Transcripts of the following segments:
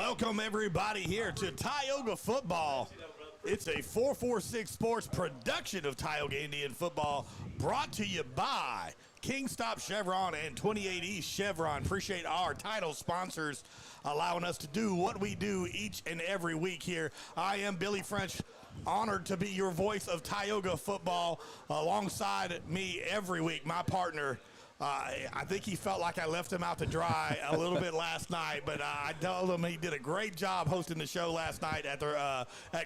Welcome, everybody, here to Tioga Football. It's a 446 Sports production of Tioga Indian Football, brought to you by Kingstop Chevron and 28 East Chevron. Appreciate our title sponsors allowing us to do what we do each and every week here. I am Billy French, honored to be your voice of Tioga Football. Alongside me every week, my partner, I think he felt like I left him out to dry a little bit last night, but I told him he did a great job hosting the show last night at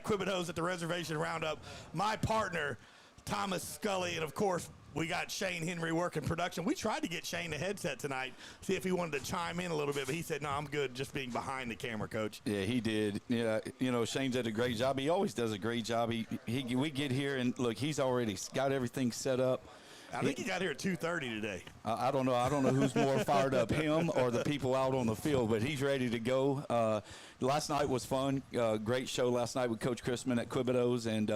Quibito's at the Reservation Roundup. My partner, Thomas Scully, and of course, we got Shane Henry working production. We tried to get Shane a headset tonight, see if he wanted to chime in a little bit, but he said, no, I'm good just being behind the camera, Coach. Yeah, he did. Yeah, you know, Shane did a great job. He always does a great job. We get here, and look, he's already got everything set up. I think he got here at 2:30 today. I don't know. I don't know who's more fired up, him or the people out on the field, but he's ready to go. Last night was fun. Great show last night with Coach Chrisman at Quibito's, and,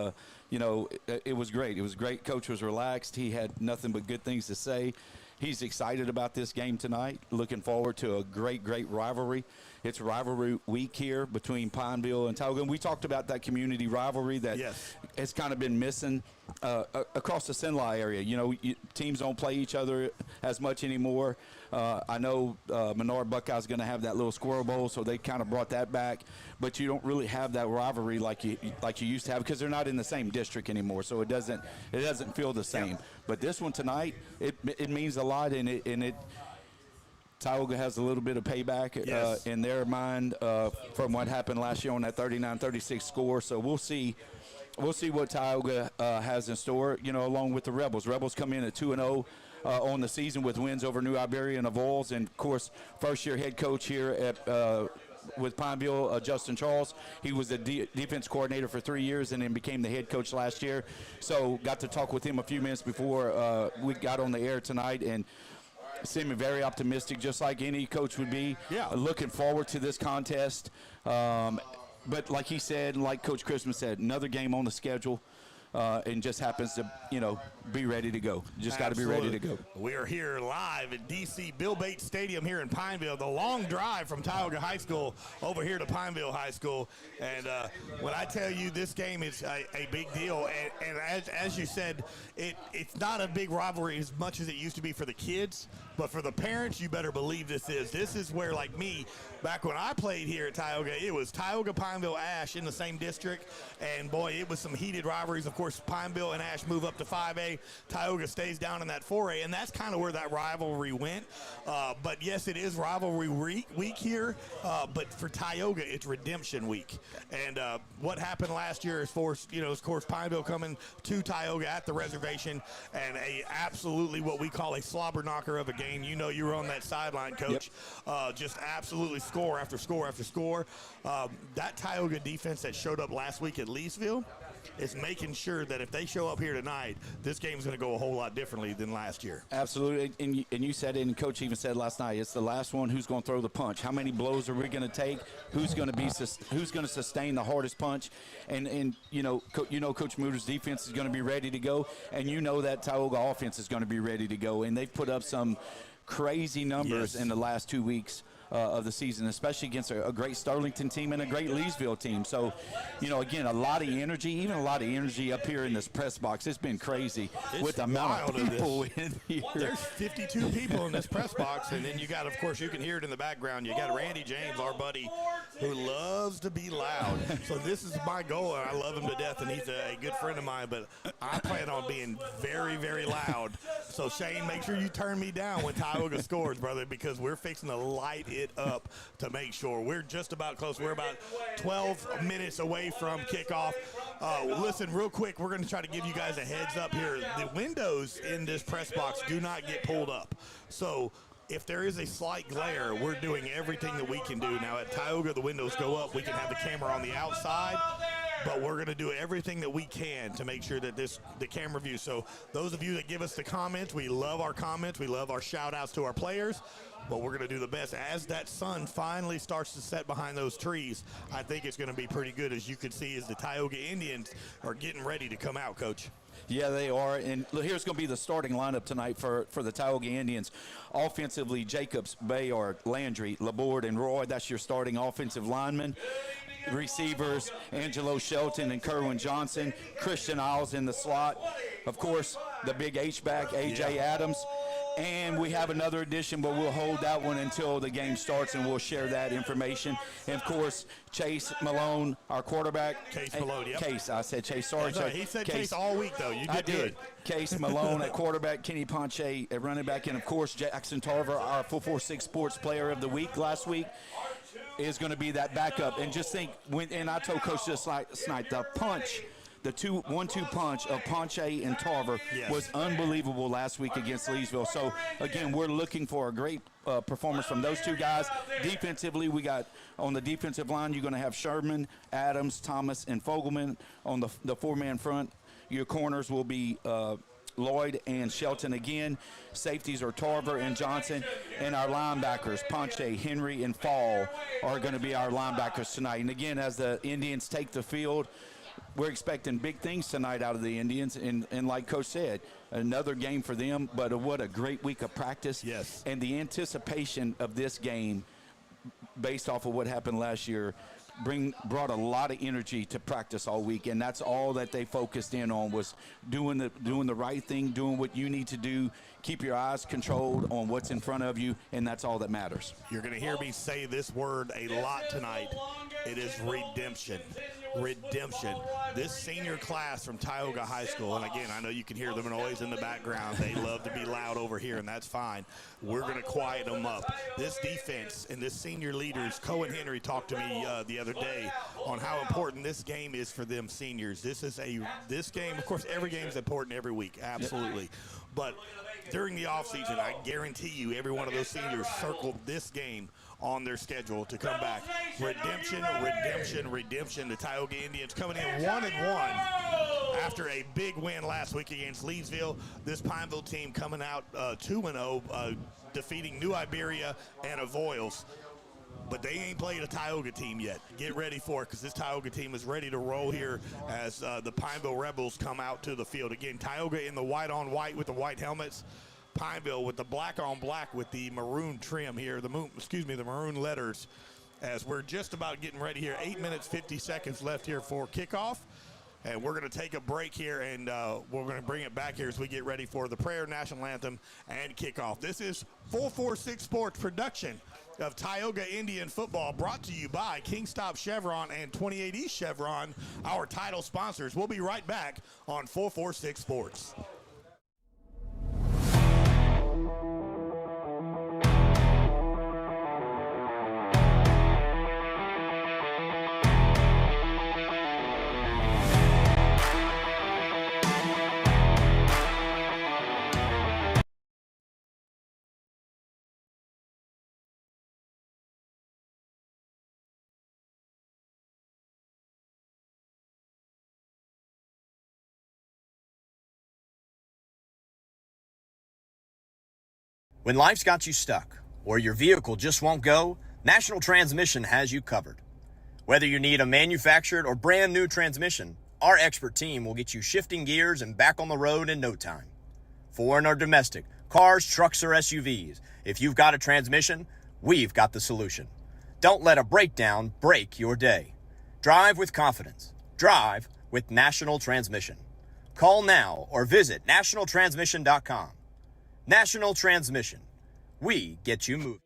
you know, it was great. It was great. Coach was relaxed. He had nothing but good things to say. He's excited about this game tonight, looking forward to a great, great rivalry. It's rivalry week here between Pineville and Tioga. And we talked about that community rivalry that has kind of been missing across the Sinlai area. You know, teams don't play each other as much anymore. I know Menard Buckeyes going to have that little Squirrel Bowl, so they kind of brought that back. But you don't really have that rivalry like you used to have, because they're not in the same district anymore, so it doesn't feel the same. But this one tonight, it means a lot, and it Tioga has a little bit of payback in their mind from what happened last year on that 39-36 score. So we'll see what Tioga has in store, you know, along with the Rebels. Rebels come in at 2-0 on the season with wins over New Iberia and Avoyelles, and of course, first-year head coach here at with Pineville, Justin Charles. He was the defense coordinator for 3 years and then became the head coach last year. So got to talk with him a few minutes before we got on the air tonight, and seeming very optimistic, just like any coach would be. Yeah. Looking forward to this contest. But like he said, like Coach Christmas said, another game on the schedule. And just happens to, you know, be ready to go. Just got to be ready to go. We are here live at D.C. Bill Bates Stadium here in Pineville. The long drive from Tioga High School over here to Pineville High School. And when I tell you this game is a big deal, and as you said, it's not a big rivalry as much as it used to be for the kids, but for the parents, you better believe this is. This is where, like me, back when I played here at Tioga, it was Tioga, Pineville, Ash in the same district. And, boy, it was some heated rivalries. Of course, Pineville and Ash move up to 5A. Tioga stays down in that 4A, and that's kind of where that rivalry went. But, yes, it is rivalry week here, but for Tioga, it's redemption week. And what happened last year is, of course, Pineville coming to Tioga at the reservation, and absolutely what we call a slobber knocker of a game. You know, you were on that sideline, Coach. Yep. Just absolutely score after score after score. That Tioga defense that showed up last week at Leesville is making sure that if they show up here tonight, this game's going to go a whole lot differently than last year. Absolutely, and you said it, and Coach even said last night, it's the last one. Who's going to throw the punch? How many blows are we going to take? Who's going to sustain the hardest punch? And you know, Coach Mooter's defense is going to be ready to go, and you know that Tioga offense is going to be ready to go, and they've put up some crazy numbers in the last 2 weeks of the season, especially against a great Sterlington team and a great Leesville team. So, you know, again, a lot of energy up here in this press box. It's been crazy with the amount of people in here. There's 52 people in this press box, and then you got, of course, you can hear it in the background. You got Randy James, our buddy, who loves to be loud. So this is my goal, and I love him to death, and he's a good friend of mine, but I plan on being very, very loud. So, Shane, make sure you turn me down when Tioga scores, brother, because we're fixing to light it up to make sure. We're just about close. We're about 12 minutes away from kickoff. Listen, real quick, we're going to try to give you guys a heads up here. The windows in this press box do not get pulled up. So if there is a slight glare, we're doing everything that we can do. Now, at Tioga, the windows go up. We can have the camera on the outside, but we're going to do everything that we can to make sure that the camera view. So those of you that give us the comments, we love our comments. We love our shout-outs to our players. But we're going to do the best. As that sun finally starts to set behind those trees, I think it's going to be pretty good, as you can see, as the Tioga Indians are getting ready to come out, Coach. Yeah, they are. And here's going to be the starting lineup tonight for the Tioga Indians. Offensively, Jacobs, Bayard, Landry, Laborde, and Roy. That's your starting offensive linemen. Receivers, Angelo Shelton and Kerwin Johnson. Christian Isles in the slot. Of course, the big H-back, A.J. Adams. And we have another addition, but we'll hold that one until the game starts, and we'll share that information. And, of course, Chase Malone, our quarterback. Case Malone, yep. Case, I said Chase. Sorry, Right. He said Case all week, though. You did I did. good. Case Malone at quarterback, Kenny Ponche at running back, and, of course, Jackson Tarver, our 446 Sports Player of the Week last week, is going to be that backup. And just think, and I told Coach just last night, the punch, the 1-2 punch of Ponche and Tarver was unbelievable last week against Leesville. So, again, we're looking for a great performance from those two guys. Defensively, we got on the defensive line, you're going to have Sherman, Adams, Thomas, and Fogelman on the four-man front. Your corners will be Lloyd and Shelton again. Safeties are Tarver and Johnson. And our linebackers, Ponche, Henry, and Fall are going to be our linebackers tonight. And, again, as the Indians take the field, we're expecting big things tonight out of the Indians, and like Coach said, another game for them, but what a great week of practice. Yes. And the anticipation of this game, based off of what happened last year, brought a lot of energy to practice all week, and that's all that they focused in on was doing the right thing, doing what you need to do, keep your eyes controlled on what's in front of you, and that's all that matters. You're going to hear me say this word a lot tonight. It is redemption. Redemption. This senior class from Tioga High School, and again, I know you can hear the noise in the background. They love to be loud over here, and that's fine. We're going to quiet them up. This defense and this senior leaders, Cohen Henry talked to me the other day on how important this game is for them seniors. This game, of course, every game is important every week, absolutely. But during the offseason, I guarantee you every one of those seniors circled this game on their schedule to come back. Redemption, redemption, redemption. The Tioga Indians coming in 1-1 after a big win last week against Leesville. This Pineville team coming out 2-0, defeating New Iberia and Avoyles. But they ain't played a Tioga team yet. Get ready for it, because this Tioga team is ready to roll here as the Pineville Rebels come out to the field. Again, Tioga in the white on white with the white helmets. Pineville with the black on black with the maroon trim here, the maroon letters, as we're just about getting ready here. 8 minutes, 50 seconds left here for kickoff. And we're going to take a break here, and we're going to bring it back here as we get ready for the prayer, national anthem, and kickoff. This is 446 Sports production of Tioga Indian Football, brought to you by Kingstop Chevron and 28 East Chevron, our title sponsors. We'll be right back on 446 Sports. When life's got you stuck, or your vehicle just won't go, National Transmission has you covered. Whether you need a manufactured or brand new transmission, our expert team will get you shifting gears and back on the road in no time. Foreign or domestic, cars, trucks, or SUVs, if you've got a transmission, we've got the solution. Don't let a breakdown break your day. Drive with confidence. Drive with National Transmission. Call now or visit nationaltransmission.com. National Transmission. We get you moving.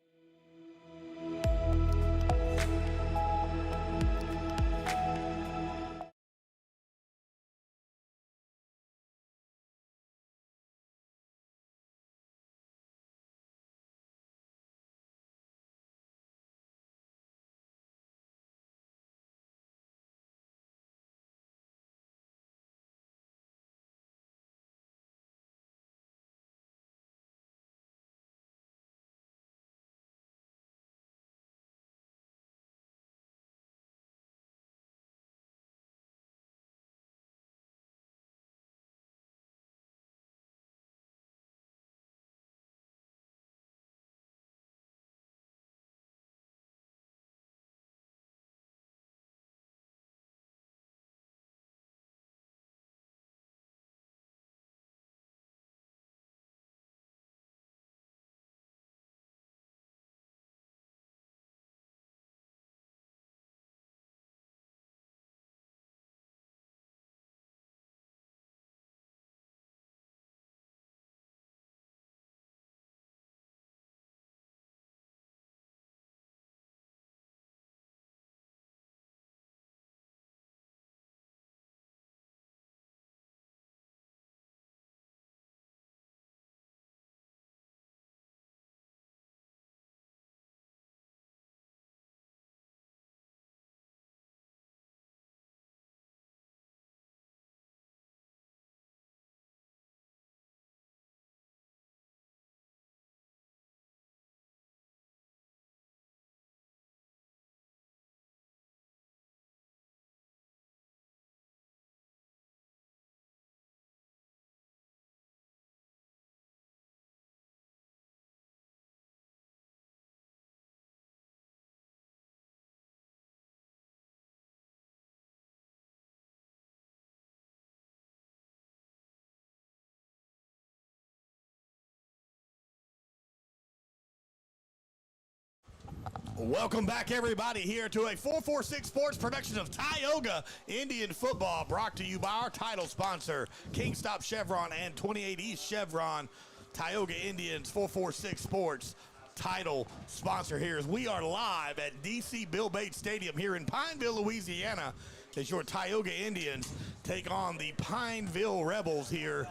Welcome back, everybody, here to a 446 Sports production of Tioga Indian Football, brought to you by our title sponsor, Kingstop Chevron and 28 East Chevron. Tioga Indians 446 Sports title sponsor here, as we are live at DC Bill Bates Stadium here in Pineville, Louisiana, as your Tioga Indians take on the Pineville Rebels here.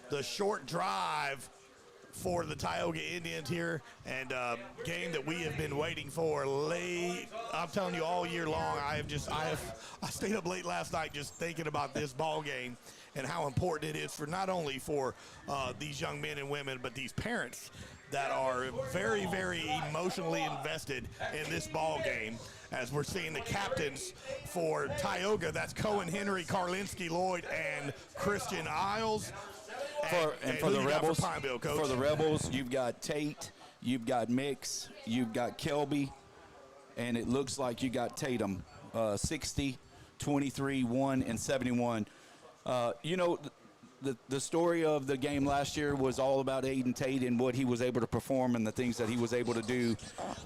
The short drive for the Tioga Indians here, and game that we have been waiting for late. I'm telling you, all year long. I stayed up late last night just thinking about this ball game and how important it is for not only for these young men and women, but these parents that are very, very emotionally invested in this ball game. As we're seeing the captains for Tioga, that's Cohen Henry, Karlinski Lloyd, and Christian Isles. For the Rebels, for the Rebels, you've got Tate, you've got Mix, you've got Kelby, and it looks like you got Tatum, 60, 23, 1, and 71. You know, the story of the game last year was all about Aiden Tate and what he was able to perform and the things that he was able to do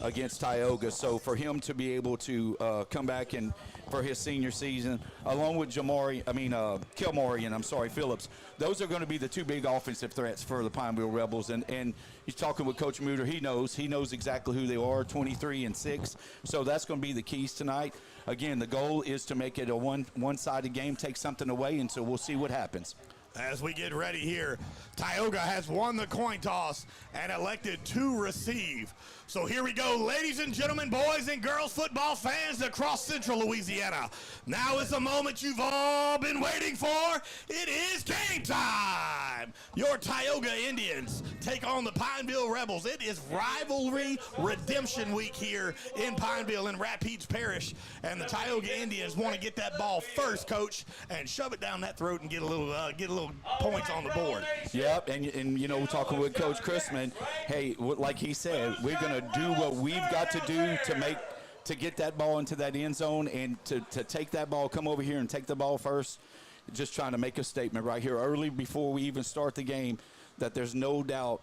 against Tioga. So for him to be able to come back and for his senior season, along with Kilmore and Phillips, those are going to be the two big offensive threats for the Pineville Rebels. And he's talking with Coach Muter. He knows exactly who they are, 23 and 6. So that's going to be the keys tonight. Again, the goal is to make it a one-sided game, take something away, and so we'll see what happens. As we get ready here, Tioga has won the coin toss and elected to receive. So here we go, ladies and gentlemen, boys and girls, football fans across central Louisiana. Now is the moment you've all been waiting for. It is game time. Your Tioga Indians take on the Pineville Rebels. It is Rivalry Redemption Week here in Pineville in Rapides Parish. And the Tioga Indians want to get that ball first, Coach, and shove it down that throat and get a little points on the board. Yep, and you know, talking with Coach Chrisman, hey, like he said, we're going to do what we've got to do to get that ball into that end zone and to take that ball, come over here and take the ball first. Just trying to make a statement right here early before we even start the game that there's no doubt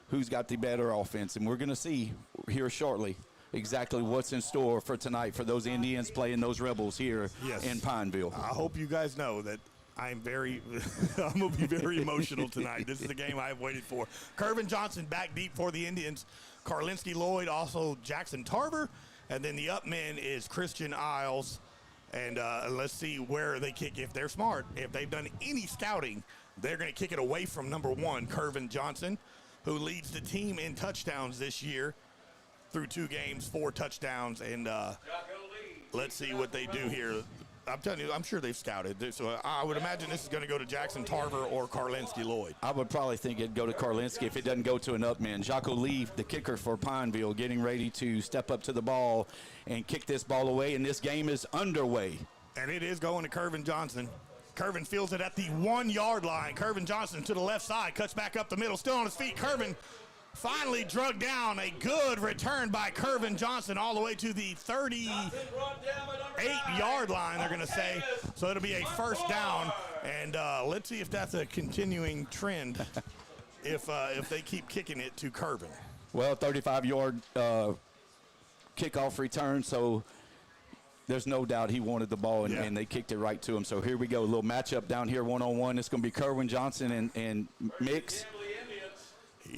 who's got the better offense, and we're going to see here shortly exactly what's in store for tonight for those Indians playing those Rebels here in Pineville. I hope you guys know that I'm going to be very emotional tonight. This is the game I've waited for. Kervin Johnson back deep for the Indians. Karlinski Lloyd, also Jackson Tarver. And then the up men is Christian Isles. And let's see where they kick. If they're smart, if they've done any scouting, they're going to kick it away from number 1, Kervin Johnson, who leads the team in touchdowns this year through 2 games, 4 touchdowns. And let's see what they do here. I'm telling you, I'm sure they've scouted. So I would imagine this is going to go to Jackson Tarver or Karlinski Lloyd. I would probably think it'd go to Karlinski if it doesn't go to an up man. Jocko Lee, the kicker for Pineville, getting ready to step up to the ball and kick this ball away, and this game is underway. And it is going to Kervin Johnson. Kervin fields it at the 1-yard line. Kervin Johnson to the left side, cuts back up the middle, still on his feet. Kervin finally drug down. A good return by Kervin Johnson all the way to the 38-yard line, they're going to say. So it'll be a first down, and let's see if that's a continuing trend if they keep kicking it to Kervin. Well, 35-yard kickoff return, so there's no doubt he wanted the ball, and they kicked it right to him. So here we go, a little matchup down here, one-on-one. It's going to be Kervin Johnson and Mix.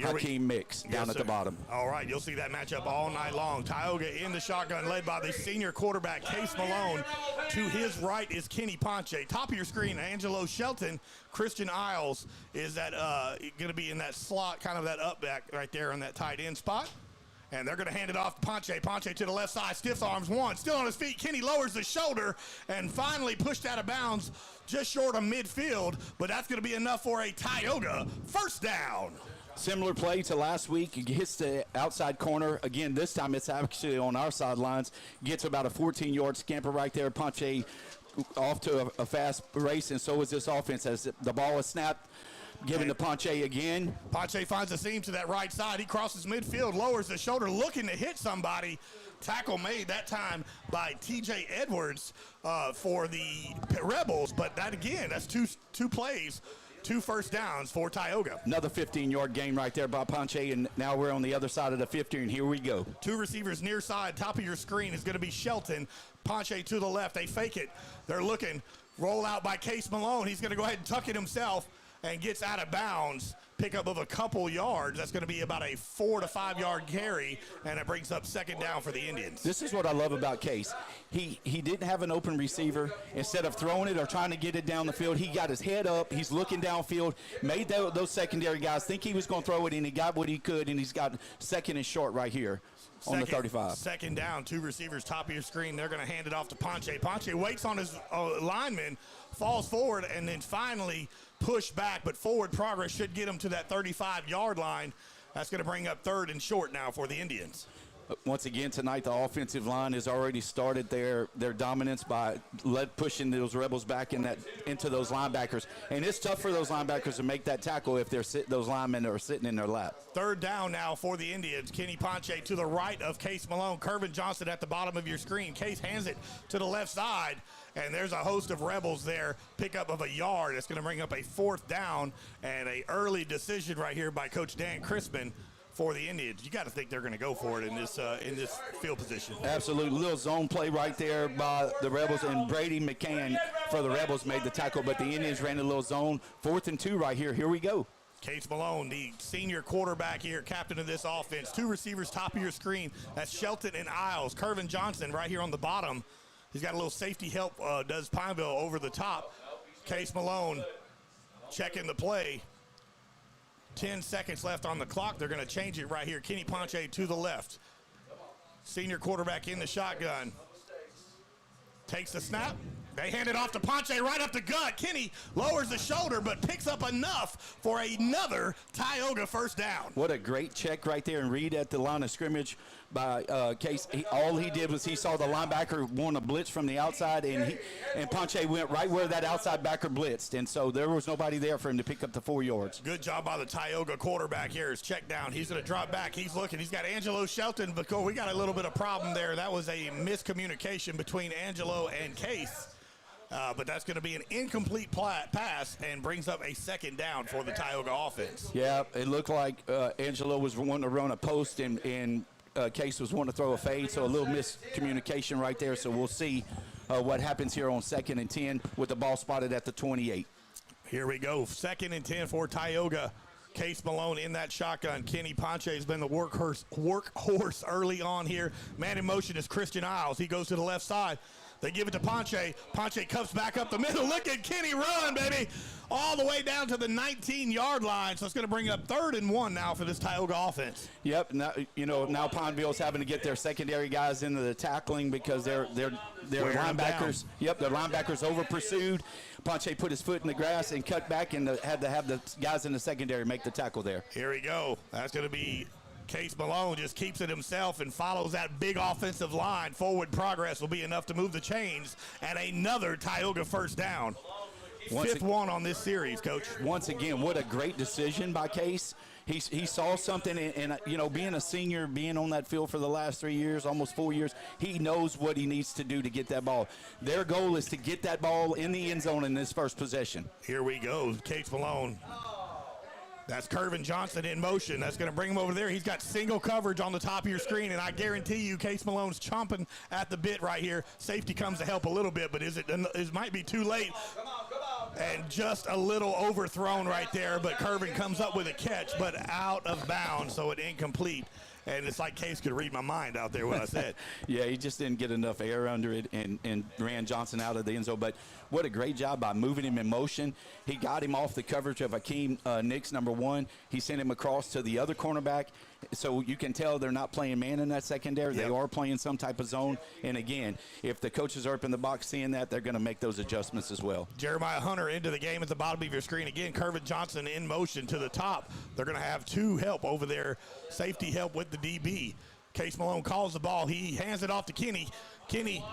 Hakeem Mix down at the bottom. All right, you'll see that matchup all night long. Tioga in the shotgun, led by the senior quarterback, Case Malone. To his right is Kenny Ponche. Top of your screen, Angelo Shelton. Christian Isles is that going to be in that slot, kind of that up back right there in that tight end spot. And they're going to hand it off to Ponche. Ponche to the left side, stiff arms one, still on his feet. Kenny lowers the shoulder and finally pushed out of bounds just short of midfield. But that's going to be enough for a Tioga first down. Similar play to last week. He hits the outside corner. Again, this time it's actually on our sidelines. Gets about a 14-yard scamper right there. Ponche off to a fast race, and so is this offense as the ball is snapped. Given to Ponche again. Ponche finds a seam to that right side. He crosses midfield, lowers the shoulder, looking to hit somebody. Tackle made that time by T.J. Edwards for the Rebels. But that, again, that's two plays 2 first downs for Tioga. Another 15-yard gain right there by Ponche, and now we're on the other side of the 50, and here we go. 2 receivers near side. Top of your screen is going to be Shelton. Ponche to the left. They fake it. They're looking. Roll out by Case Malone. He's going to go ahead and tuck it himself and gets out of bounds. Pickup of a couple yards. That's going to be about a 4 to 5 yard carry, and it brings up second down for the Indians. This is what I love about Case. He didn't have an open receiver. Instead of throwing it or trying to get it down the field, he got his head up. He's looking downfield, made those secondary guys think he was going to throw it, and he got what he could, and he's got second and short right here on the 35. Second down, 2 receivers, top of your screen. They're going to hand it off to Ponche. Ponche waits on his lineman, falls forward, and then finally push back, but forward progress should get him to that 35-yard line. That's going to bring up third and short now for the Indians. Once again tonight, the offensive line has already started their dominance by pushing those Rebels back into those linebackers, and it's tough for those linebackers to make that tackle if those linemen are sitting in their lap. Third down now for the Indians. Kenny Ponche to the right of Case Malone. Kervin Johnson at the bottom of your screen. Case hands it to the left side, and there's a host of Rebels there. Pickup of a yard. It's going to bring up a 4th down, and a early decision right here by Coach Dan Crispin for the Indians. You got to think they're going to go for it in this field position. Absolutely. Little zone play right there by the Rebels, and Brady McCann for the Rebels made the tackle, but the Indians ran a little zone. 4th and 2 right here. Here we go. Case Malone, the senior quarterback here, captain of this offense. 2 receivers top of your screen. That's Shelton and Isles. Kervin Johnson right here on the bottom. He's got a little safety help, does Pineville over the top. Case Malone checking the play. 10 seconds left on the clock. They're going to change it right here. Kenny Ponche to the left. Senior quarterback in the shotgun. Takes the snap. They hand it off to Ponche right up the gut. Kenny lowers the shoulder but picks up enough for another Tioga first down. What a great check right there and read at the line of scrimmage by Case. All he did was he saw the linebacker want to blitz from the outside, and Ponche went right where that outside backer blitzed, and so there was nobody there for him to pick up the 4 yards. Good job by the Tioga quarterback here. His check down. He's going to drop back. He's looking. He's got Angelo Shelton, but we got a little bit of problem there. That was a miscommunication between Angelo and Case. But that's going to be an incomplete pass and brings up a second down for the Tioga offense. Yeah, it looked like Angelo was wanting to run a post and Case was wanting to throw a fade, so a little miscommunication right there. So we'll see what happens here on 2nd and 10 with the ball spotted at the 28. Here we go. 2nd and 10 for Tioga. Case Malone in that shotgun. Kenny Ponche has been the workhorse early on here. Man in motion is Christian Isles. He goes to the left side. They give it to Ponche. Ponche cuffs back up the middle. Look at Kenny run, baby. All the way down to the 19-yard line. So it's going to bring up 3rd and 1 now for this Tioga offense. Yep. Now, now Pineville's having to get their secondary guys into the tackling because their linebackers. Yep, their linebackers over pursued. Ponche put his foot in the grass and cut back and had to have the guys in the secondary make the tackle there. Here we go. That's going to be Case Malone just keeps it himself and follows that big offensive line. Forward progress will be enough to move the chains, and another Tioga first down. 5th one on this series, Coach. Once again, what a great decision by Case. He saw something, and being a senior, being on that field for the last 3 years, almost 4 years, he knows what he needs to do to get that ball. Their goal is to get that ball in the end zone in this first possession. Here we go, Case Malone. That's Kervin Johnson in motion. That's going to bring him over there. He's got single coverage on the top of your screen, and I guarantee you Case Malone's chomping at the bit right here. Safety comes to help a little bit, but it might be too late. And just a little overthrown right there, but Kervin comes up with a catch, but out of bounds, so it incomplete. And it's like Case could read my mind out there what I said. Yeah, he just didn't get enough air under it and ran Johnson out of the end zone. But what a great job by moving him in motion. He got him off the coverage of Akeem Nix, number 1. He sent him across to the other cornerback. So you can tell they're not playing man in that secondary. Yep. They are playing some type of zone. And, again, if the coaches are up in the box seeing that, they're going to make those adjustments as well. Jeremiah Hunter into the game at the bottom of your screen. Again, Kervin Johnson in motion to the top. They're going to have 2 help over there, safety help with the DB. Case Malone calls the ball. He hands it off to Kenny. Kenny,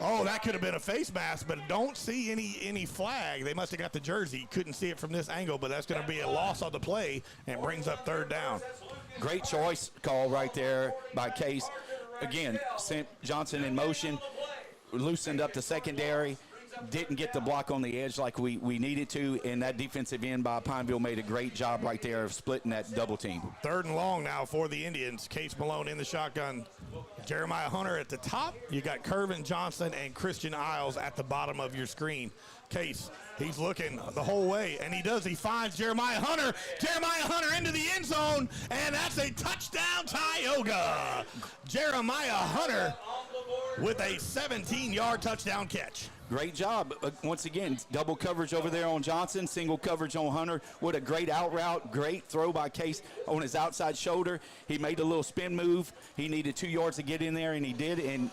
oh, that could have been a face mask, but don't see any flag. They must have got the jersey. Couldn't see it from this angle, but that's going to be a loss on the play and brings up 3rd down. Great choice call right there by Case. Again, sent Johnson in motion, loosened up the secondary. didn't get the block on the edge like we needed to, and that defensive end by Pineville made a great job right there of splitting that double team. 3rd and long now for the Indians. Case Malone in the shotgun. Jeremiah Hunter at the top. You got Kervin Johnson and Christian Isles at the bottom of your screen. Case, he's looking the whole way, and he does. He finds Jeremiah Hunter. Jeremiah Hunter into the end zone, and that's a touchdown, Tioga. Jeremiah Hunter with a 17-yard touchdown catch. Great job. Once again, double coverage over there on Johnson, single coverage on Hunter. What a great out route, great throw by Case on his outside shoulder. He made a little spin move. He needed 2 yards to get in there, and he did, and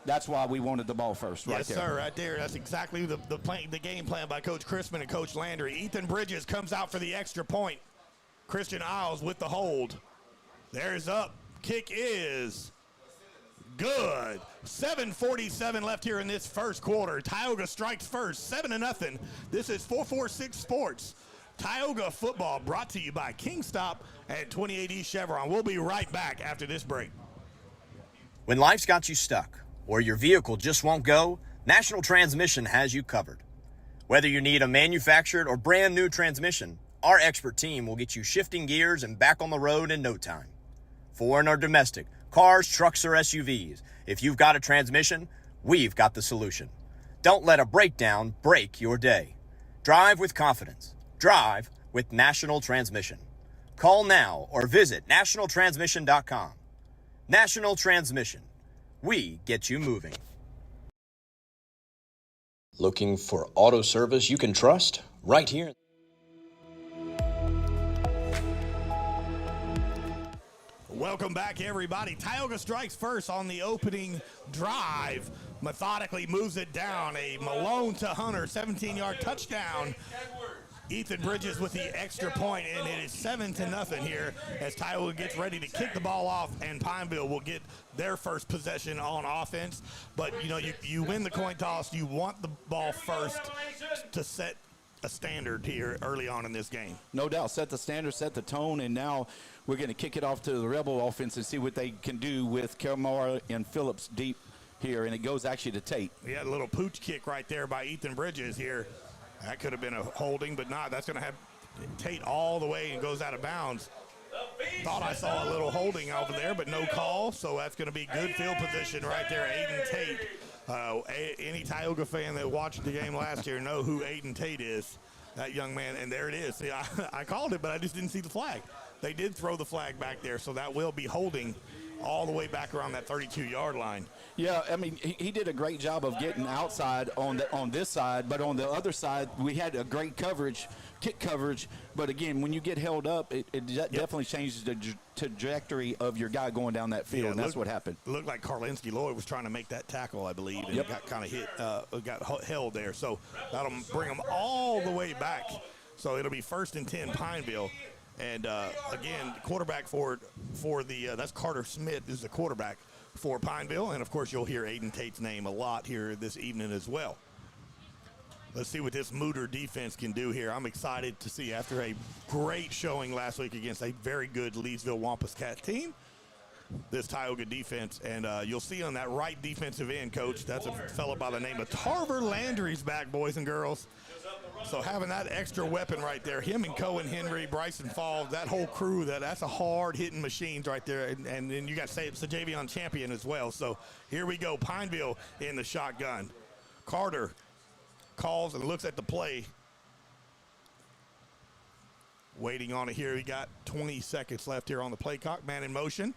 that's why we wanted the ball first right there. Yes, sir, right there. That's exactly the game plan by Coach Chrisman and Coach Landry. Ethan Bridges comes out for the extra point. Christian Isles with the hold. There's up. Kick is good. 7:47 left here in this first quarter. Tioga strikes first, 7-0. This is 446 Sports. Tioga football brought to you by Kingstop and 28E Chevron. We'll be right back after this break. When life's got you stuck or your vehicle just won't go, National Transmission has you covered. Whether you need a manufactured or brand new transmission, our expert team will get you shifting gears and back on the road in no time. Foreign or domestic, cars, trucks, or SUVs, if you've got a transmission, we've got the solution. Don't let a breakdown break your day. Drive with confidence. Drive with National Transmission. Call now or visit nationaltransmission.com. National Transmission. We get you moving. Looking for auto service you can trust? Right here. Welcome back, everybody. Tioga strikes first on the opening drive. Methodically moves it down. A Malone to Hunter 17-yard touchdown. Ethan Bridges with the extra point, and it is 7-0 here as Tioga gets ready to kick the ball off, and Pineville will get their first possession on offense. But, you know, you win the coin toss. You want the ball first to set a standard here early on in this game. No doubt. Set the standard, set the tone, and now we're going to kick it off to the Rebel offense and see what they can do with Kelmar and Phillips deep here, and it goes actually to Tate. Yeah, a little pooch kick right there by Ethan Bridges here. That could have been a holding, but not. That's going to have Tate all the way and goes out of bounds. Thought I saw a little holding over there, but no call, so that's going to be good field position right there. Aiden Tate. Any Tioga fan that watched the game last year know who Aiden Tate is, that young man, and there it is. See, I called it, but I just didn't see the flag. They did throw the flag back there, so that will be holding all the way back around that 32-yard line. Yeah, I mean, he did a great job of getting outside on this side, but on the other side, we had a great coverage, kick coverage. But again, when you get held up, it definitely changes the trajectory of your guy going down that field, and that's what happened. It looked like Karlinski Lloyd was trying to make that tackle, I believe, and got kind of hit, got held there. So that'll bring them all the way back. So it'll be 1st and 10 Pineville. And again, quarterback for the that's Carter Smith is the quarterback for Pineville, and of course you'll hear Aiden Tate's name a lot here this evening as well. Let's see what this Mooter defense can do here. I'm excited to see, after a great showing last week against a very good Leesville Wampus Cat team, this Tioga defense. And you'll see on that right defensive end, Coach, that's a fellow by the name of Tarver Landry's back, boys and girls. So having that extra weapon right there, him and Cohen Henry, Bryson Falls, that whole crew, that's a hard-hitting machines right there. And then you got Sajavion Champion as well. So here we go, Pineville in the shotgun. Carter calls and looks at the play. Waiting on it here. We got 20 seconds left here on the play clock. Man in motion.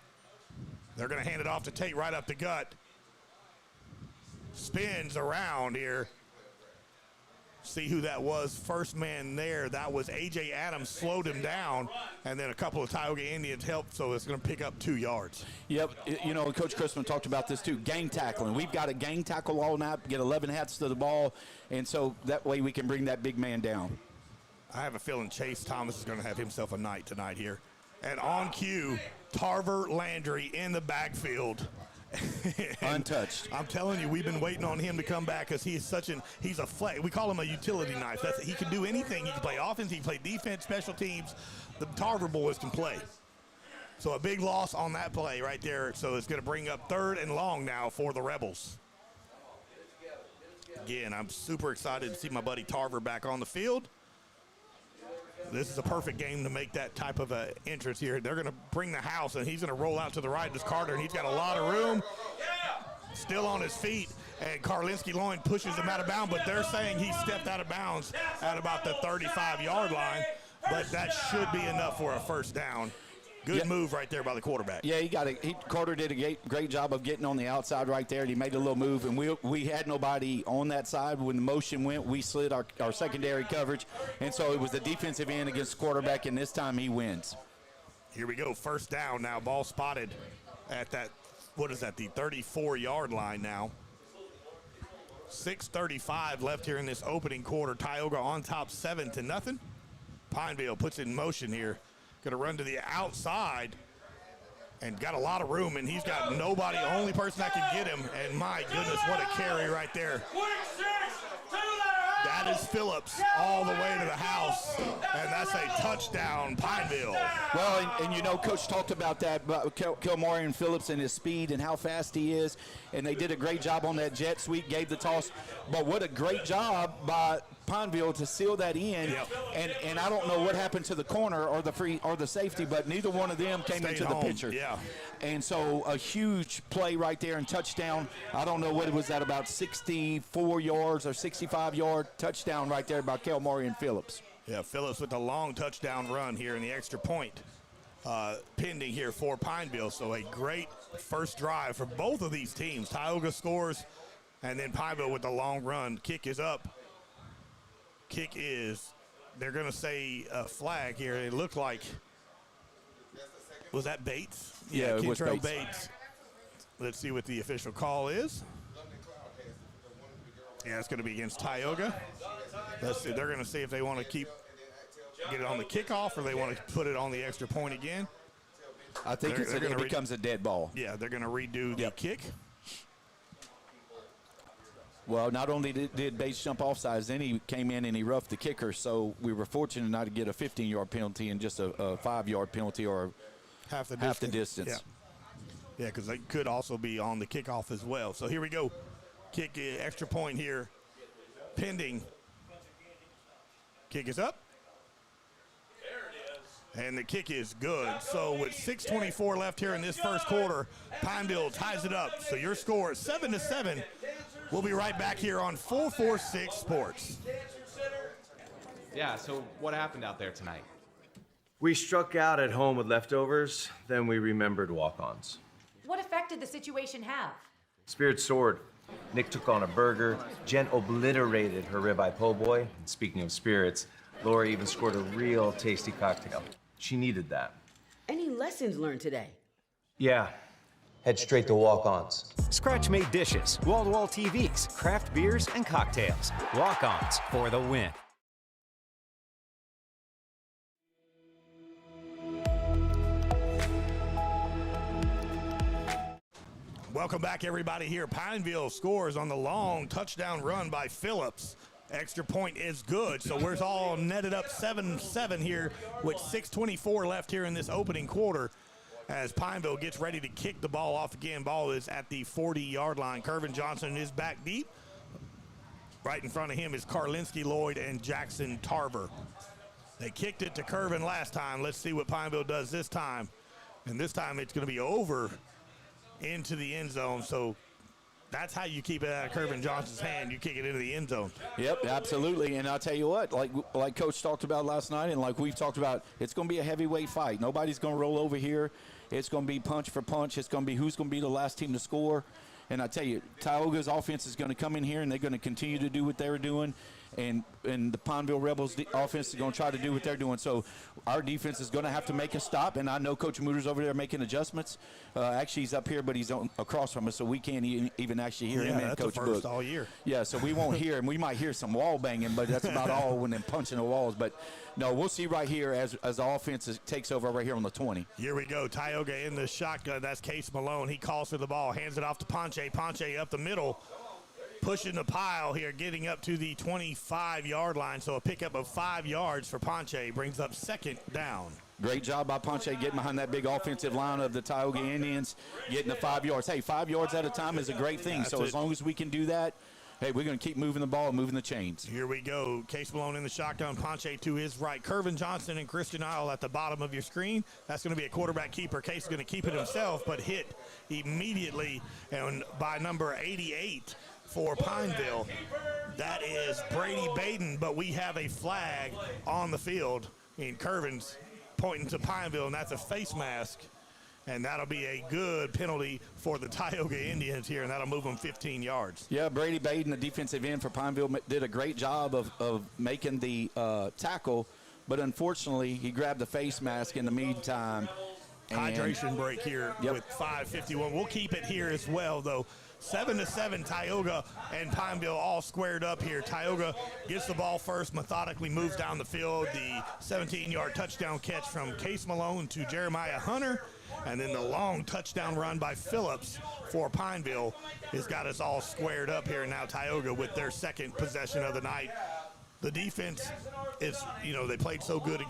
They're going to hand it off to Tate right up the gut. Spins around here. See who that was. First man there, that was A.J. Adams, slowed him down, and then a couple of Tioga Indians helped, so it's going to pick up 2 yards. Yep, you know, Coach Chrisman talked about this too, gang tackling. We've got a gang tackle all night, get 11 hats to the ball, and so that way we can bring that big man down. I have a feeling Chase Thomas is going to have himself a night tonight here. And on cue, Tarver Landry in the backfield. Untouched. I'm telling you, we've been waiting on him to come back because he's a flex. We call him a utility knife. He can do anything. He can play offense, he can play defense, special teams. The Tarver boys can play. So a big loss on that play right there. So it's going to bring up 3rd and long now for the Rebels. again. I'm super excited to see my buddy Tarver back on the field. This is a perfect game to make that type of a entrance here. They're going to bring the house, and he's going to roll out to the right. This Carter, and he's got a lot of room. Still on his feet, and Karlinski Loin pushes him out of bounds, but they're saying he stepped out of bounds at about the 35-yard line, but that should be enough for a first down. Good move right there by the quarterback. Yeah, Carter did a great job of getting on the outside right there, and he made a little move, and we had nobody on that side. When the motion went, we slid our secondary coverage, and so it was the defensive end against the quarterback, and this time he wins. Here we go, first down now, ball spotted at that, what is that, the 34-yard line now. 6:35 left here in this opening quarter. Tioga on top 7-0. Pineville puts it in motion here. Going to run to the outside and got a lot of room, and he's got nobody, only person that can get him, and my goodness, what a carry right there. That is Phillips all the way to the house, and that's a touchdown, Pineville. Well, and you know, Coach talked about that, about Kilmore Phillips and his speed and how fast he is, and they did a great job on that jet sweep, gave the toss, but what a great job by Pineville to seal that in. Yep. And I don't know what happened to the corner or the safety, but neither one of them came into the picture. Yeah. And so a huge play right there and touchdown. I don't know what it was at, about 64 yards or 65-yard touchdown right there by Kilmore and Phillips. Yeah, Phillips with a long touchdown run here in the extra point pending here for Pineville. So a great first drive for both of these teams. Tioga scores, and then Pineville with the long run. Kick is up. Kick is, they're going to say a flag here. It looked like, was that Bates? Yeah, it was Kentrell Bates. Let's see what the official call is. Yeah, it's going to be against Tioga. Let's see. They're going to see if they want to get it on the kickoff or they want to put it on the extra point again. I think it becomes a dead ball. Yeah, they're going to redo the kick. Well, not only did Bates jump offsides, then he came in and he roughed the kicker, so we were fortunate not to get a 15-yard penalty and just a 5-yard penalty or half the distance. Yeah, because they could also be on the kickoff as well. So here we go. Kick, extra point here, pending. Kick is up. And the kick is good. So with 6:24 left here in this first quarter, Pineville ties it up. So your score is 7-7. We'll be right back here on 446 Sports. Yeah, so what happened out there tonight? We struck out at home with leftovers, then we remembered walk-ons. What effect did the situation have? Spirit soared. Nick took on a burger. Jen obliterated her ribeye po' boy. And speaking of spirits, Laura even scored a real tasty cocktail. She needed that. Any lessons learned today? Yeah. Head straight to walk-ons. Scratch-made dishes, wall-to-wall TVs, craft beers, and cocktails. Walk-ons for the win. Welcome back, everybody, here. Pineville scores on the long touchdown run by Phillips. Extra point is good, so we're all netted up 7-7 here with 6:24 left here in this opening quarter as Pineville gets ready to kick the ball off again. Ball is at the 40-yard line. Kervin Johnson is back deep. Right in front of him is Karlinski Lloyd and Jackson Tarver. They kicked it to Kervin last time. Let's see what Pineville does this time. And this time it's going to be over into the end zone. So that's how you keep it out of Kervin Johnson's hand. You kick it into the end zone. Yep, absolutely. And I'll tell you what, like Coach talked about last night and like we've talked about, it's going to be a heavyweight fight. Nobody's going to roll over here. It's going to be punch for punch. It's going to be who's going to be the last team to score. And I tell you, Tioga's offense is going to come in here and they're going to continue to do what they were doing. And the Pineville Rebels offense is going to try to do what they're doing. So our defense is going to have to make a stop. And I know Coach Mooter's over there making adjustments. Actually, he's up here, but he's across from us, so we can't even actually hear him and Coach Book. Book All year. Yeah, so we won't hear him. We might hear some wall banging, but that's about all when they're punching the walls. But no, we'll see right here as the offense takes over right here on the 20. Here we go. Tioga in the shotgun. That's Case Malone. He calls for the ball, hands it off to Ponche. Ponche up the middle, pushing the pile here, getting up to the 25-yard line. So a pickup of 5 yards for Ponche brings up second down. Great job by Ponche getting behind that big offensive line of the Tioga Indians, getting the 5 yards. Hey, 5 yards at a time is a great thing. So as long as we can do that, hey, we're going to keep moving the ball, moving the chains. Here we go. Case Malone in the shotgun. Ponche to his right. Kervin Johnson and Christian Isle at the bottom of your screen. That's going to be a quarterback keeper. Case is going to keep it himself, but hit immediately and by number 88 for Pineville. That is Brady Baden, but we have a flag on the field. And Kervin's pointing to Pineville, and that's a face mask. And that'll be a good penalty for the Tioga Indians here, and that'll move them 15 yards. Yeah, Brady Baden, the defensive end for Pineville, did a great job of making the tackle, but unfortunately he grabbed the face mask in the meantime. Hydration break here with 5:51. We'll keep it here as well, though. 7-7, Tioga and Pineville all squared up here. Tioga gets the ball first, methodically moves down the field. The 17-yard touchdown catch from Case Malone to Jeremiah Hunter. And then the long touchdown run by Phillips for Pineville has got us all squared up here. Now Tioga with their second possession of the night. The defense is, they played so good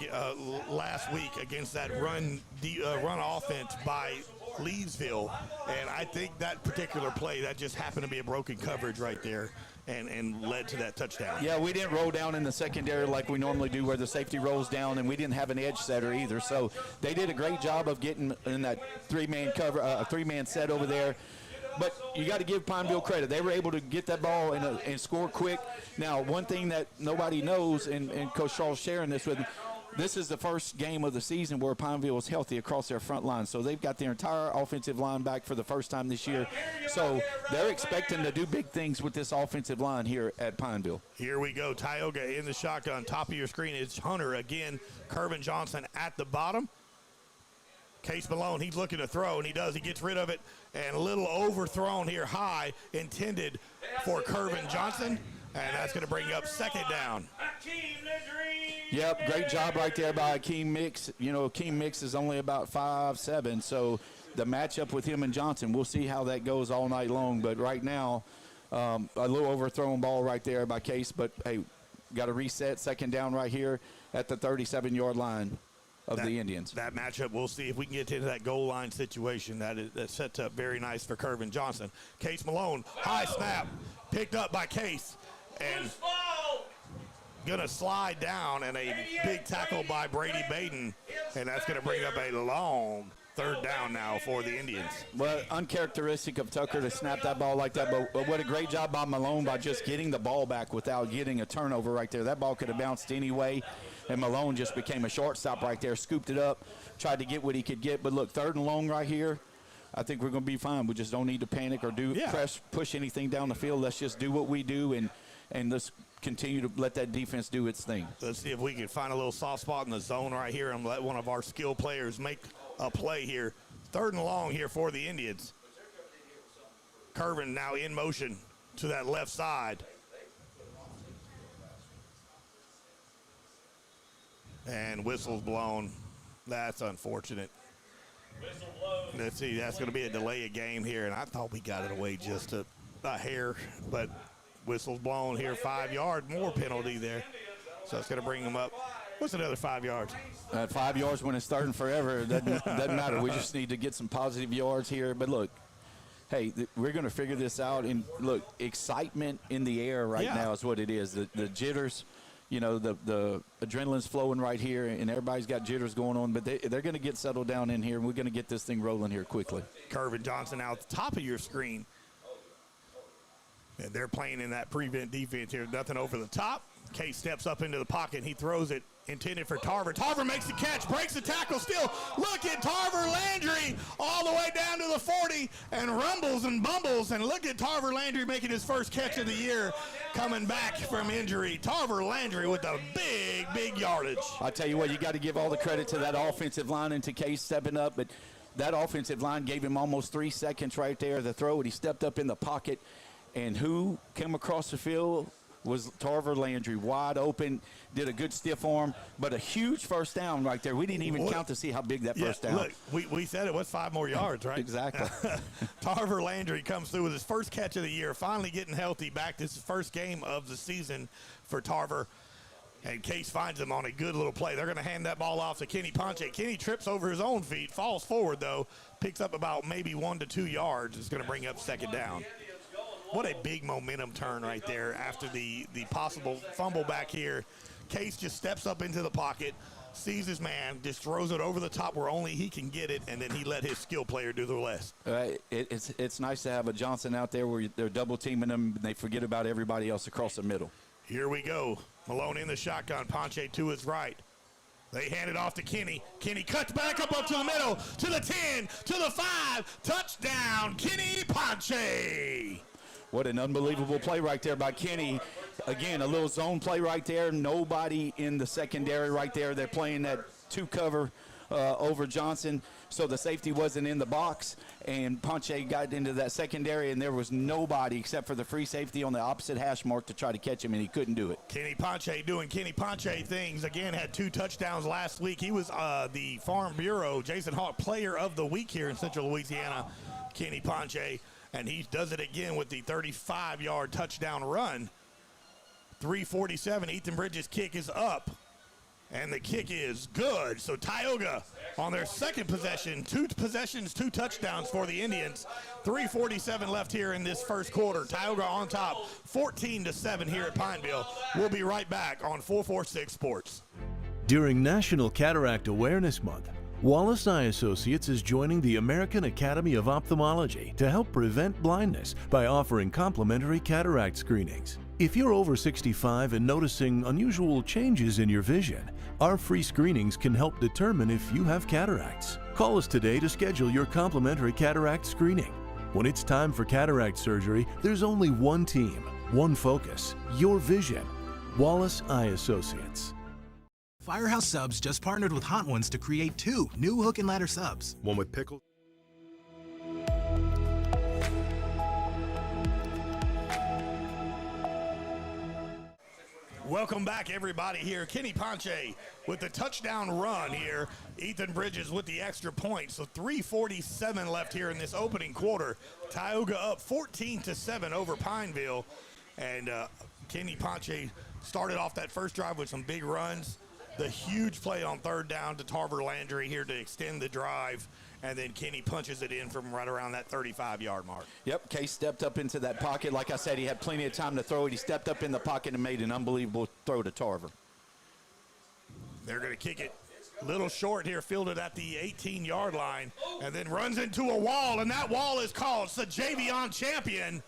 last week against that run offense by Leesville. And I think that particular play, that just happened to be a broken coverage right there and led to that touchdown. Yeah, we didn't roll down in the secondary like we normally do where the safety rolls down, and we didn't have an edge setter either. So they did a great job of getting in that three-man cover, a three-man set over there. But you got to give Pineville credit. They were able to get that ball and score quick. Now, one thing that nobody knows, and Coach Charles sharing this with me, this is the first game of the season where Pineville is healthy across their front line. So they've got their entire offensive line back for the first time this year. So they're expecting to do big things with this offensive line here at Pineville. Here we go. Tioga in the shotgun. Top of your screen is Hunter again. Kervin Johnson at the bottom. Case Malone, he's looking to throw, and he does. He gets rid of it, and a little overthrown here high, intended for Kervin Johnson, and that's going to bring up second down. Yep, great job right there by Akeem Mix. Akeem Mix is only about 5'7", so the matchup with him and Johnson, we'll see how that goes all night long. But right now, a little overthrown ball right there by Case, but, hey, got to reset, second down right here at the 37-yard line of the Indians. That matchup, we'll see if we can get into that goal line situation. That sets up very nice for Kervin Johnson. Case Malone, high snap, picked up by Case, and gonna slide down, and a big tackle by Brady Baden, and that's gonna bring up a long third down now for the Indians. Well, uncharacteristic of Tucker to snap that ball like that, but what a great job by Malone by just getting the ball back without getting a turnover right there. That ball could have bounced anyway, and Malone just became a shortstop right there, scooped it up, tried to get what he could get. But look, third and long right here, I think we're going to be fine. We just don't need to panic or push anything down the field. Let's just do what we do and let's continue to let that defense do its thing. Let's see if we can find a little soft spot in the zone right here and let one of our skill players make a play here. Third and long here for the Indians. Kervin now in motion to that left side. And whistle's blown. That's unfortunate. Let's see, that's going to be a delay of game here, and I thought we got it away just a hair, but whistle's blown here, 5 yard, more penalty there. So it's going to bring them up. What's another 5 yards? 5 yards when it's third and forever, it doesn't matter. We just need to get some positive yards here. But look, hey, we're going to figure this out. And look, excitement in the air right now is what it is. The jitters, the adrenaline's flowing right here, and everybody's got jitters going on. But they're going to get settled down in here, and we're going to get this thing rolling here quickly. Kervin Johnson now at the top of your screen. And they're playing in that prevent defense here. Nothing over the top. Case steps up into the pocket, and he throws it intended for Tarver. Tarver makes the catch, breaks the tackle still. Look at Tarver Landry all the way down to the 40 and rumbles and bumbles. And look at Tarver Landry making his first catch of the year coming back from injury. Tarver Landry with a big yardage. I tell you what, you got to give all the credit to that offensive line and to Case stepping up. But that offensive line gave him almost 3 seconds right there to throw it. He stepped up in the pocket. And who came across the field was Tarver Landry, wide open, did a good stiff arm, but a huge first down right there. We didn't even count to see how big that first down. Look, we said it was 5 more yards, right? Exactly. Tarver Landry comes through with his first catch of the year, finally getting healthy back. This is the first game of the season for Tarver. And Case finds him on a good little play. They're going to hand that ball off to Kenny Ponche. Kenny trips over his own feet, falls forward, though, picks up about maybe 1 to 2 yards. It's going to bring up second down. what a big momentum turn right there after the possible fumble back here. Case just steps up into the pocket, sees his man, just throws it over the top where only he can get it, and then he let his skill player do the rest. It's nice to have a Johnson out there where they're double teaming him and they forget about everybody else across the middle. Here we go. Malone in the shotgun. Ponche to his right. They hand it off to Kenny. Kenny cuts back up to the middle, to the 10, to the 5. Touchdown, Kenny Ponche. What an unbelievable play right there by Kenny. Again, a little zone play right there. Nobody in the secondary right there. They're playing that 2 cover over Johnson, so the safety wasn't in the box, and Ponche got into that secondary, and there was nobody except for the free safety on the opposite hash mark to try to catch him, and he couldn't do it. Kenny Ponche doing Kenny Ponche things. Again, had 2 touchdowns last week. He was the Farm Bureau Jason Hawk Player of the Week here in Central Louisiana, Kenny Ponche, and he does it again with the 35-yard touchdown run. 3:47, Ethan Bridges' kick is up. And the kick is good. So Tioga on their second possession, 2 possessions, 2 touchdowns for the Indians. 3:47 left here in this first quarter. Tioga on top, 14-7 here at Pineville. We'll be right back on 446 Sports. During National Cataract Awareness Month, Wallace Eye Associates is joining the American Academy of Ophthalmology to help prevent blindness by offering complimentary cataract screenings. If you're over 65 and noticing unusual changes in your vision, our free screenings can help determine if you have cataracts. Call us today to schedule your complimentary cataract screening. When it's time for cataract surgery, there's only one team, one focus, your vision. Wallace Eye Associates. Firehouse Subs just partnered with Hot Ones to create 2 new hook and ladder subs. One with pickles. Welcome back, everybody, here. Kenny Ponche with the touchdown run here. Ethan Bridges with the extra point. So 3:47 left here in this opening quarter. Tioga up 14-7 over Pineville. And Kenny Ponche started off that first drive with some big runs. The huge play on 3rd down to Tarver Landry here to extend the drive. And then Kenny punches it in from right around that 35-yard mark. Yep, Case stepped up into that pocket. Like I said, he had plenty of time to throw it. He stepped up in the pocket and made an unbelievable throw to Tarver. They're going to kick it a little short here, fielded at the 18-yard line, and then runs into a wall, and that wall is called Javion Champion.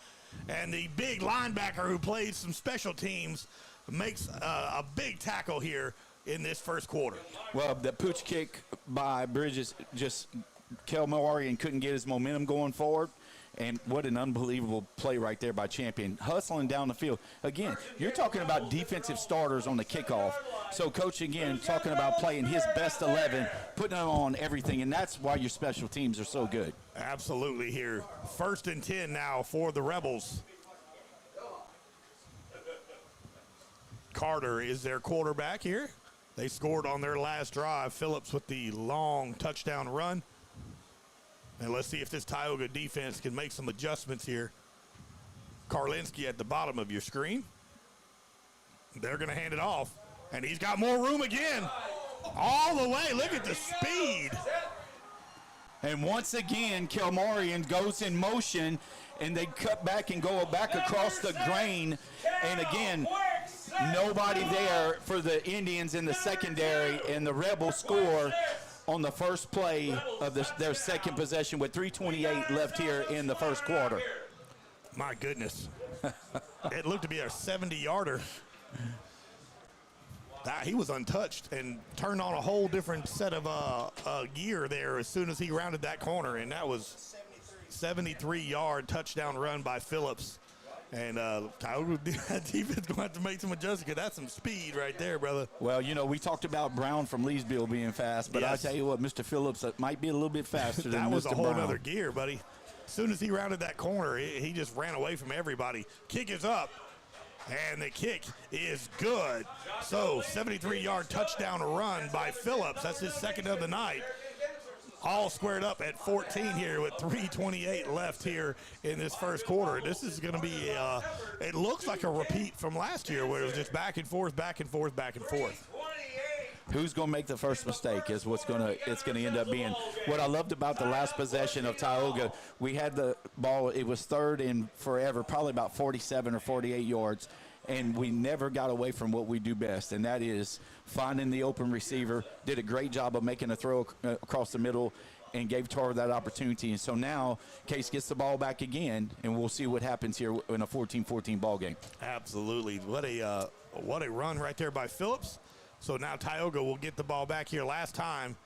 And the big linebacker who plays some special teams makes a big tackle here in this first quarter. Well, the pooch kick by Bridges just Kelmorian couldn't get his momentum going forward, and what an unbelievable play right there by Champion, hustling down the field. Again, you're talking about defensive starters on the kickoff. So Coach, again, talking about playing his best 11, putting them on everything, and that's why your special teams are so good. Absolutely here. 1st and 10 now for the Rebels. Carter is their quarterback here. They scored on their last drive. Phillips with the long touchdown run. And let's see if this Tioga defense can make some adjustments here. Karlinski at the bottom of your screen. They're going to hand it off. And he's got more room again. All the way. Look at the speed. And once again, Kelmorian goes in motion, and they cut back and go back across the grain. And again, nobody there for the Indians in the secondary, and the Rebels score on the first play of their second possession with 3:28 left here in the first quarter. My goodness. It looked to be a 70-yarder. He was untouched and turned on a whole different set of gear there as soon as he rounded that corner, and that was 73-yard touchdown run by Phillips. And Tioga defense going to have to make some adjustments because that's some speed right there, brother. Well, you know, we talked about Brown from Leesville being fast, but yes. I tell you what, Mr. Phillips might be a little bit faster than Mr. Brown. That was a whole other gear, buddy. As soon as he rounded that corner, he just ran away from everybody. Kick is up, and the kick is good. So 73-yard touchdown run by Phillips. That's his second of the night. All squared up at 14 here with 3:28 left here in this first quarter. This is going to be, it looks like a repeat from last year where it was just back and forth, back and forth, back and forth. Who's going to make the first mistake is it's going to end up being. What I loved about the last possession of Tioga, we had the ball. It was third and forever, probably about 47 or 48 yards, and we never got away from what we do best, and that is finding the open receiver. Did a great job of making a throw across the middle and gave Tarver that opportunity. And so now Case gets the ball back again, and we'll see what happens here in a 14-14 ball game. Absolutely. What a run right there by Phillips. So now Tioga will get the ball back here. Last time,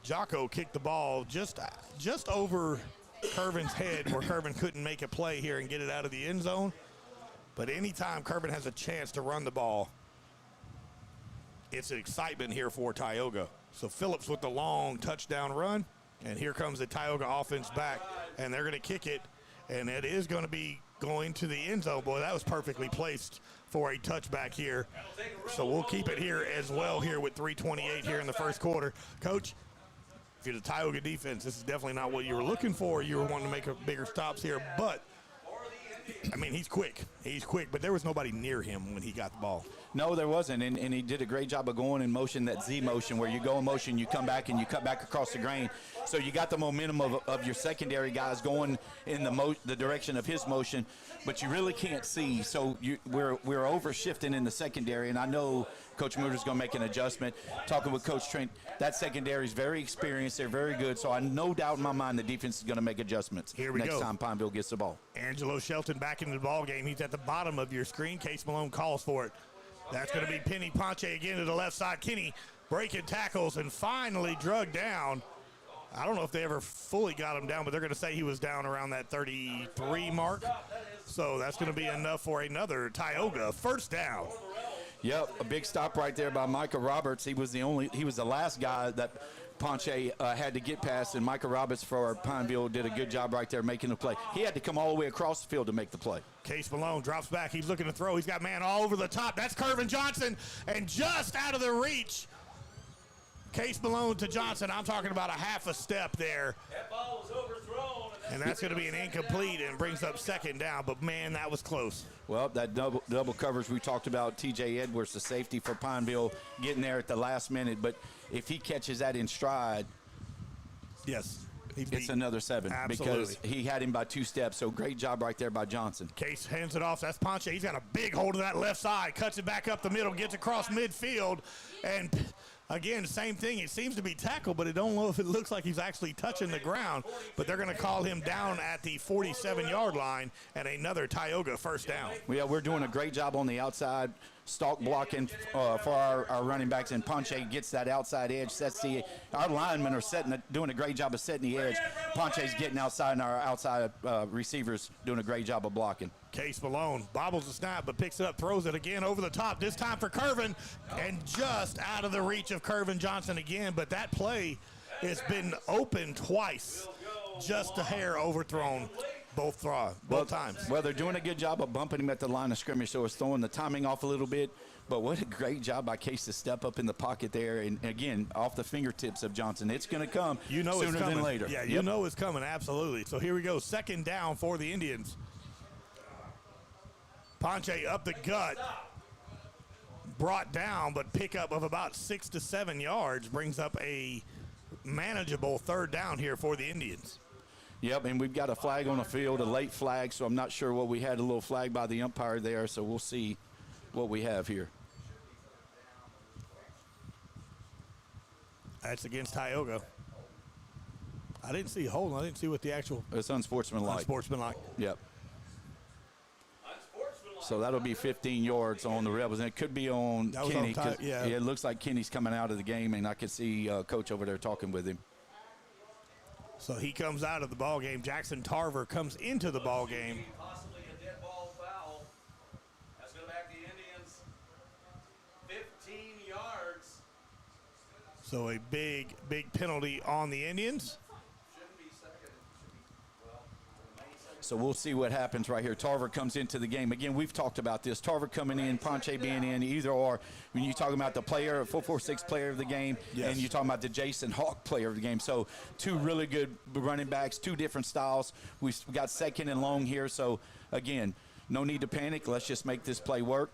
Jocko kicked the ball just over Kervin's head where Kervin couldn't make a play here and get it out of the end zone. But anytime Kervin has a chance to run the ball, it's an excitement here for Tioga. So Phillips with the long touchdown run, and here comes the Tioga offense back, and they're going to kick it, and it is going to be going to the end zone. Boy, that was perfectly placed for a touchback here. So we'll keep it here as well here with 3:28 here in the first quarter. Coach, if you're the Tioga defense, this is definitely not what you were looking for. You were wanting to make a bigger stops here, but I mean, he's quick. He's quick, but there was nobody near him when he got the ball. No, there wasn't, and he did a great job of going in motion, that Z motion, where you go in motion, you come back, and you cut back across the grain. So you got the momentum of your secondary guys going in the direction of his motion, but you really can't see. So we're over-shifting in the secondary, and I know Coach Mooter's going to make an adjustment. Talking with Coach Trent, that secondary is very experienced. They're very good, so I no doubt in my mind the defense is going to make adjustments next time Pineville gets the ball. Angelo Shelton back into the ball game. He's at the bottom of your screen. Case Malone calls for it. That's going to be Penny Ponche again to the left side. Kenny breaking tackles and finally drug down. I don't know if they ever fully got him down, but they're going to say he was down around that 33 mark. So that's going to be enough for another Tioga first down. Yep, a big stop right there by Micah Roberts. He was the last guy that Ponche had to get past, and Micah Roberts for Pineville did a good job right there making the play. He had to come all the way across the field to make the play. Case Malone drops back. He's looking to throw. He's got man all over the top. That's Kervin Johnson, and just out of the reach. Case Malone to Johnson. I'm talking about a half a step there. That ball was overthrown. And that's going to be an incomplete and brings up second down. But, man, that was close. Well, that double coverage we talked about, T.J. Edwards, the safety for Pineville, getting there at the last minute. But if he catches that in stride, yes, it's another 7. Absolutely. Because he had him by 2 steps. So great job right there by Johnson. Case hands it off. That's Ponche. He's got a big hold of that left side. Cuts it back up the middle. Gets across midfield. And again, same thing. It seems to be tackled, but I don't know if it looks like he's actually touching the ground. But they're going to call him down at the 47-yard line, and another Tioga first down. Yeah, we're doing a great job on the outside, stalk blocking for our running backs, and Ponche gets that outside edge. Our linemen are doing a great job of setting the edge. Ponche's getting outside, and our outside receivers doing a great job of blocking. Case Malone bobbles the snap, but picks it up, throws it again over the top, this time for Kervin, and just out of the reach of Kervin Johnson again. But that play has been open twice, just a hair overthrown both times. Well, they're doing a good job of bumping him at the line of scrimmage, so it's throwing the timing off a little bit. But what a great job by Case to step up in the pocket there, and again, off the fingertips of Johnson. It's going to come sooner than later. Yeah, you know it's coming, absolutely. So here we go, second down for the Indians. Ponche up the gut, brought down, but pickup of about 6 to 7 yards brings up a manageable third down here for the Indians. Yep, and we've got a flag on the field, a late flag, so I'm not sure what we had, a little flag by the umpire there, so we'll see what we have here. That's against Tioga. I didn't see a hold. I didn't see what the actual. It's unsportsmanlike. Unsportsmanlike. Yep. So that'll be 15 yards on the Rebels, and it could be on Kenny. Yeah, it looks like Kenny's coming out of the game, and I can see Coach over there talking with him. So he comes out of the ball game. Jackson Tarver comes into the ball game. Possibly a dead ball foul. That's going to back the Indians 15 yards. So a big penalty on the Indians. So we'll see what happens right here. Tarver comes into the game. Again, we've talked about this. Tarver coming in, Ponche being in, either or. When you're talking about the player, 446 player of the game, yes, and you're talking about the Jason Hawk player of the game. So 2 really good running backs, 2 different styles. We've got second and long here. So, again, no need to panic. Let's just make this play work.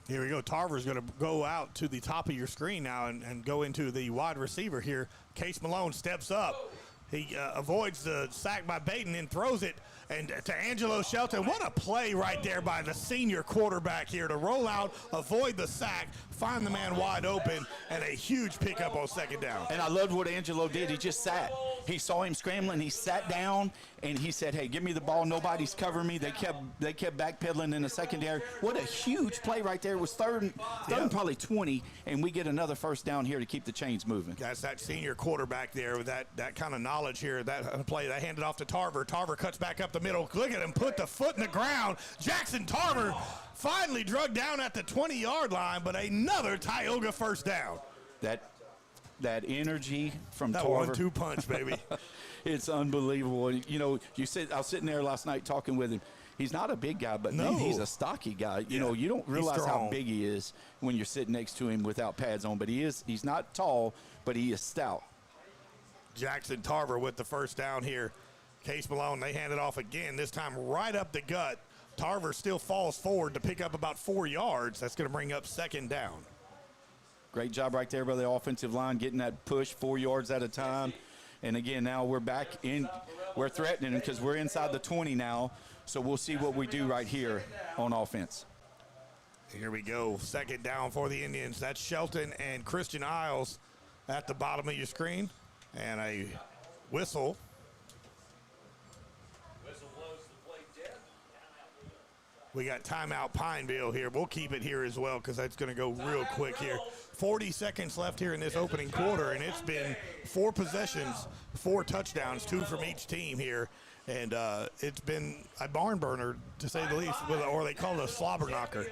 Here we go. Tarver's going to go out to the top of your screen now and go into the wide receiver here. Case Malone steps up. He avoids the sack by Baden and throws it and to Angelo Shelton. What a play right there by the senior quarterback here to roll out, avoid the sack, find the man wide open, and a huge pickup on second down. And I loved what Angelo did. He just sat. He saw him scrambling. He sat down, and he said, hey, give me the ball. Nobody's covering me. They kept backpedaling in the secondary. What a huge play right there. It was third and probably 20, and we get another first down here to keep the chains moving. That's that senior quarterback there with that kind of knowledge here. That play, they handed off to Tarver. Tarver cuts back up the middle. Look at him put the foot in the ground. Jackson Tarver finally drug down at the 20-yard line, but another Tioga first down. That energy from that Tarver. 1-2 punch, baby. It's unbelievable. You know, I was sitting there last night talking with him. He's not a big guy, but man, he's a stocky guy. You know, you don't realize how big he is when you're sitting next to him without pads on, but he's not tall, but he is stout. Jackson Tarver with the first down here. Case Malone, they hand it off again, this time right up the gut. Tarver still falls forward to pick up about 4 yards. That's going to bring up second down. Great job right there by the offensive line, getting that push 4 yards at a time. And again, now we're back in. We're threatening them because we're inside the 20 now. So we'll see what we do right here on offense. Here we go. Second down for the Indians. That's Shelton and Christian Isles at the bottom of your screen. And a whistle. We got timeout Pineville here. We'll keep it here as well because that's going to go real quick here. 40 seconds left here in this opening quarter, and it's been 4 possessions, 4 touchdowns, 2 from each team here. And it's been a barn burner, to say the least, or they call it a slobber knocker.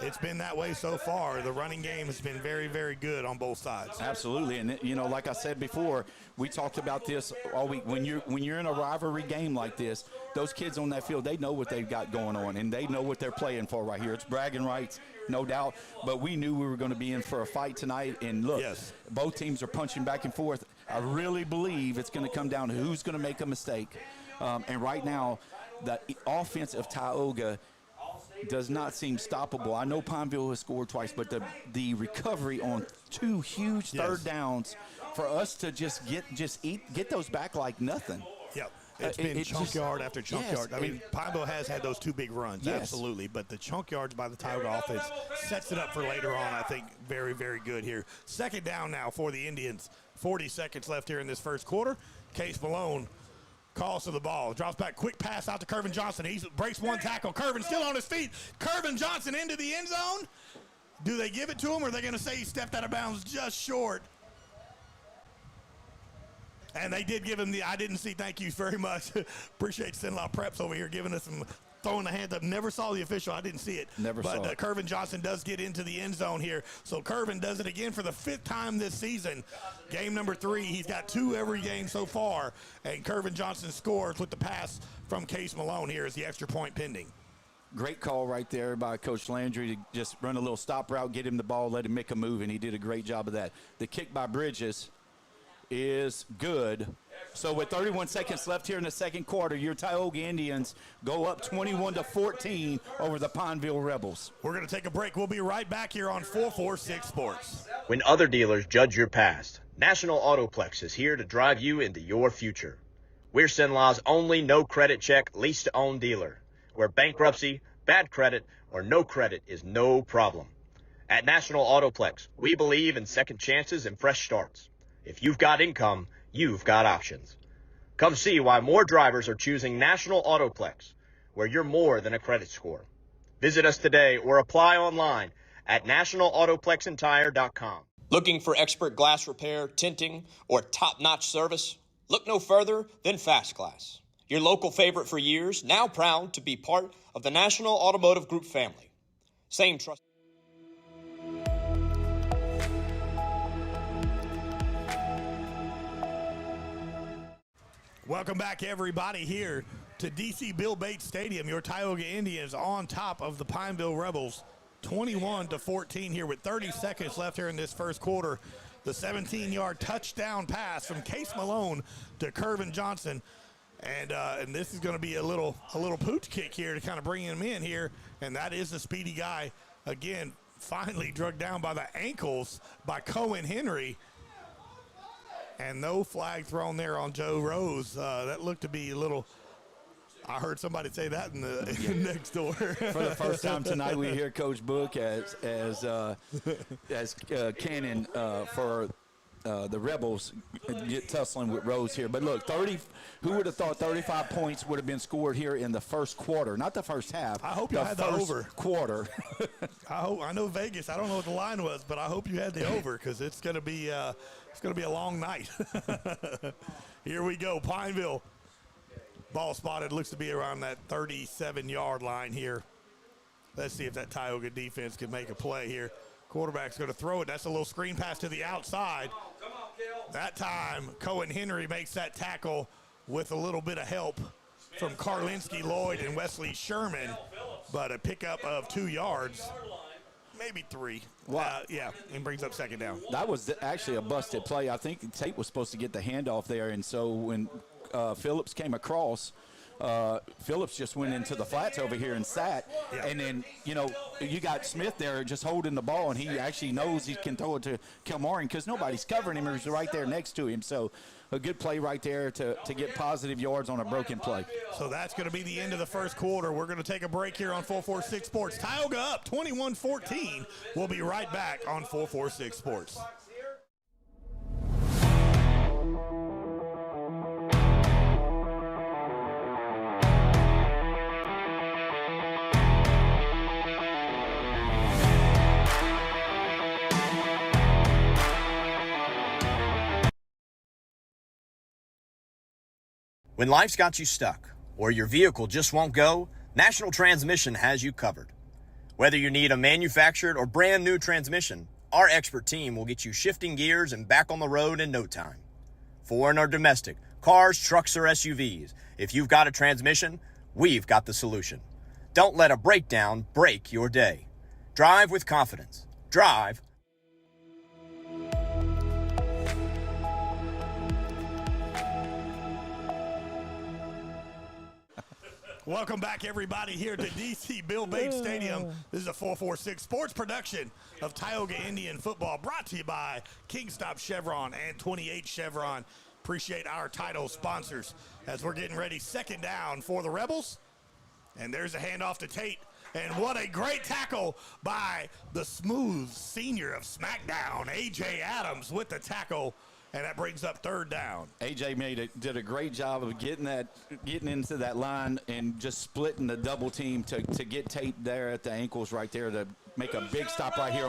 It's been that way so far. The running game has been very, very good on both sides. Absolutely, and you know, like I said before, we talked about this all week. When you're in a rivalry game like this, those kids on that field, they know what they've got going on, and they know what they're playing for right here. It's bragging rights, no doubt, but we knew we were going to be in for a fight tonight. And look, both teams are punching back and forth. I really believe it's going to come down to who's going to make a mistake. And right now, the offense of Tioga does not seem stoppable. I know Pineville has scored twice, but the recovery on 2 huge third downs for us to just get those back like nothing. Yep. It's been chunk yard after chunk yard. I mean, Pineville has had those 2 big runs, absolutely. But the chunk yards by the Tioga offense sets it up for later on, I think, very, very good here. Second down now for the Indians. 40 seconds left here in this first quarter. Case Malone calls to the ball, drops back, quick pass out to Kervin Johnson. He breaks 1 tackle. Kervin still on his feet. Kervin Johnson into the end zone. Do they give it to him, or are they going to say he stepped out of bounds just short? And they did give him I didn't see, thank you very much. Appreciate Sinlaw Preps over here giving us some, throwing the hands up. Never saw the official. I didn't see it. But Kervin Johnson does get into the end zone here. So Kervin does it again for the 5th time this season. Game number 3. He's got 2 every game so far. And Kervin Johnson scores with the pass from Case Malone here as the extra point pending. Great call right there by Coach Landry to just run a little stop route, get him the ball, let him make a move, and he did a great job of that. The kick by Bridges is good. So with 31 seconds left here in the second quarter, your Tioga Indians go up 21-14 over the Pineville Rebels. We're going to take a break. We'll be right back here on 446 Sports. When other dealers judge your past, National Autoplex is here to drive you into your future. We're Sinlaw's only no-credit check lease-to-own dealer, where bankruptcy, bad credit, or no credit is no problem. At National Autoplex, we believe in second chances and fresh starts. If you've got income, you've got options. Come see why more drivers are choosing National Autoplex, where you're more than a credit score. Visit us today or apply online at nationalautoplex.com. Looking for expert glass repair, tinting, or top-notch service? Look no further than Fast Glass. Your local favorite for years, now proud to be part of the National Automotive Group family. Same trust. Welcome back, everybody, here to DC Bill Bates Stadium. Your Tioga Indians on top of the Pineville Rebels, 21-14 here with 30 seconds left here in this first quarter. The 17-yard touchdown pass from Case Malone to Kervin Johnson. And this is going to be a little pooch kick here to kind of bring him in here. And that is the speedy guy. Again, finally drugged down by the ankles by Cohen Henry. And no flag thrown there on Joe Rose. That looked to be a little, I heard somebody say that in the next door. For the first time tonight, we hear Coach Book as Cannon for the Rebels get tussling with Rose here. But look, who would have thought 35 points would have been scored here in the first quarter, not the first half. I hope you had the over. Quarter. I know Vegas. I don't know what the line was, but I hope you had the over because it's going to be a long night. Here we go, Pineville. Ball spotted, looks to be around that 37-yard line here. Let's see if that Tioga defense can make a play here. Quarterback's going to throw it. That's a little screen pass to the outside. That time, Cohen Henry makes that tackle with a little bit of help from Karlinski Lloyd and Wesley Sherman, but a pickup of 2 yards, maybe 3. Wow. And brings up second down. That was actually a busted play. I think Tate was supposed to get the handoff there, and so when Phillips came across, Phillips just went into the flats over here and sat. Yeah. And then, you got Smith there just holding the ball, and he actually knows he can throw it to Kilmoran because nobody's covering him. He's right there next to him. So a good play right there to get positive yards on a broken play. So that's going to be the end of the first quarter. We're going to take a break here on 446 Sports. Tioga up 21-14. We'll be right back on 446 Sports. When life's got you stuck or your vehicle just won't go, National Transmission has you covered. Whether you need a manufactured or brand new transmission, our expert team will get you shifting gears and back on the road in no time. Foreign or domestic, cars, trucks, or SUVs, if you've got a transmission, we've got the solution. Don't let a breakdown break your day. Drive with confidence. Drive. Welcome back, everybody, here to D.C. Bill Bates Stadium. This is a 446 Sports production of Tioga Indian Football, brought to you by Kingstop Chevron and 28 Chevron. Appreciate our title sponsors as we're getting ready. Second down for the Rebels. And there's a handoff to Tate. And what a great tackle by the smooth senior of SmackDown, A.J. Adams, with the tackle. And that brings up third down. AJ did a great job of getting into that line and just splitting the double team to get Tate there at the ankles right there to make a big stop right here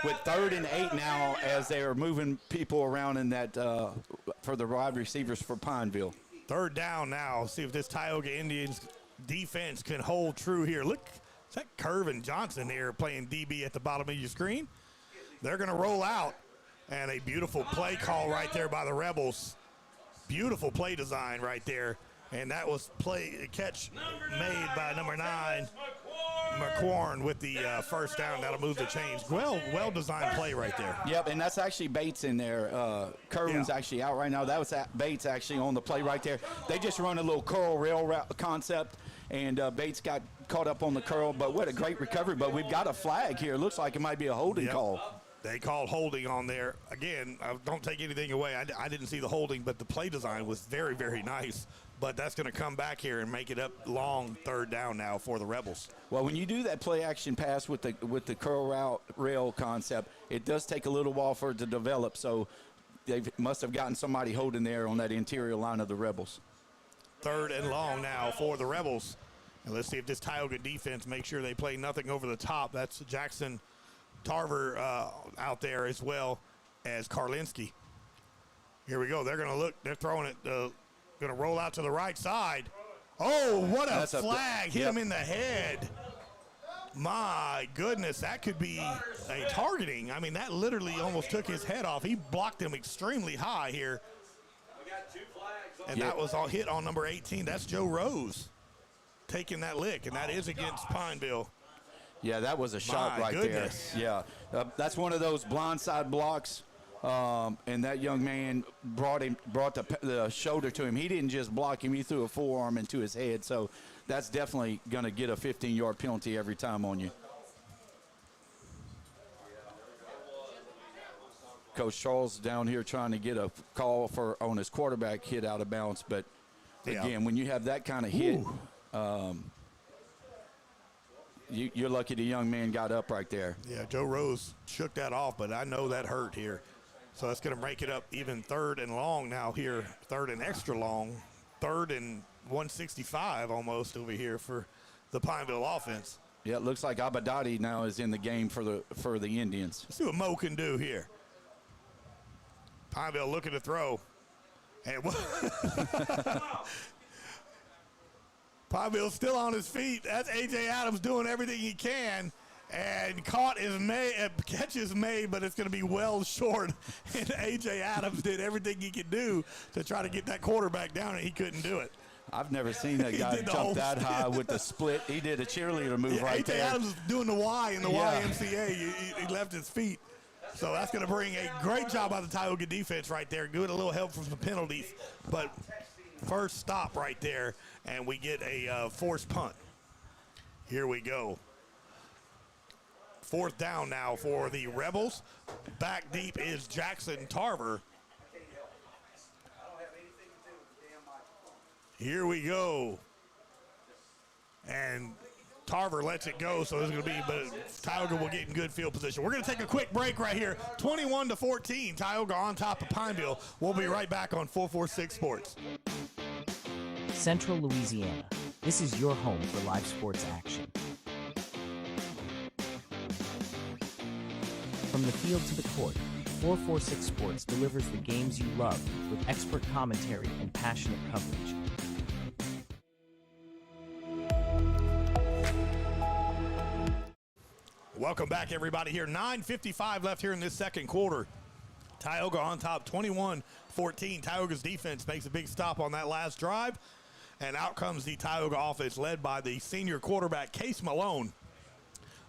with 3rd and 8 now as they are moving people around in that for the wide receivers for Pineville. Third down now. See if this Tioga Indians defense can hold true here. Look, is that Curvin Johnson here playing DB at the bottom of your screen? They're going to roll out. And a beautiful play call right there by the Rebels. Beautiful play design right there. And that was catch made by number 9, McQuarn, with the first down. That'll move the chains. Well-designed play right there. Yep, and that's actually Bates in there. Curvin's actually out right now. That was Bates actually on the play right there. They just run a little curl rail concept, and Bates got caught up on the curl. But what a great recovery. But we've got a flag here. It looks like it might be a holding call. They called holding on there. Again, don't take anything away. I didn't see the holding, but the play design was very, very nice. But that's going to come back here and make it up long third down now for the Rebels. Well, when you do that play action pass with the curl rail concept, it does take a little while for it to develop. So they must have gotten somebody holding there on that interior line of the Rebels. Third and long now for the Rebels. And let's see if this Tioga defense makes sure they play nothing over the top. That's Jackson Tarver out there as well as Karlinski. Here we go. They're going to look. They're throwing it. Going to roll out to the right side. Oh, what a flag. Hit him in the head. My goodness, that could be a targeting. I mean, that literally almost took his head off. He blocked him extremely high here. And that was all hit on number 18. That's Joe Rose taking that lick, and that is against Pineville. Yeah, that was a shot right there. Yeah, that's one of those blindside blocks, and that young man brought the shoulder to him. He didn't just block him; he threw a forearm into his head. So that's definitely going to get a 15-yard penalty every time on you. Coach Charles down here trying to get a call on his quarterback hit out of bounds. But, again, when you have that kind of hit, you're lucky the young man got up right there. Yeah, Joe Rose shook that off, but I know that hurt here. So that's going to make it up even 3rd and long now here, 3rd and extra long, 3rd and 165 almost over here for the Pineville offense. Yeah, it looks like Abadati now is in the game for the Indians. Let's see what Mo can do here. Pineville looking to throw. And Pineville's still on his feet. That's A.J. Adams doing everything he can. And catch is made, but it's going to be well short. And A.J. Adams did everything he could do to try to get that quarterback down, and he couldn't do it. I've never seen that guy jump that high with the split. He did a cheerleader move right there. A.J. Adams is doing the Y in the YMCA. He left his feet. So that's going to bring a great job by the Tioga defense right there. Good, a little help from some penalties. But first stop right there, and we get a forced punt. Here we go. 4th down now for the Rebels. Back deep is Jackson Tarver. Here we go. And Tarver lets it go, so it's going to be, but Tioga will get in good field position. We're going to take a quick break right here. 21-14, Tioga on top of Pineville. We'll be right back on 446 Sports. Central Louisiana. This is your home for live sports action. From the field to the court, 446 Sports delivers the games you love with expert commentary and passionate coverage. Welcome back, everybody, here. 9:55 left here in this second quarter. Tioga on top, 21-14. Tioga's defense makes a big stop on that last drive, and out comes the Tioga offense led by the senior quarterback, Case Malone.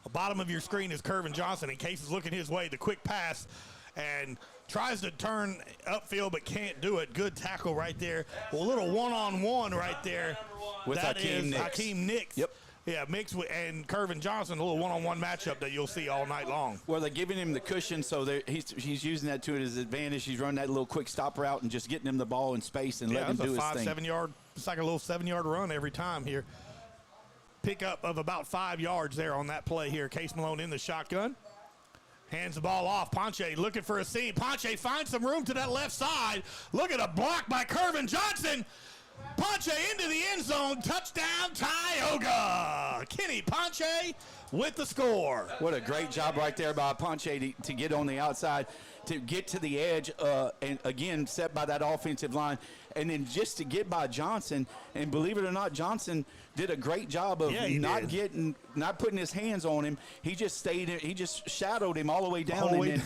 The bottom of your screen is Kervin Johnson, and Case is looking his way. The quick pass and tries to turn upfield but can't do it. Good tackle right there. Well, a little one-on-one right there. With Hakeem Nix. Yep. Yeah, mixed with and Kervin Johnson, a little one-on-one matchup that you'll see all night long. Well, they're giving him the cushion, so he's using that to his advantage. He's running that little quick stop route and just getting him the ball in space and letting him do his thing. 7 yard. It's like a little 7-yard run every time here. Pickup of about 5 yards there on that play here. Case Malone in the shotgun. Hands the ball off. Ponche looking for a seam. Ponche finds some room to that left side. Look at a block by Kervin Johnson. Ponche into the end zone. Touchdown, Tioga. Kenny Ponche with the score. What a great job right there by Ponche to get on the outside, to get to the edge, and again, set by that offensive line. And then just to get by Johnson, and believe it or not, Johnson did a great job of not putting his hands on him. He just stayed. He just shadowed him all the way down,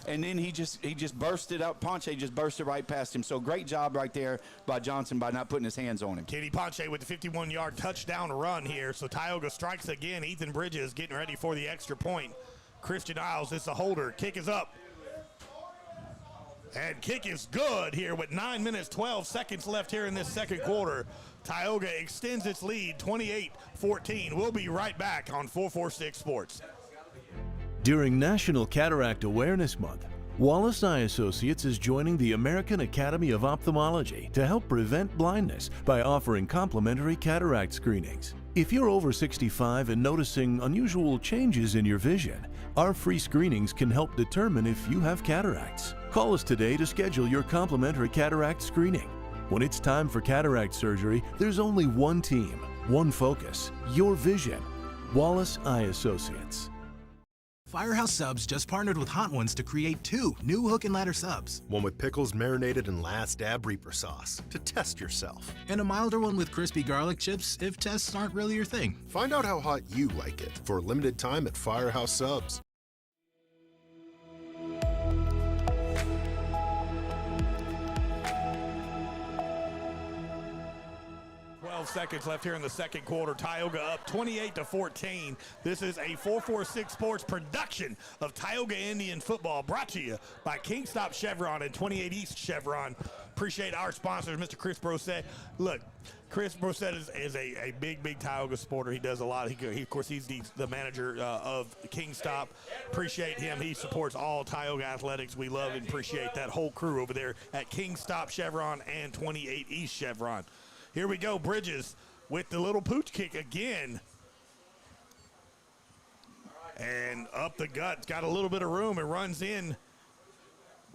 and then he just bursted up. Ponche just bursted right past him. So great job right there by Johnson by not putting his hands on him. Kenny Ponche with the 51-yard touchdown run here. So Tioga strikes again. Ethan Bridges getting ready for the extra point. Christian Isles is the holder. Kick is up. And kick is good here with 9 minutes, 12 seconds left here in this second quarter. Tioga extends its lead 28-14. We'll be right back on 446 Sports. During National Cataract Awareness Month, Wallace Eye Associates is joining the American Academy of Ophthalmology to help prevent blindness by offering complimentary cataract screenings. If you're over 65 and noticing unusual changes in your vision, our free screenings can help determine if you have cataracts. Call us today to schedule your complimentary cataract screening. When it's time for cataract surgery, there's only one team, one focus, your vision. Wallace Eye Associates. Firehouse Subs just partnered with Hot Ones to create 2 new hook and ladder subs. One with pickles marinated in Last Dab Reaper sauce to test yourself. And a milder one with crispy garlic chips if tests aren't really your thing. Find out how hot you like it for a limited time at Firehouse Subs. 12 seconds left here in the second quarter. Tioga up 28-14. This is a 446 Sports production of Tioga Indian Football, brought to you by Kingstop Chevron and 28 East Chevron. appreciate our sponsors, Mr. Chris Brosette. Look, Chris Brosette is a big Tioga supporter. He does a lot. Of course, he's the manager of Kingstop. Appreciate him. He supports all Tioga athletics. We love and appreciate that whole crew over there at Kingstop Chevron and 28 East Chevron. Here we go, Bridges with the little pooch kick again. And up the gut, got a little bit of room and runs in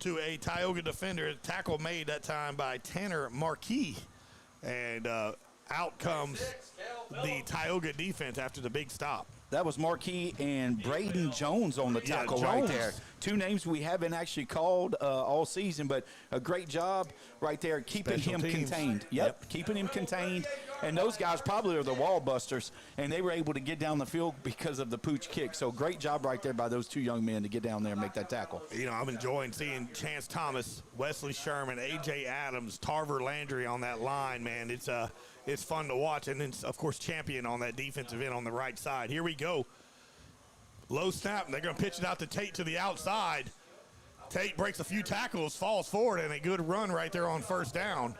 to a Tioga defender. Tackle made that time by Tanner Marquis. And out comes the Tioga defense after the big stop. That was Marquis and Braden Jones on the tackle right there. Two names we haven't actually called all season, but a great job right there keeping him contained. Yep, keeping him contained. And those guys probably are the wall busters, and they were able to get down the field because of the pooch kick. So great job right there by those two young men to get down there and make that tackle. You know, I'm enjoying seeing Chance Thomas, Wesley Sherman, A.J. Adams, Tarver Landry on that line, man. It's fun to watch. And then, of course, Champion on that defensive end on the right side. Here we go. Low snap. They're going to pitch it out to Tate to the outside. Tate breaks a few tackles, falls forward, and a good run right there on first down.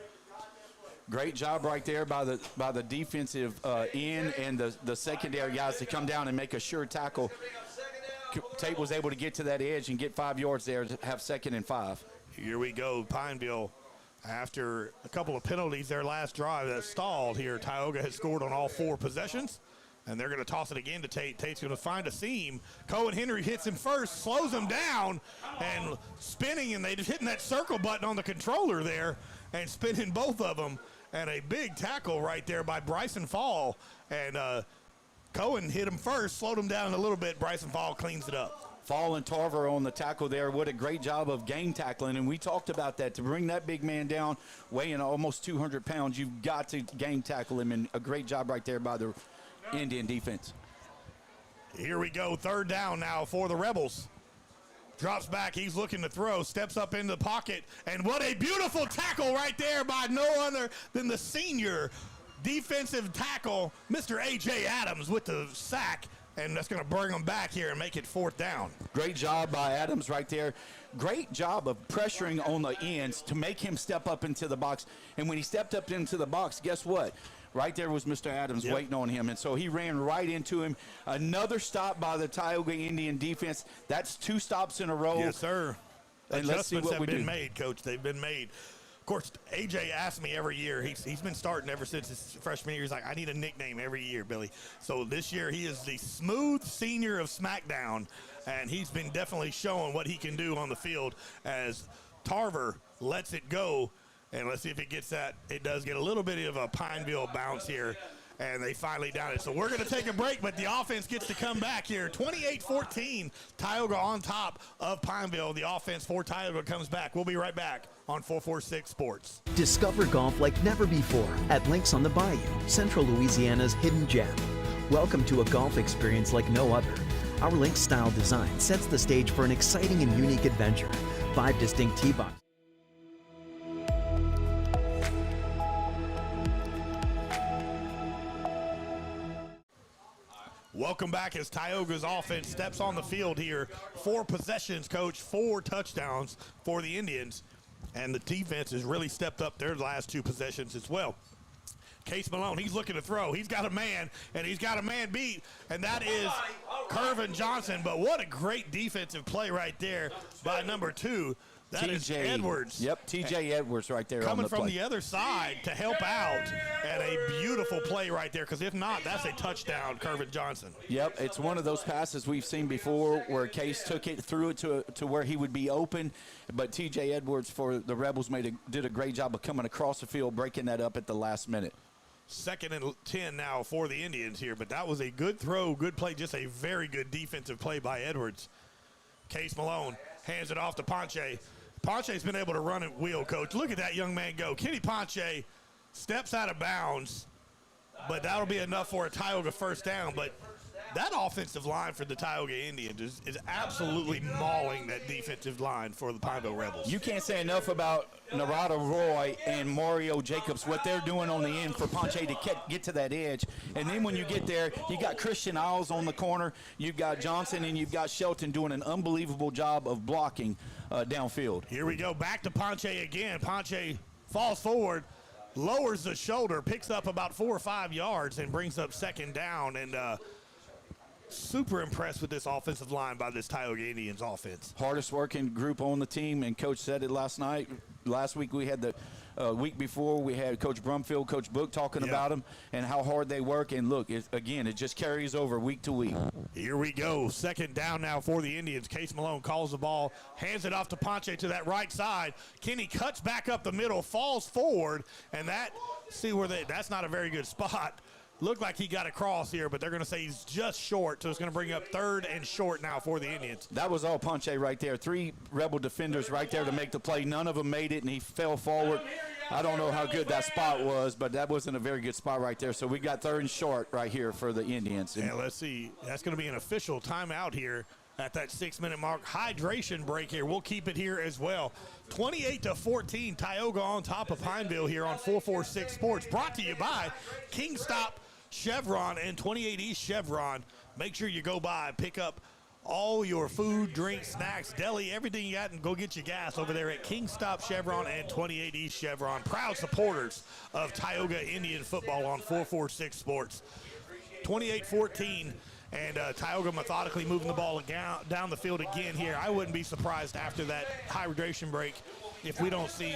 Great job right there by the defensive end and the secondary guys to come down and make a sure tackle. Tate was able to get to that edge and get 5 yards there to have 2nd and 5. Here we go, Pineville. After a couple of penalties, their last drive that stalled here, Tioga has scored on all 4 possessions, and they're going to toss it again to Tate. Tate's going to find a seam. Cohen Henry hits him first, slows him down, and spinning, and they just hitting that circle button on the controller there and spinning both of them. And a big tackle right there by Bryson Fall. And Cohen hit him first, slowed him down a little bit. Bryson Fall cleans it up. Fall and Tarver on the tackle there. What a great job of game tackling. And we talked about that. To bring that big man down, weighing almost 200 pounds, you've got to game tackle him. And a great job right there by the Indian defense. Here we go. 3rd down now for the Rebels. Drops back, he's looking to throw, steps up into the pocket, and what a beautiful tackle right there by no other than the senior defensive tackle, Mr. A.J. Adams with the sack, and that's going to bring him back here and make it 4th down. Great job by Adams right there. Great job of pressuring on the ends to make him step up into the box, and when he stepped up into the box, guess what? Right there was Mr. Adams waiting on him, and so he ran right into him. Another stop by the Tioga Indian defense. That's 2 stops in a row. Yes, sir. And let's see what we do. Adjustments have been made, Coach. They've been made. Of course, AJ asks me every year. He's been starting ever since his freshman year. He's like, I need a nickname every year, Billy. So this year he is the smooth senior of SmackDown, and he's been definitely showing what he can do on the field as Tarver lets it go. And let's see if it gets that. It does get a little bit of a Pineville bounce here, and they finally down it. So we're going to take a break, but the offense gets to come back here. 28-14, Tioga on top of Pineville. The offense for Tioga comes back. We'll be right back on 446 Sports. Discover golf like never before at Links on the Bayou, Central Louisiana's hidden gem. Welcome to a golf experience like no other. Our Links style design sets the stage for an exciting and unique adventure. 5 distinct tee boxes. Welcome back as Tioga's offense steps on the field here. 4 possessions, Coach, 4 touchdowns for the Indians. And the defense has really stepped up their last 2 possessions as well. Case Malone, he's looking to throw. He's got a man, and he's got a man beat, and that is Kervin Johnson. But what a great defensive play right there by number 2. That is Edwards. Yep, T.J. Edwards right there. Coming on the from play. the other side to help out, and a beautiful play right there, because if not, that's a touchdown, Kervin Johnson. Yep, it's one of those passes we've seen before where Case took it, threw it to where he would be open, but T.J. Edwards for the Rebels did a great job of coming across the field, breaking that up at the last minute. 2nd and 10 now for the Indians here, but that was a good throw, good play, just a very good defensive play by Edwards. Case Malone hands it off to Ponche. Ponche's been able to run at wheel, Coach. Look at that young man go. Kenny Ponche steps out of bounds, but that'll be enough for a Tioga first down. But that offensive line for the Tioga Indians is absolutely mauling that defensive line for the Pineville Rebels. You can't say enough about Narada Roy and Mario Jacobs, what they're doing on the end for Ponche to get to that edge. And then when you get there, you got Christian Isles on the corner, you've got Johnson, and you've got Shelton doing an unbelievable job of blocking downfield. Here we go, back to Ponche again. Ponche falls forward, lowers the shoulder, picks up about 4 or 5 yards, and brings up second down. And super impressed with this offensive line by this Tioga Indians offense. Hardest working group on the team, and Coach said it last night. Last week we had the week before we had Coach Brumfield, Coach Book talking about them and how hard they work. And look, again, it just carries over week to week. Here we go. Second down now for the Indians. Case Malone calls the ball, hands it off to Ponche to that right side. Kenny cuts back up the middle, falls forward, and that's not a very good spot. Looked like he got across here, but they're going to say he's just short, so it's going to bring up 3rd and short now for the Indians. That was all Ponche right there. 3 Rebel defenders right there to make the play. None of them made it, and he fell forward. I don't know how good that spot was, but that wasn't a very good spot right there. So we got 3rd and short right here for the Indians. Yeah, let's see. That's going to be an official timeout here at that 6-minute mark. Hydration break here. We'll keep it here as well. 28-14, Tioga on top of Pineville here on 446 Sports. Brought to you by Kingstop Chevron and 28 East Chevron. Make sure you go by, pick up all your food, drinks, snacks, deli, everything you got, and go get your gas over there at Kingstop Chevron and 28 East Chevron. Proud supporters of Tioga Indian Football on 446 Sports. 28-14. And Tioga methodically moving the ball down the field again here. I wouldn't be surprised after that hydration break if we don't see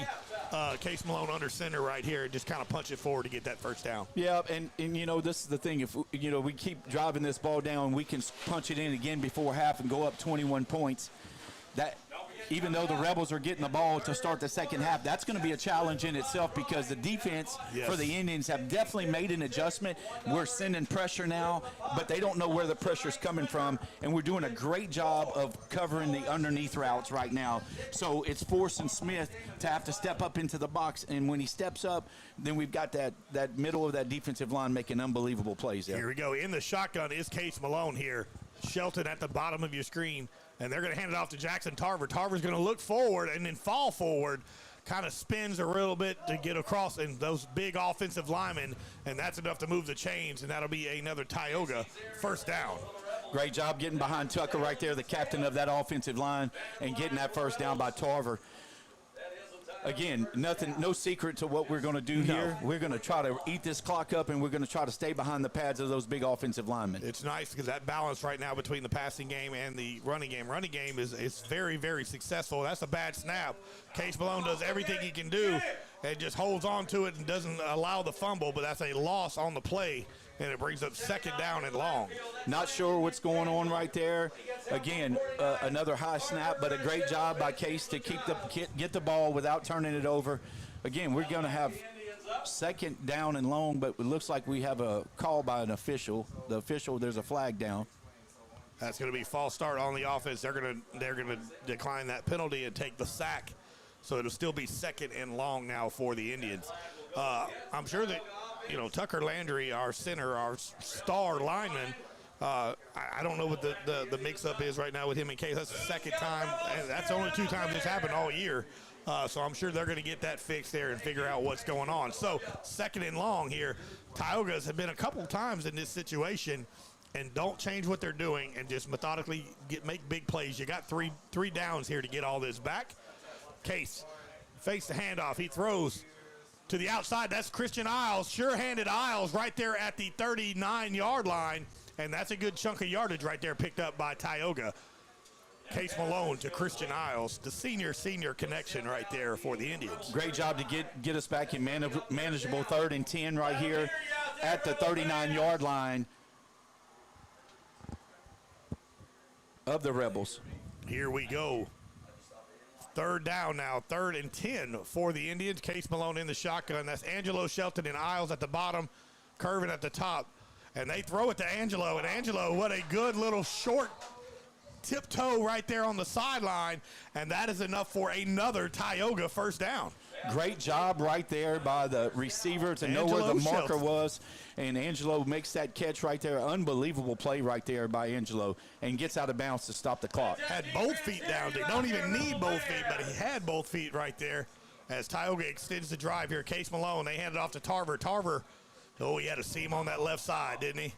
Case Malone under center right here and just kind of punch it forward to get that first down. Yeah, and you know, this is the thing. If, you know, we keep driving this ball down, we can punch it in again before half and go up 21 points. That, even though the Rebels are getting the ball to start the second half, that's going to be a challenge in itself because the defense for the Indians have definitely made an adjustment. We're sending pressure now, but they don't know where the pressure's coming from, and we're doing a great job of covering the underneath routes right now. So it's forcing Smith to have to step up into the box, and when he steps up, then we've got that middle of that defensive line making unbelievable plays there. Here we go. In the shotgun is Case Malone here. Shelton at the bottom of your screen. And they're going to hand it off to Jackson Tarver. Tarver's going to look forward and then fall forward, kind of spins a little bit to get across, and those big offensive linemen, and that's enough to move the chains, and that'll be another Tioga first down. Great job getting behind Tucker right there, the captain of that offensive line, and getting that first down by Tarver. Again, no secret to what we're going to do here. We're going to try to eat this clock up, and we're going to try to stay behind the pads of those big offensive linemen. It's nice because that balance right now between the passing game and the running game. Running game is very, very successful. That's a bad snap. Case Malone does everything he can do and just holds on to it and doesn't allow the fumble, but that's a loss on the play, and it brings up second down and long. Not sure what's going on right there. Again, another high snap, but a great job by Case to get the ball without turning it over. Again, we're going to have second down and long, but it looks like we have a call by an official. The official, there's a flag down. That's going to be false start on the offense. They're going to decline that penalty and take the sack. So it'll still be second and long now for the Indians. I'm sure that, Tucker Landry, our center, our star lineman, I don't know what the mix-up is right now with him and Case. That's the second time, and that's the only 2 times it's happened all year. So I'm sure they're going to get that fixed there and figure out what's going on. So second and long here. Tiogas have been a couple times in this situation and don't change what they're doing and just methodically make big plays. You got three downs here to get all this back. Case fakes the handoff. He throws to the outside. That's Christian Isles, sure-handed Isles right there at the 39-yard line, and that's a good chunk of yardage right there picked up by Tioga. Case Malone to Christian Isles, the senior connection right there for the Indians. Great job to get us back in manageable 3rd and 10 right here at the 39-yard line of the Rebels. Here we go. Third down now, 3rd and 10 for the Indians. Case Malone in the shotgun. That's Angelo, Shelton, and Isles at the bottom, Curvin at the top. And they throw it to Angelo. And Angelo, what a good little short tiptoe right there on the sideline. And that is enough for another Tioga first down. Great job right there by the receiver to know where the marker was. And Angelo makes that catch right there. Unbelievable play right there by Angelo. And gets out of bounds to stop the clock. Had both feet down. They don't even need both feet, but he had both feet right there as Tioga extends the drive here. Case Malone, they hand it off to Tarver. Tarver, he had a seam on that left side, didn't he?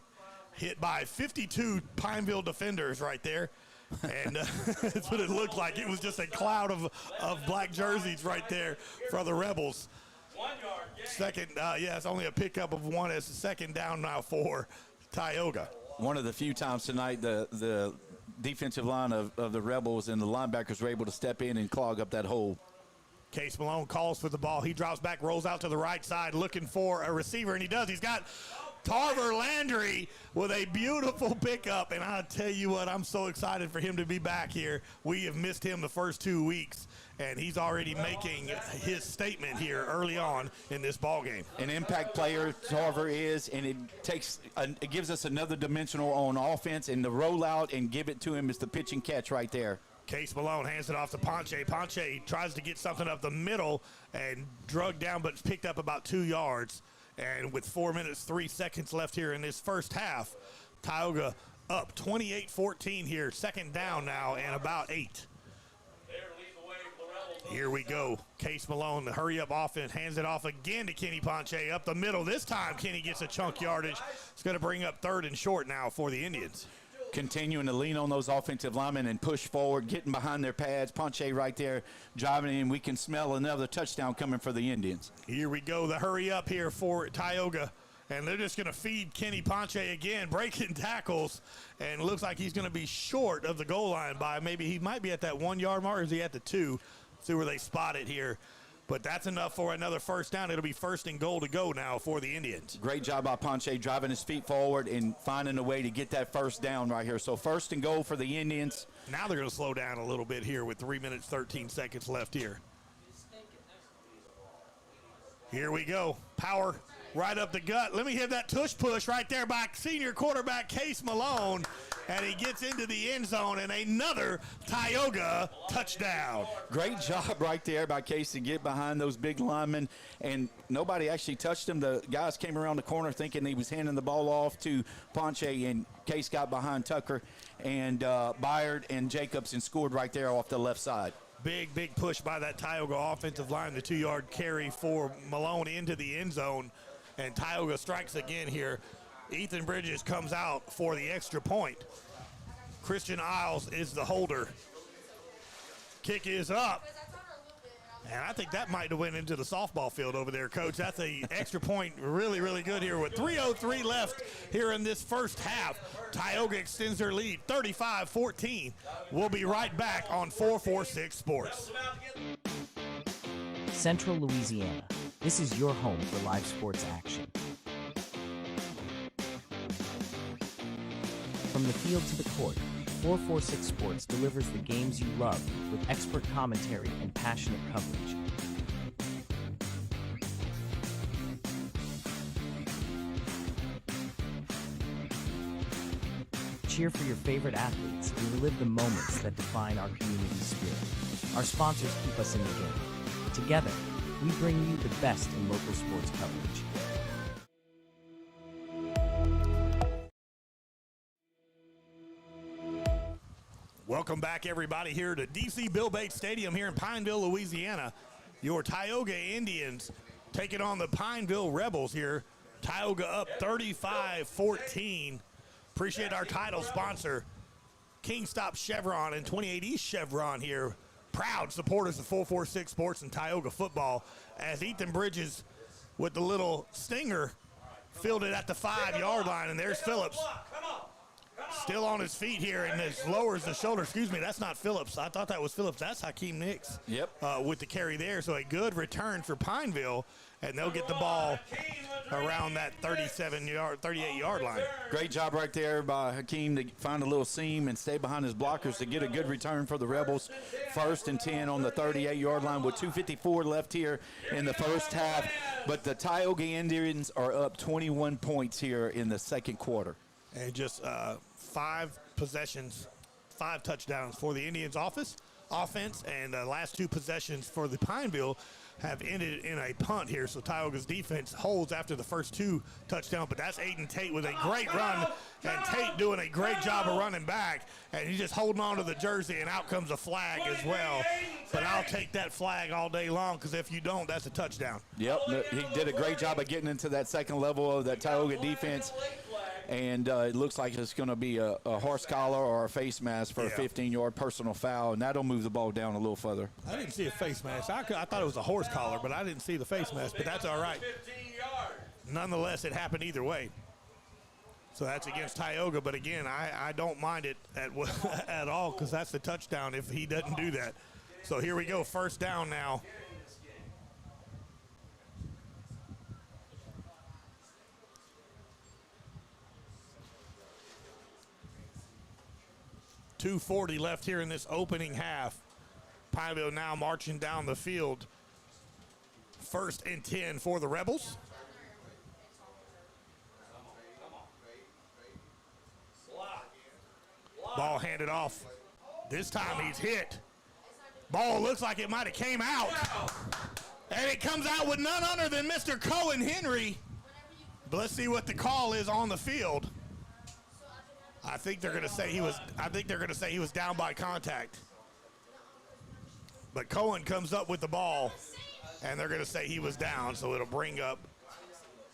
Hit by 52 Pineville defenders right there. And that's what it looked like. It was just a cloud of black jerseys right there for the Rebels. Second, it's only a pickup of 1. It's a second down now for Tioga. One of the few times tonight the defensive line of the Rebels and the linebackers were able to step in and clog up that hole. Case Malone calls for the ball. He drops back, rolls out to the right side, looking for a receiver, and he does. He's got Tarver Landry with a beautiful pickup, and I'll tell you what, I'm so excited for him to be back here. We have missed him the first 2 weeks, and he's already making his statement here early on in this ball game. An impact player, Tarver is, and it gives us another dimensional on offense, and the rollout and give it to him is the pitch and catch right there. Case Malone hands it off to Ponche. Ponche tries to get something up the middle and drug down, but picked up about 2 yards. And with 4 minutes, 3 seconds left here in this first half, Tioga up 28-14 here. Second down now and about 8. Here we go. Case Malone, the hurry-up offense, hands it off again to Kenny Ponche up the middle. This time, Kenny gets a chunk yardage. It's going to bring up 3rd and short now for the Indians. Continuing to lean on those offensive linemen and push forward, getting behind their pads. Ponche right there driving in. We can smell another touchdown coming for the Indians. Here we go. The hurry up here for Tioga. And they're just going to feed Kenny Ponche again, breaking tackles. And it looks like he's going to be short of the goal line by maybe he might be at that 1 yard mark, or is he at the 2? See where they spot it here. But that's enough for another first down. It'll be 1st and goal to go now for the Indians. Great job by Ponche driving his feet forward and finding a way to get that first down right here. So 1st and goal for the Indians. Now they're going to slow down a little bit here with 3 minutes, 13 seconds left here. Here we go. Power right up the gut. Let me hit that tush push right there by senior quarterback Case Malone. And he gets into the end zone, and another Tioga touchdown. Great job right there by Case to get behind those big linemen, and nobody actually touched him. The guys came around the corner thinking he was handing the ball off to Ponche, and Case got behind Tucker, and Byard and Jacobs and scored right there off the left side. Big push by that Tioga offensive line, the 2-yard carry for Malone into the end zone, and Tioga strikes again here. Ethan Bridges comes out for the extra point. Christian Isles is the holder. Kick is up. And I think that might have went into the softball field over there, Coach. That's a extra point really, really good here with 3:03 left here in this first half. Tioga extends their lead 35-14. We'll be right back on 446 Sports. Central Louisiana. This is your home for live sports action. From the field to the court, 446 Sports delivers the games you love with expert commentary and passionate coverage. Cheer for your favorite athletes and relive the moments that define our community spirit. Our sponsors keep us in the game. Together, we bring you the best in local sports coverage. Welcome back, everybody, here to DC Bill Bates Stadium here in Pineville, Louisiana. Your Tioga Indians taking on the Pineville Rebels here. Tioga up 35-14. Appreciate our title sponsor, Kingstop Chevron and 28 East Chevron here. Proud supporters of 446 Sports and Tioga football, as Ethan Bridges with the little stinger fielded at the 5-yard line, and there's Phillips. Still on his feet here, and this lowers the shoulder. Excuse me, that's not Phillips. I thought that was Phillips. That's Hakeem Nix. Yep. With the carry there. So a good return for Pineville, and they'll get the ball around that 38-yard line. Great job right there by Hakeem to find a little seam and stay behind his blockers to get a good return for the Rebels. 1st and 10 on the 38-yard line with 2:54 left here in the first half. But the Tioga Indians are up 21 points here in the second quarter. And just 5 possessions, 5 touchdowns for the Indians offense, and the last 2 possessions for the Pineville have ended in a punt here. So Tioga's defense holds after the first 2 touchdowns, but that's Aiden Tate with a great run, and Tate doing a great job of running back, and he's just holding on to the jersey, and out comes a flag as well. But I'll take that flag all day long, because if you don't, that's a touchdown. Yep, he did a great job of getting into that second level of that Tioga defense. and it looks like it's going to be a horse collar or a face mask for a 15-yard personal foul, and that'll move the ball down a little further. I didn't see a face mask. I thought it was a horse collar, but I didn't see the face mask, but that's all right. 15 yards. Nonetheless, it happened either way. So that's against Tioga, but again, I don't mind it at all because that's the touchdown if he doesn't do that. So here we go, first down now. .240 left here in this opening half. Pineville now marching down the field. 1st and 10 for the Rebels. Ball handed off. This time he's hit. Ball looks like it might have came out. And it comes out with none other than Mr. Cohen Henry. But let's see what the call is on the field. I think they're going to say he was down by contact. But Cohen comes up with the ball, and they're going to say he was down, so it'll bring up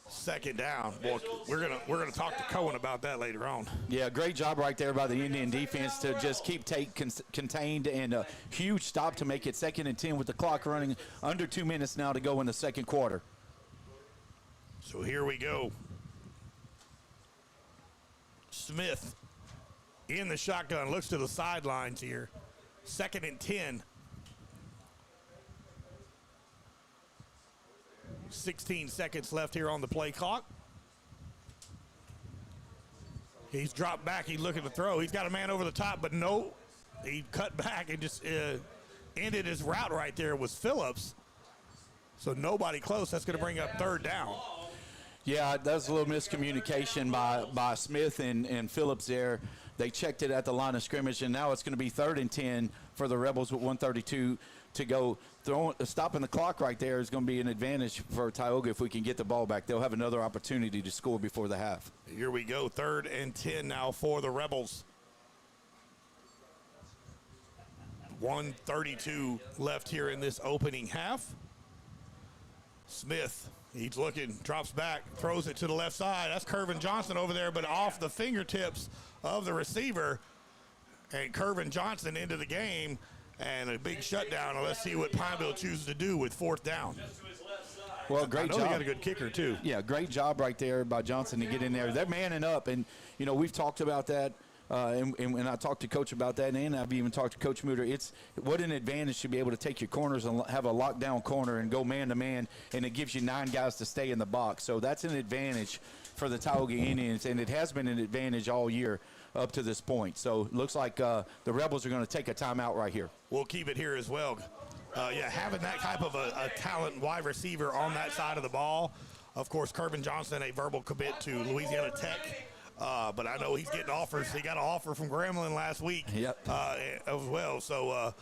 2nd down. Boy, we're gonna talk to Cohen about that later on. Yeah, great job right there by the Indian defense to just keep contained, and a huge stop to make it 2nd and 10 with the clock running under 2 minutes now to go in the 2nd quarter. So here we go. Smith in the shotgun, looks to the sidelines here. 2nd and 10. 16 seconds left here on the play clock. He's dropped back. He's looking to throw. He's got a man over the top, but no. He cut back and just ended his route right there. It was Phillips. So nobody close. That's going to bring up 3rd down. Yeah, that was a little miscommunication by Smith and Phillips there. They checked it at the line of scrimmage, and now it's going to be 3rd and 10 for the Rebels with 1:32 to go. Stopping the clock right there is going to be an advantage for Tioga if we can get the ball back. They'll have another opportunity to score before the half. Here we go, 3rd and 10 now for the Rebels. 1:32 left here in this opening half. Smith, he's looking, drops back, throws it to the left side. That's Kervin Johnson over there, but off the fingertips of the receiver. And Kervin Johnson into the game, and a big shutdown. Let's see what Pineville chooses to do with 4th down. Well, great job. He got a good kicker, too. Yeah, great job right there by Johnson to get in there. They're manning up, and, you know, we've talked about that. And I talked to Coach about that, and I've even talked to Coach Muter. It's what an advantage to be able to take your corners and have a lockdown corner and go man-to-man, and it gives you 9 guys to stay in the box. So that's an advantage for the Tioga Indians, and it has been an advantage all year up to this point. So it looks like the Rebels are going to take a timeout right here. We'll keep it here as well. Having that type of a talent wide receiver on that side of the ball. Of course, Kervin Johnson, a verbal commit to Louisiana Tech. But I know he's getting offers. He got an offer from Grambling last week as well. So,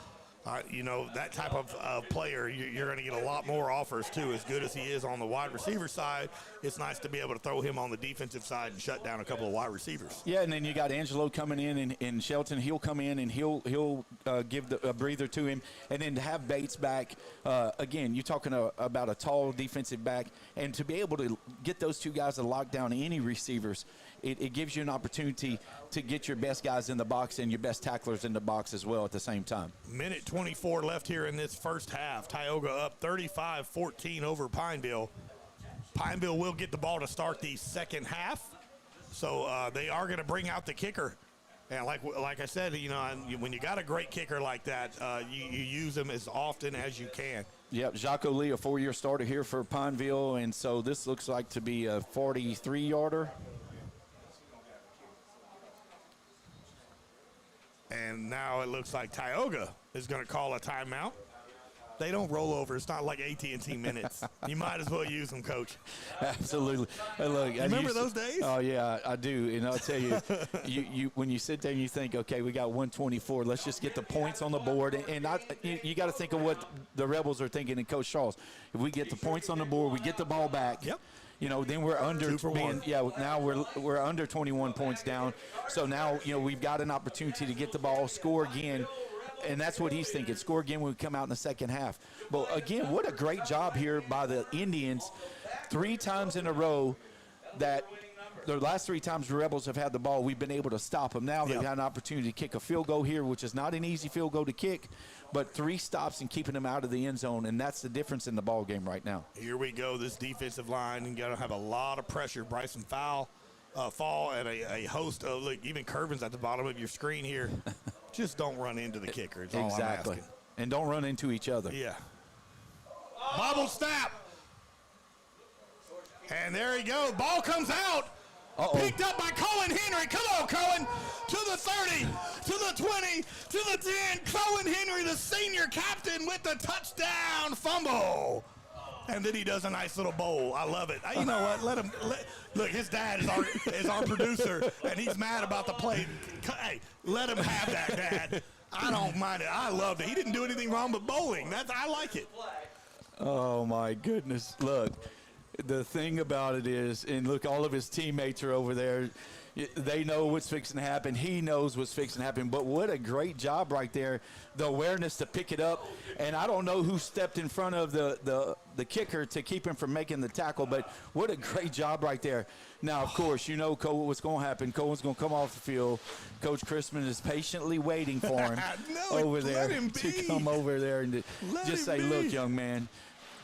that type of player, you're going to get a lot more offers, too. As good as he is on the wide receiver side, it's nice to be able to throw him on the defensive side and shut down a couple of wide receivers. Yeah, and then you got Angelo coming in, and Shelton. He'll come in, and he'll give a breather to him. And then to have Bates back, again, you're talking about a tall defensive back. And to be able to get those 2 guys to lock down any receivers, it gives you an opportunity to get your best guys in the box and your best tacklers in the box as well at the same time. Minute 24 left here in this first half. Tioga up 35-14 over Pineville. Pineville will get the ball to start the second half. So they are going to bring out the kicker. And like I said, when you got a great kicker like that, you use them as often as you can. Yep, Jacques Lee, a 4-year starter here for Pineville. And so this looks like to be a 43-yarder. And now it looks like Tioga is going to call a timeout. They don't roll over. It's not like AT&T minutes. You might as well use them, Coach. Absolutely. Look, remember those days? Oh, yeah, I do. And I'll tell you, you when you sit there and you think, okay, we got 124, let's just get the points on the board. And you got to think of what the Rebels are thinking in Coach Shaw's. If we get the points on the board, we get the ball back. Yep. Then we're under now we're under 21 points down. So now, we've got an opportunity to get the ball, score again. And that's what he's thinking. Score again when we come out in the second half. But again, what a great job here by the Indians. 3 times in a row that the last 3 times the Rebels have had the ball, we've been able to stop them. Now they've had an opportunity to kick a field goal here, which is not an easy field goal to kick, but 3 stops and keeping them out of the end zone, and that's the difference in the ball game right now. Here we go. This defensive line, you got to have a lot of pressure. Bryson Fall, and a host of, look, even Curvin's at the bottom of your screen here. Just don't run into the kicker. It's all I'm asking. And don't run into each other. Yeah. Bobble snap. And there he goes. Ball comes out. Picked up by Cohen Henry. Come on, Cohen. To the 30, to the 20, to the 10. Cohen Henry, the senior captain, with the touchdown fumble. And then he does a nice little bowl. I love it. You know what? Look, his dad is our producer, and he's mad about the play. Hey, let him have that, Dad. I don't mind it. I loved it. He didn't do anything wrong but bowling. I like it. Oh, my goodness. Look, the thing about it is, and look, all of his teammates are over there. They know what's fixing to happen. He knows what's fixing to happen. But what a great job right there, the awareness to pick it up. And I don't know who stepped in front of the kicker to keep him from making the tackle, but what a great job right there. Now, of course, you know what's going to happen. Cohen's going to come off the field. Coach Christman is patiently waiting for him over there to come over there and just say, look, young man,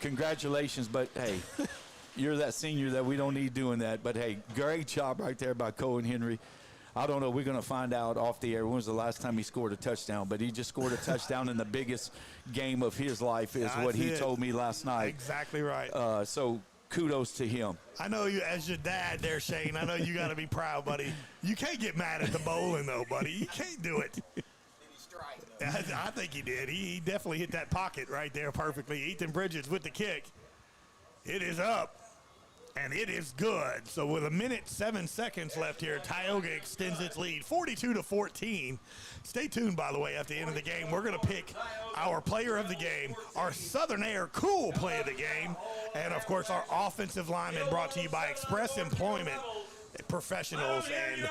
congratulations, but, hey, you're that senior that we don't need doing that. But, hey, great job right there by Cohen Henry. I don't know. We're going to find out off the air when was the last time he scored a touchdown. But he just scored a touchdown in the biggest game of his life is what he told me last night. Exactly right. So kudos to him. I know you, as your dad there, Shane, I know you got to be proud, buddy. You can't get mad at the bowling, though, buddy. You can't do it. I think he did. He definitely hit that pocket right there perfectly. Ethan Bridges with the kick. It is up. And it is good. So with 1:07 left here, Tioga extends its lead 42-14. Stay tuned, by the way, at the end of the game. We're going to pick our player of the game, our Southern Air Cool play of the game, and, of course, our offensive lineman brought to you by Express Employment Professionals. And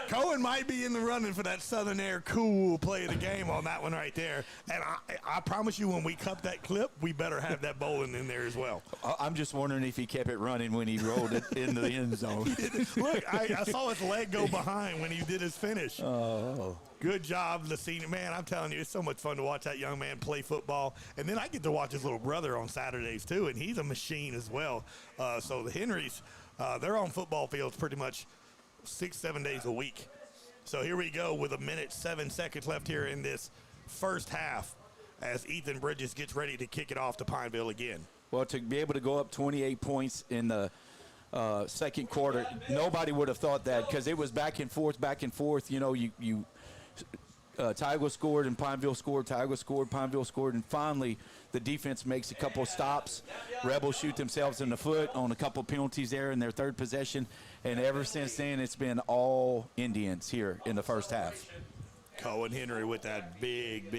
Cohen might be in the running for that Southern Air Cool play of the game on that one right there. And I promise you, when we cut that clip, we better have that bowling in there as well. I'm just wondering if he kept it running when he rolled it into the end zone. Look, I saw his leg go behind when he did his finish. Oh. Good job, the senior. Man, I'm telling you, it's so much fun to watch that young man play football. And then I get to watch his little brother on Saturdays, too, and he's a machine as well. So the Henrys, they're on football fields pretty much 6-7 days a week. So here we go with 1:07 left here in this first half as Ethan Bridges gets ready to kick it off to Pineville again. Well, to be able to go up 28 points in the second quarter, nobody would have thought that because it was back and forth. You know, Tioga scored and Pineville scored. Tioga scored, Pineville scored, and finally the defense makes a couple stops. Rebels shoot themselves in the foot on a couple penalties there in their third possession, and ever since then it's been all Indians here in the first half. Cohen Henry with that big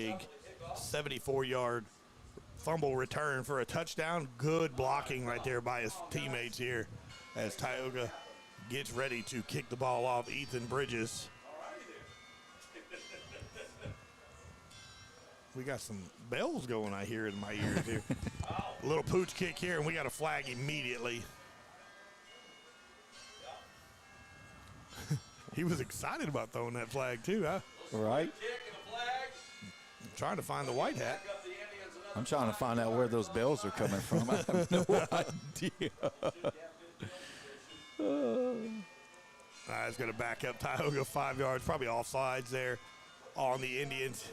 74-yard fumble return for a touchdown. Good blocking right there by his teammates here as Tioga gets ready to kick the ball off. Ethan Bridges. We got some bells going, I hear, in my ears here. A little pooch kick here, and we got a flag immediately. He was excited about throwing that flag, too, huh? Right. I'm trying to find the white hat. I'm trying to find out where those bells are coming from. I have no idea. It's going to back up Tioga 5 yards, probably offsides there on the Indians.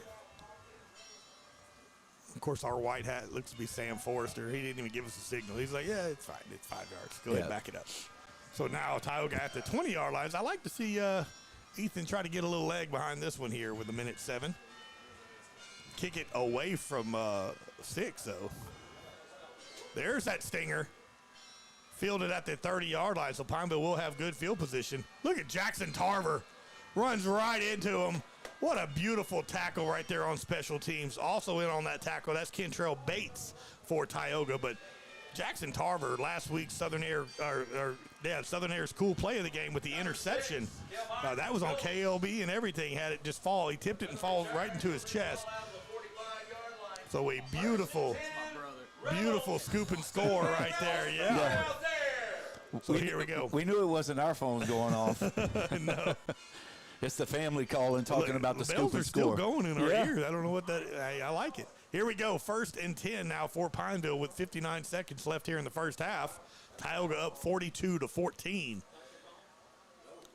Of course, our white hat looks to be Sam Forrester. He didn't even give us a signal. He's like, yeah, it's fine. It's 5 yards. Go ahead and back it up. So now Tioga at the 20-yard lines. I like to see Ethan try to get a little leg behind this one here with 1:07. Kick it away from 6, though. There's that stinger. Fielded at the 30-yard line, so Pineville will have good field position. Look at Jackson Tarver. Runs right into him. What a beautiful tackle right there on special teams. Also in on that tackle, that's Kentrell Bates for Tioga. But Jackson Tarver, last week's Southern Air's cool play of the game with the interception. That was on KLB and everything. Had it just fall. He tipped it and fall right into his chest. So a beautiful scoop and score right there. Yeah. So here we go. We knew it wasn't our phones going off. No. It's the family calling, talking about the bells scoop are and still score. going in our ears. I don't know what that. I like it. Here we go. 1st and 10 now for Pineville with 59 seconds left here in the first half. Tioga up 42-14.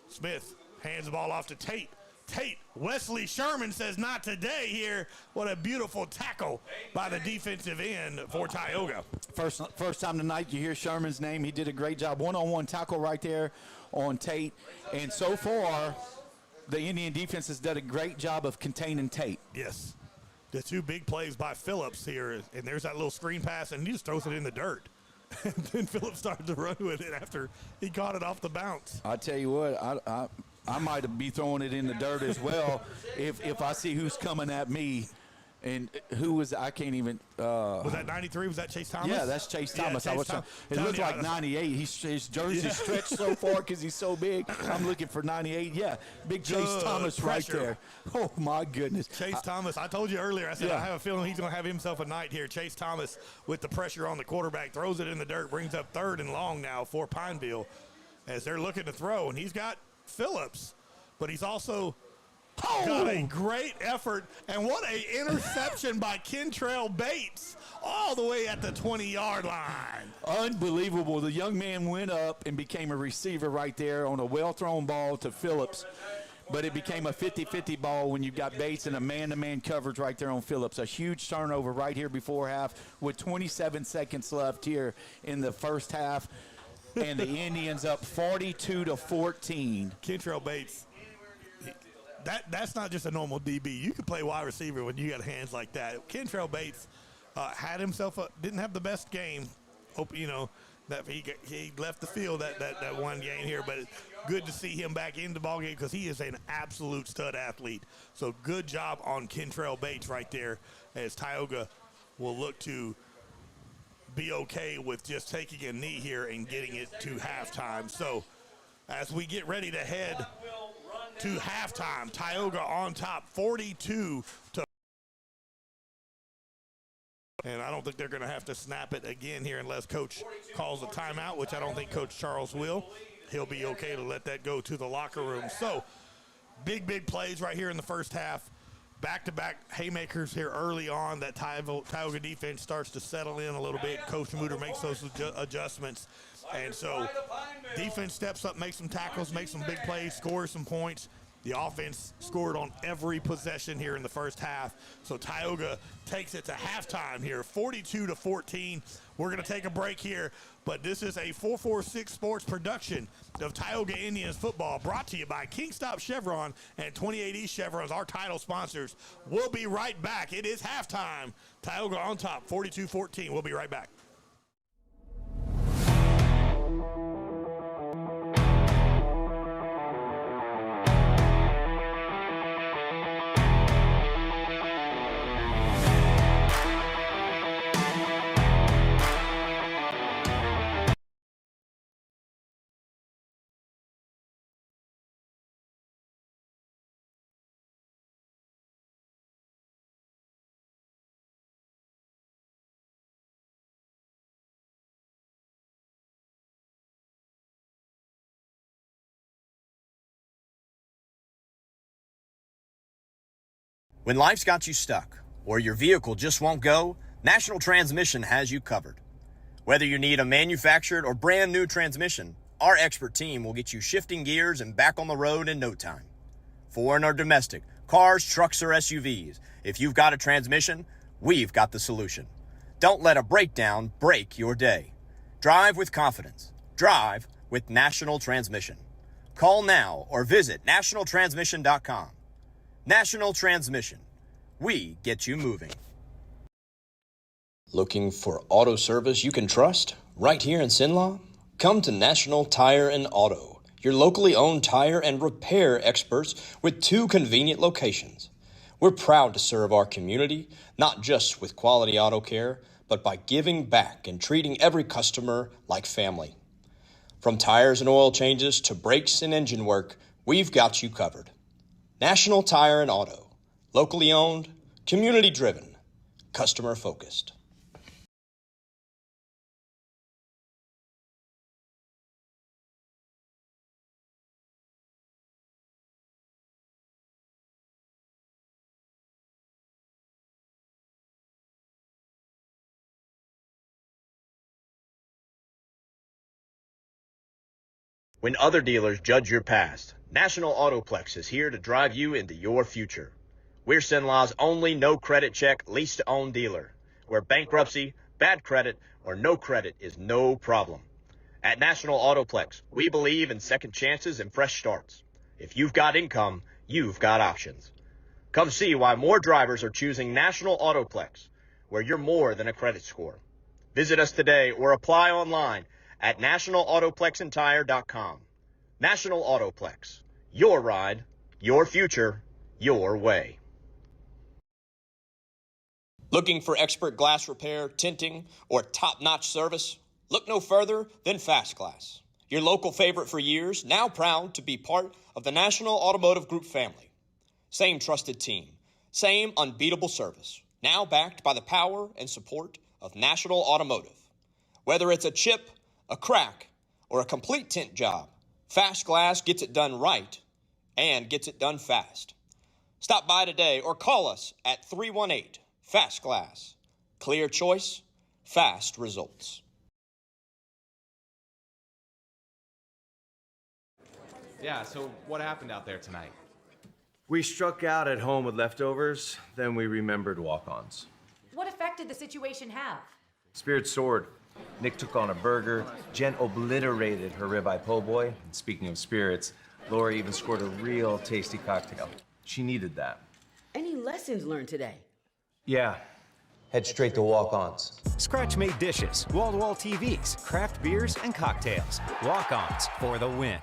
Smith hands the ball off to Tate. Wesley Sherman says not today here. What a beautiful tackle by the defensive end for Tioga. First time tonight you hear Sherman's name. He did a great job. One-on-one tackle right there on Tate. And so far, the Indian defense has done a great job of containing Tate. Yes. The 2 big plays by Phillips here. And there's that little screen pass, and he just throws it in the dirt. And then Phillips started to run with it after he caught it off the bounce. I tell you what, I might be throwing it in the dirt as well if I see who's coming at me. And who was, I can't even. Was that 93? Was that Chase Thomas? Yeah, that's Chase Thomas. It looked like 98. His jersey stretched so far because he's so big. I'm looking for 98. Yeah, big Chase Thomas pressure. right there. Oh, my goodness. Chase Thomas, I told you earlier, I said I have a feeling he's going to have himself a night here. Chase Thomas with the pressure on the quarterback, throws it in the dirt, brings up 3rd and long now for Pineville as they're looking to throw. And he's got Phillips, but he's also got a great effort, and what a interception by Kentrell Bates all the way at the 20-yard line. Unbelievable. The young man went up and became a receiver right there on a well-thrown ball to Phillips, but it became a 50-50 ball when you got Bates in a man-to-man coverage right there on Phillips. A huge turnover right here before half with 27 seconds left here in the first half, and the Indians up 42-14. Kentrell Bates. That's not just a normal DB. You can play wide receiver when you got hands like that. Kentrell Bates had himself didn't have the best game. That he left the field that one game here, but good to see him back in the ballgame because he is an absolute stud athlete. So good job on Kentrell Bates right there as Tioga will look to be okay with just taking a knee here and getting it to halftime. So as we get ready to head to halftime, Tioga on top 42 to, and I don't think they're going to have to snap it again here unless Coach calls a timeout, which I don't think Coach Charles will. He'll be okay to let that go to the locker room. So big plays right here in the first half. Back-to-back haymakers here early on. That Tioga defense starts to settle in a little bit. Coach Mooter makes those adjustments. And so defense steps up, makes some tackles, makes some big plays, scores some points. The offense scored on every possession here in the first half. So Tioga takes it to halftime here, 42-14. We're going to take a break here, but this is a 446 Sports production of Tioga Indians Football, brought to you by Kingstop Chevron and 28 East Chevrons, our title sponsors. We'll be right back. It is halftime. Tioga on top, 42-14. We'll be right back. When life's got you stuck, or your vehicle just won't go, National Transmission has you covered. Whether you need a manufactured or brand new transmission, our expert team will get you shifting gears and back on the road in no time. Foreign or domestic, cars, trucks, or SUVs, if you've got a transmission, we've got the solution. Don't let a breakdown break your day. Drive with confidence. Drive with National Transmission. Call now or visit nationaltransmission.com. National Transmission. We get you moving. Looking for auto service you can trust right here in Sinlaw? Come to National Tire and Auto, your locally owned tire and repair experts with 2 convenient locations. We're proud to serve our community, not just with quality auto care, but by giving back and treating every customer like family. From tires and oil changes to brakes and engine work, we've got you covered. National Tire and Auto, locally owned, community driven, customer focused. When other dealers judge your past, National Autoplex is here to drive you into your future. We're Sinlaw's only no-credit check lease-to-own dealer, where bankruptcy, bad credit, or no credit is no problem. At National Autoplex, we believe in second chances and fresh starts. If you've got income, you've got options. Come see why more drivers are choosing National Autoplex, where you're more than a credit score. Visit us today or apply online at nationalautoplexandtire.com. National Autoplex. Your ride, your future, your way. Looking for expert glass repair, tinting, or top-notch service? Look no further than Fast Glass. Your local favorite for years, now proud to be part of the National Automotive Group family. Same trusted team, same unbeatable service, now backed by the power and support of National Automotive. Whether it's a chip, a crack, or a complete tint job, Fast Glass gets it done right and gets it done fast. Stop by today or call us at 318-FAST-GLASS. Clear choice, fast results. Yeah, so what happened out there tonight? We struck out at home with leftovers, then we remembered walk-ons. What effect did the situation have? Spirit soared. Nick took on a burger. Jen obliterated her ribeye po' boy. And speaking of spirits, Laura even scored a real tasty cocktail. She needed that. Any lessons learned today? Yeah. Head straight to walk-ons. Scratch-made dishes, wall-to-wall TVs, craft beers, and cocktails. Walk-ons for the win.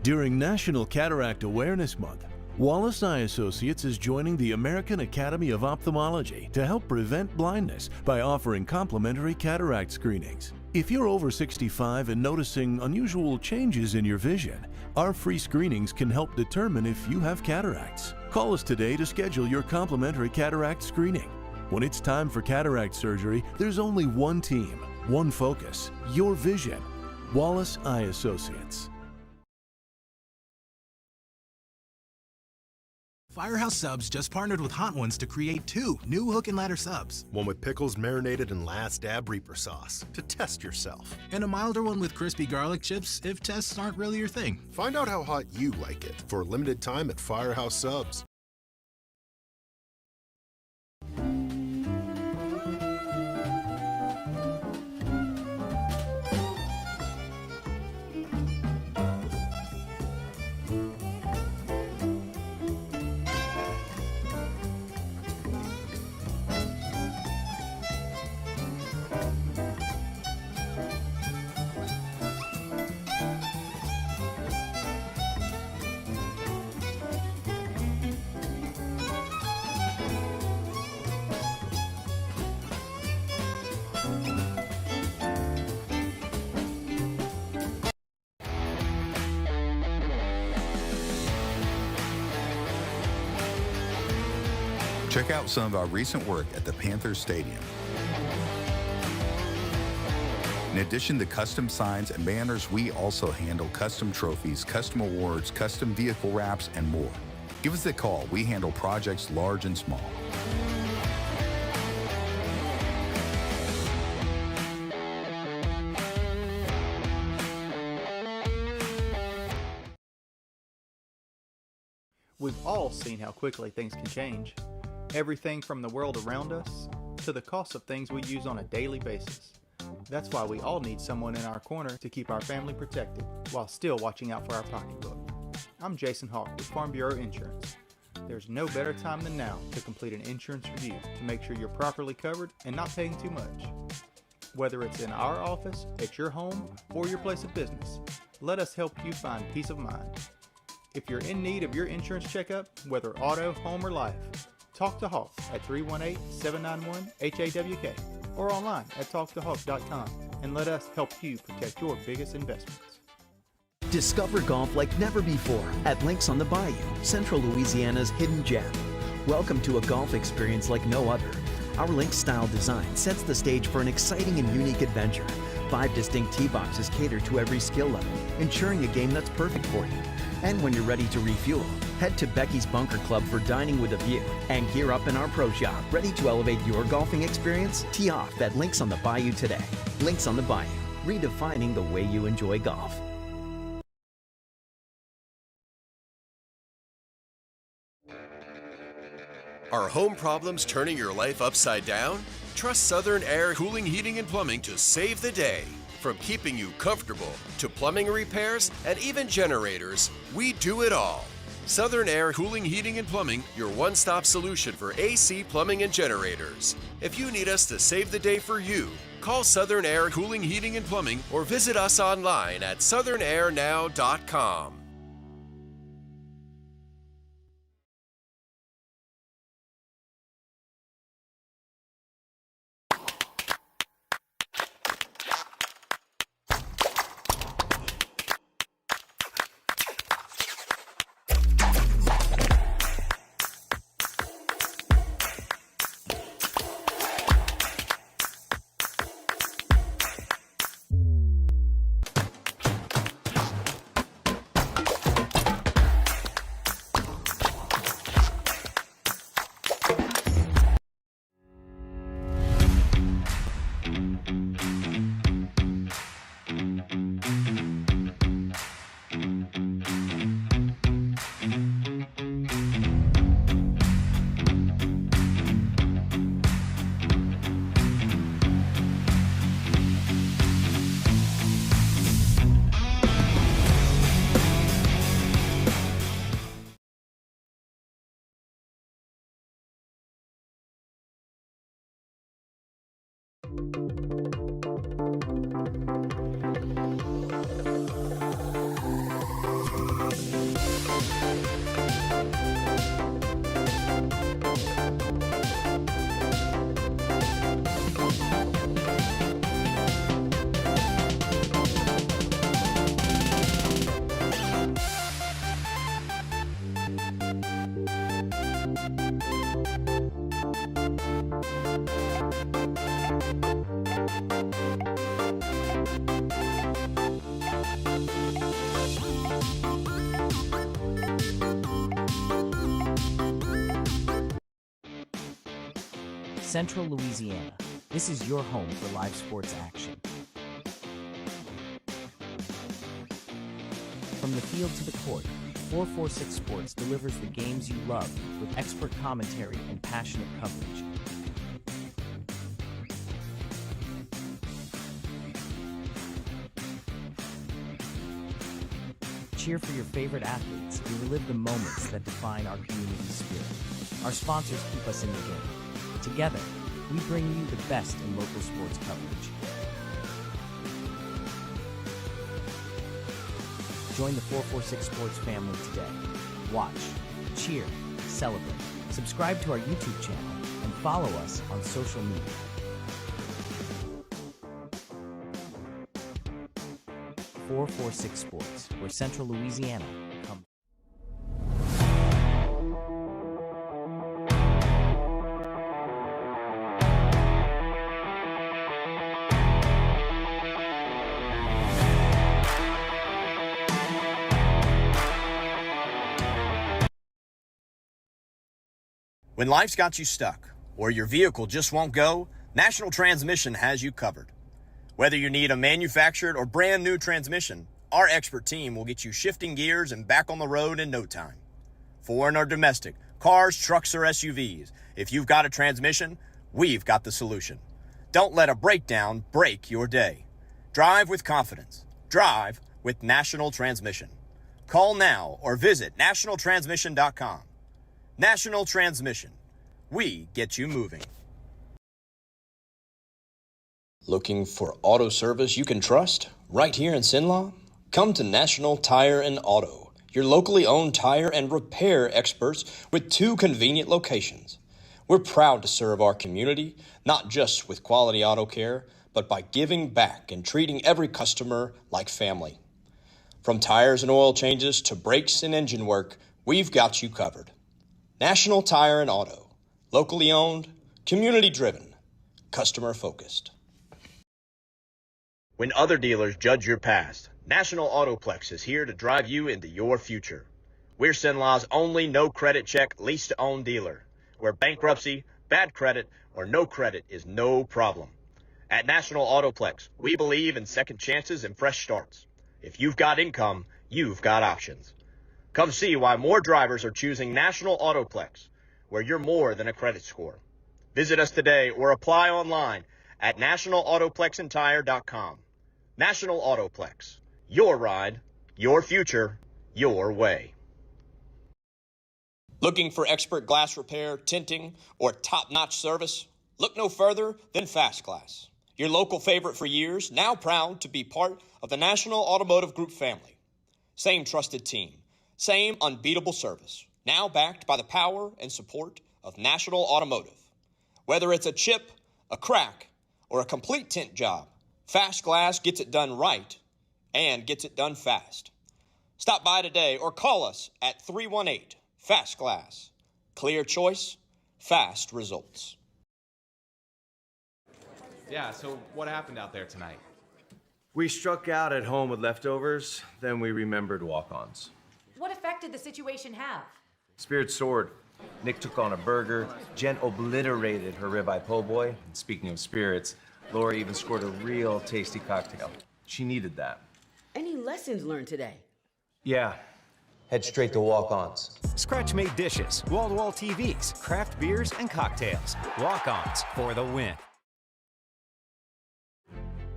During National Cataract Awareness Month, Wallace Eye Associates is joining the American Academy of Ophthalmology to help prevent blindness by offering complimentary cataract screenings. If you're over 65 and noticing unusual changes in your vision, our free screenings can help determine if you have cataracts. Call us today to schedule your complimentary cataract screening. When it's time for cataract surgery, there's only one team, one focus, your vision. Wallace Eye Associates. Firehouse Subs just partnered with Hot Ones to create 2 new hook and ladder subs. One with pickles marinated in last dab Reaper sauce to test yourself. And a milder one with crispy garlic chips if tests aren't really your thing. Find out how hot you like it for a limited time at Firehouse Subs. Check out some of our recent work at the Panthers Stadium. In addition to custom signs and banners, we also handle custom trophies, custom awards, custom vehicle wraps, and more. Give us a call. We handle projects large and small. We've all seen how quickly things can change. Everything from the world around us to the cost of things we use on a daily basis. That's why we all need someone in our corner to keep our family protected while still watching out for our pocketbook. I'm Jason Hawk with Farm Bureau Insurance. There's no better time than now to complete an insurance review to make sure you're properly covered and not paying too much. Whether it's in our office, at your home, or your place of business, let us help you find peace of mind. If you're in need of your insurance checkup, whether auto, home, or life, talk to Hawk at 318-791-HAWK or online at talktohawk.com and let us help you protect your biggest investments. Discover golf like never before at Links on the Bayou, Central Louisiana's hidden gem. Welcome to a golf experience like no other. Our Links-style design sets the stage for an exciting and unique adventure. 5 distinct tee boxes cater to every skill level, ensuring a game that's perfect for you. And when you're ready to refuel, head to Becky's Bunker Club for dining with a view and gear up in our pro shop. Ready to elevate your golfing experience? Tee off at Links on the Bayou today. Links on the Bayou, redefining the way you enjoy golf. Are home problems turning your life upside down? Trust Southern Air Cooling, Heating, and Plumbing to save the day. From keeping you comfortable to plumbing repairs and even generators, we do it all. Southern Air Cooling, Heating, and Plumbing, your one-stop solution for AC, plumbing, and generators. If you need us to save the day for you, call Southern Air Cooling, Heating, and Plumbing or visit us online at southernairnow.com. Central Louisiana. This is your home for live sports action. From the field to the court, 446Sports delivers the games you love with expert commentary and passionate coverage. Cheer for your favorite athletes and relive the moments that define our community spirit. Our sponsors keep us in the game. Together, we bring you the best in local sports coverage. Join the 446Sports family today. Watch, cheer, celebrate. Subscribe to our YouTube channel and follow us on social media. .446Sports, where Central Louisiana comes. When life's got you stuck, or your vehicle just won't go, National Transmission has you covered. Whether you need a manufactured or brand new transmission, our expert team will get you shifting gears and back on the road in no time. Foreign or domestic, cars, trucks, or SUVs, if you've got a transmission, we've got the solution. Don't let a breakdown break your day. Drive with confidence. Drive with National Transmission. Call now or visit nationaltransmission.com. National Transmission. We get you moving. Looking for auto service you can trust right here in Sinlaw? Come to National Tire and Auto, your locally owned tire and repair experts with 2 convenient locations. We're proud to serve our community, not just with quality auto care, but by giving back and treating every customer like family. From tires and oil changes to brakes and engine work, we've got you covered. National Tire and Auto, locally owned, community driven, customer focused. When other dealers judge your past, National Autoplex is here to drive you into your future. We're Sinlaw's only no-credit check lease-to-own dealer, where bankruptcy, bad credit, or no credit is no problem. At National Autoplex, we believe in second chances and fresh starts. If you've got income, you've got options. Come see why more drivers are choosing National Autoplex, where you're more than a credit score. Visit us today or apply online at nationalautoplex.com. National Autoplex. Your ride, your future, your way. Looking for expert glass repair, tinting, or top-notch service? Look no further than Fast Glass. Your local favorite for years, now proud to be part of the National Automotive Group family. Same trusted team, same unbeatable service, now backed by the power and support of National Automotive. Whether it's a chip, a crack, or a complete tint job, Fast Glass gets it done right and gets it done fast. Stop by today or call us at 318 Fast Glass. Clear choice, fast results. Yeah, so what happened out there tonight? We struck out at home with leftovers, then we remembered walk-ons. What effect did the situation have? Spirit soared. Nick took on a burger. Jen obliterated her ribeye po' boy. And speaking of spirits, Laura even scored a real tasty cocktail. She needed that. Any lessons learned today? Yeah. Head straight to walk-ons. Scratch-made dishes, wall-to-wall TVs, craft beers, and cocktails. Walk-ons for the win.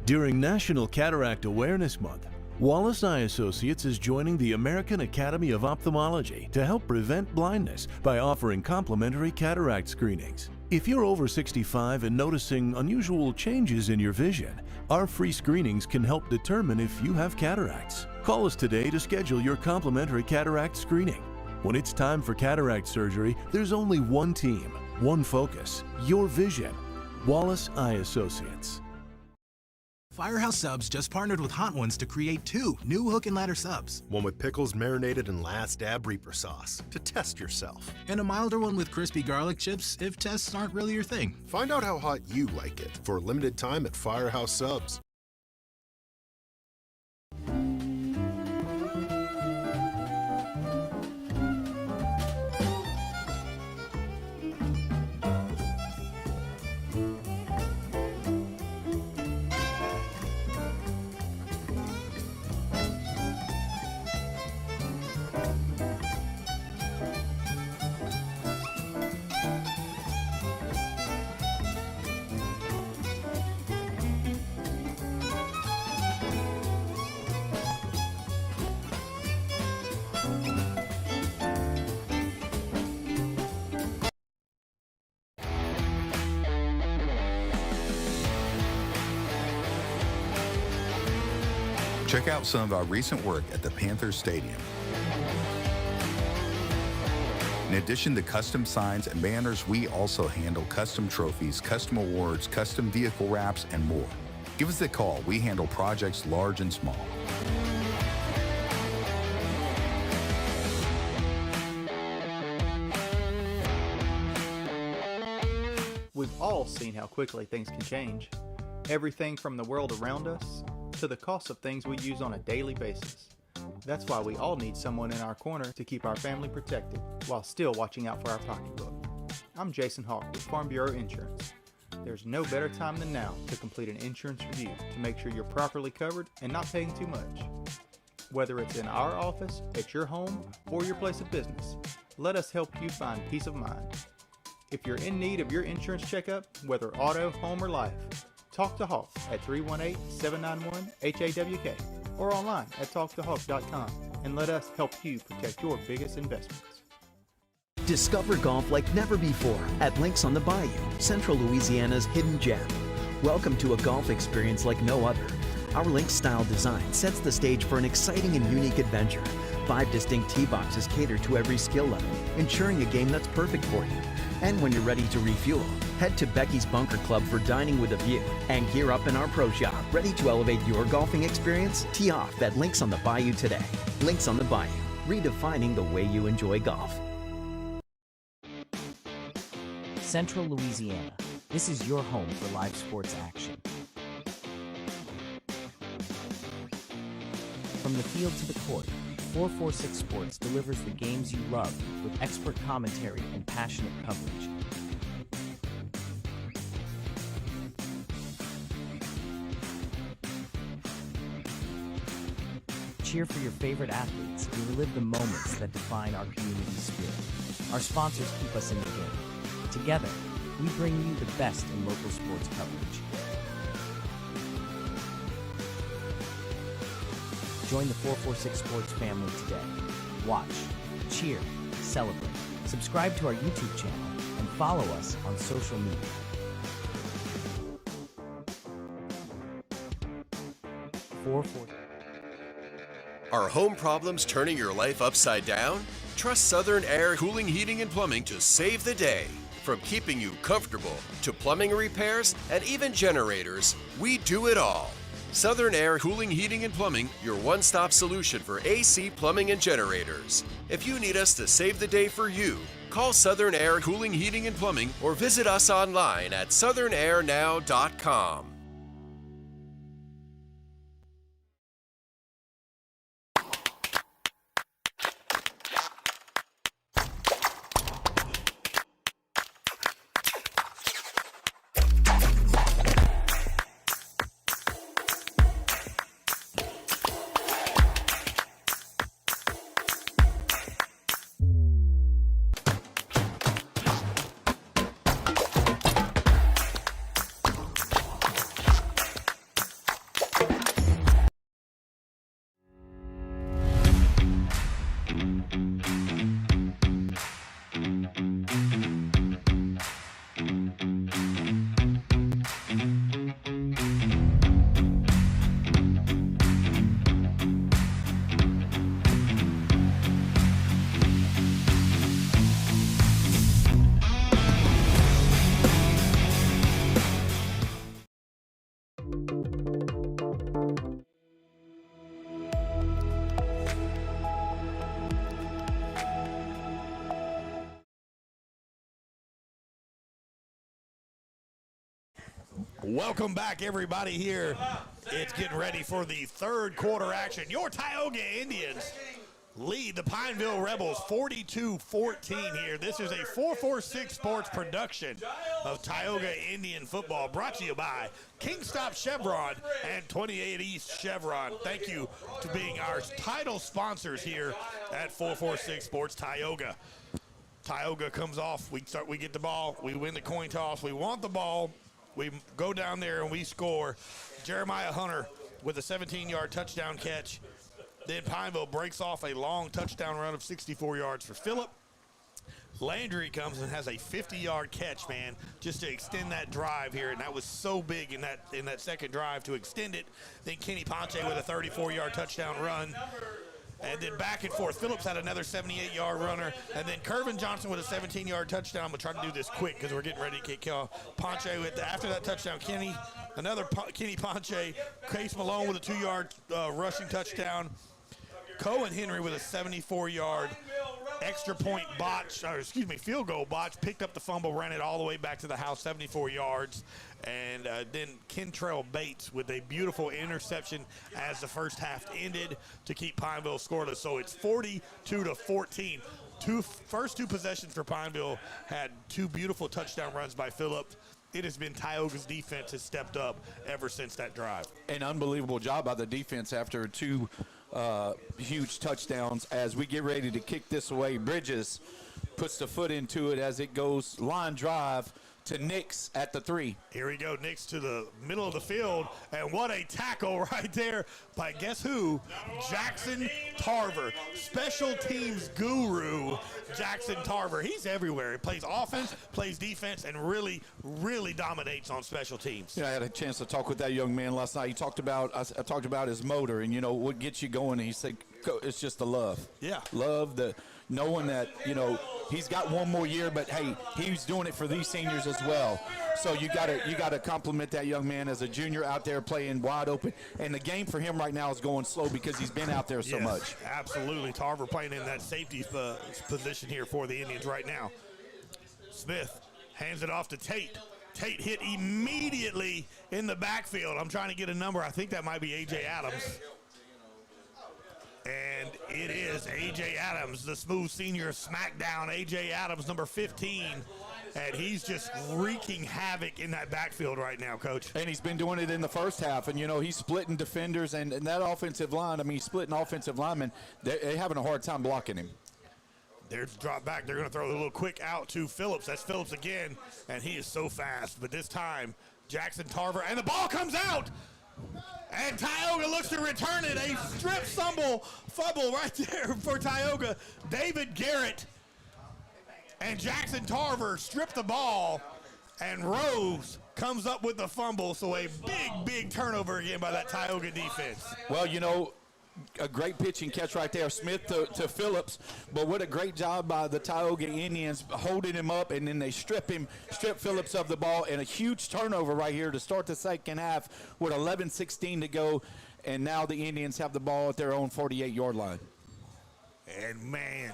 During National Cataract Awareness Month, Wallace Eye Associates is joining the American Academy of Ophthalmology to help prevent blindness by offering complimentary cataract screenings. If you're over 65 and noticing unusual changes in your vision, our free screenings can help determine if you have cataracts. Call us today to schedule your complimentary cataract screening. When it's time for cataract surgery, there's only one team, one focus, your vision. Wallace Eye Associates. Firehouse Subs just partnered with Hot Ones to create 2 new hook and ladder subs. One with pickles marinated in Last Dab Reaper sauce to test yourself. And a milder one with crispy garlic chips if tests aren't really your thing. Find out how hot you like it for a limited time at Firehouse Subs. Check out some of our recent work at the Panthers Stadium. In addition to custom signs and banners, we also handle custom trophies, custom awards, custom vehicle wraps, and more. Give us a call. We handle projects large and small. We've all seen how quickly things can change. Everything from the world around us to the cost of things we use on a daily basis. That's why we all need someone in our corner to keep our family protected while still watching out for our pocketbook. I'm Jason Hawk with Farm Bureau Insurance. There's no better time than now to complete an insurance review to make sure you're properly covered and not paying too much. Whether it's in our office, at your home, or your place of business, let us help you find peace of mind. If you're in need of your insurance checkup, whether auto, home, or life, talk to Hawk at 318-791-HAWK or online at talktohawk.com and let us help you protect your biggest investments. Discover golf like never before at Links on the Bayou, Central Louisiana's hidden gem. Welcome to a golf experience like no other. Our Links-style design sets the stage for an exciting and unique adventure. 5 distinct tee boxes cater to every skill level, ensuring a game that's perfect for you. And when you're ready to refuel, head to Becky's Bunker Club for dining with a view and gear up in our pro shop. Ready to elevate your golfing experience? Tee off at Links on the Bayou today. Links on the Bayou, redefining the way you enjoy golf. Central Louisiana. This is your home for live sports action. From the field to the court, 446Sports delivers the games you love with expert commentary and passionate coverage. cheer for your favorite athletes, and relive the moments that define our community spirit. Our sponsors keep us in the game. Together, we bring you the best in local sports coverage. Join the 446 Sports family today. Watch, cheer, celebrate. Subscribe to our YouTube channel and follow us on social media. Are home problems turning your life upside down? Trust Southern Air Cooling, Heating, and Plumbing to save the day. From keeping you comfortable to plumbing repairs and even generators, we do it all. Southern Air Cooling, Heating, and Plumbing, your one-stop solution for AC, plumbing, and generators. If you need us to save the day for you, call Southern Air Cooling, Heating, and Plumbing or visit us online at southernairnow.com. Welcome back, everybody, here. It's getting ready for the third quarter action. Your Tioga Indians lead the Pineville Rebels 42-14 here. This is a 446 Sports production of Tioga Indian Football, brought to you by Kingstop Chevron and 28 East Chevron. Thank you to being our title sponsors here at 446 Sports Tioga. Tioga comes off, we get the ball, we win the coin toss, we want the ball, we go down there and we score. Jeremiah Hunter with a 17-yard touchdown catch. Then Pineville breaks off a long touchdown run of 64 yards for Phillip. Landry comes and has a 50-yard catch, man, just to extend that drive here, and that was so big in that second drive to extend it. Then Kenny Ponce with a 34-yard touchdown run. And then back and forth. Phillips had another 78-yard runner. And then Kervin Johnson with a 17-yard touchdown. I'm going to try to do this quick because we're getting ready to kick off. Ponce after that touchdown, Kenny Ponce. Case Malone with a 2-yard rushing touchdown. Cohen Henry with a 74-yard field goal botch. Picked up the fumble, ran it all the way back to the house, 74 yards. And then Kentrell Bates with a beautiful interception as the first half ended to keep Pineville scoreless. So it's 42-14. First two possessions for Pineville had two beautiful touchdown runs by Phillip. It has been Tioga's defense has stepped up ever since that drive. An unbelievable job by the defense after two huge touchdowns. As we get ready to kick this away, Bridges puts the foot into it as it goes line drive to Nix at the 3. Here we go, Nix to the middle of the field, and what a tackle right there by guess who? Jackson Tarver, special teams guru Jackson Tarver. He's everywhere. He plays offense, plays defense, and really, really dominates on special teams. Yeah, I had a chance to talk with that young man last night. I talked about his motor and, what gets you going, and he said it's just the love. Yeah. Love, knowing that, he's got one more year, but hey, he's doing it for these seniors as well. So you gotta compliment that young man as a junior out there playing wide open. And the game for him right now is going slow because he's been out there so much. Absolutely. Tarver playing in that safety position here for the Indians right now. Smith hands it off to Tate. Tate hit immediately in the backfield. I'm trying to get a number. I think that might be A.J. Adams. And it is A.J. Adams, the smooth senior smackdown. A.J. Adams, number 15, and he's just wreaking havoc in that backfield right now, Coach. And he's been doing it in the first half, and, you know, he's splitting defenders, and that offensive line, I mean, he's splitting offensive linemen. They're having a hard time blocking him. There's a drop back. They're going to throw a little quick out to Phillips. That's Phillips again, and he is so fast. But this time, Jackson Tarver, and the ball comes out. And Tioga looks to return it. A strip fumble right there for Tioga. David Garrett and Jackson Tarver strip the ball, and Rose comes up with the fumble. So a big turnover again by that Tioga defense. Well, you know, a great pitching catch right there, Smith to Phillips, but what a great job by the Tioga Indians holding him up, and then they strip Phillips of the ball, and a huge turnover right here to start the second half with 11:16 to go, and now the Indians have the ball at their own 48-yard line. And, man,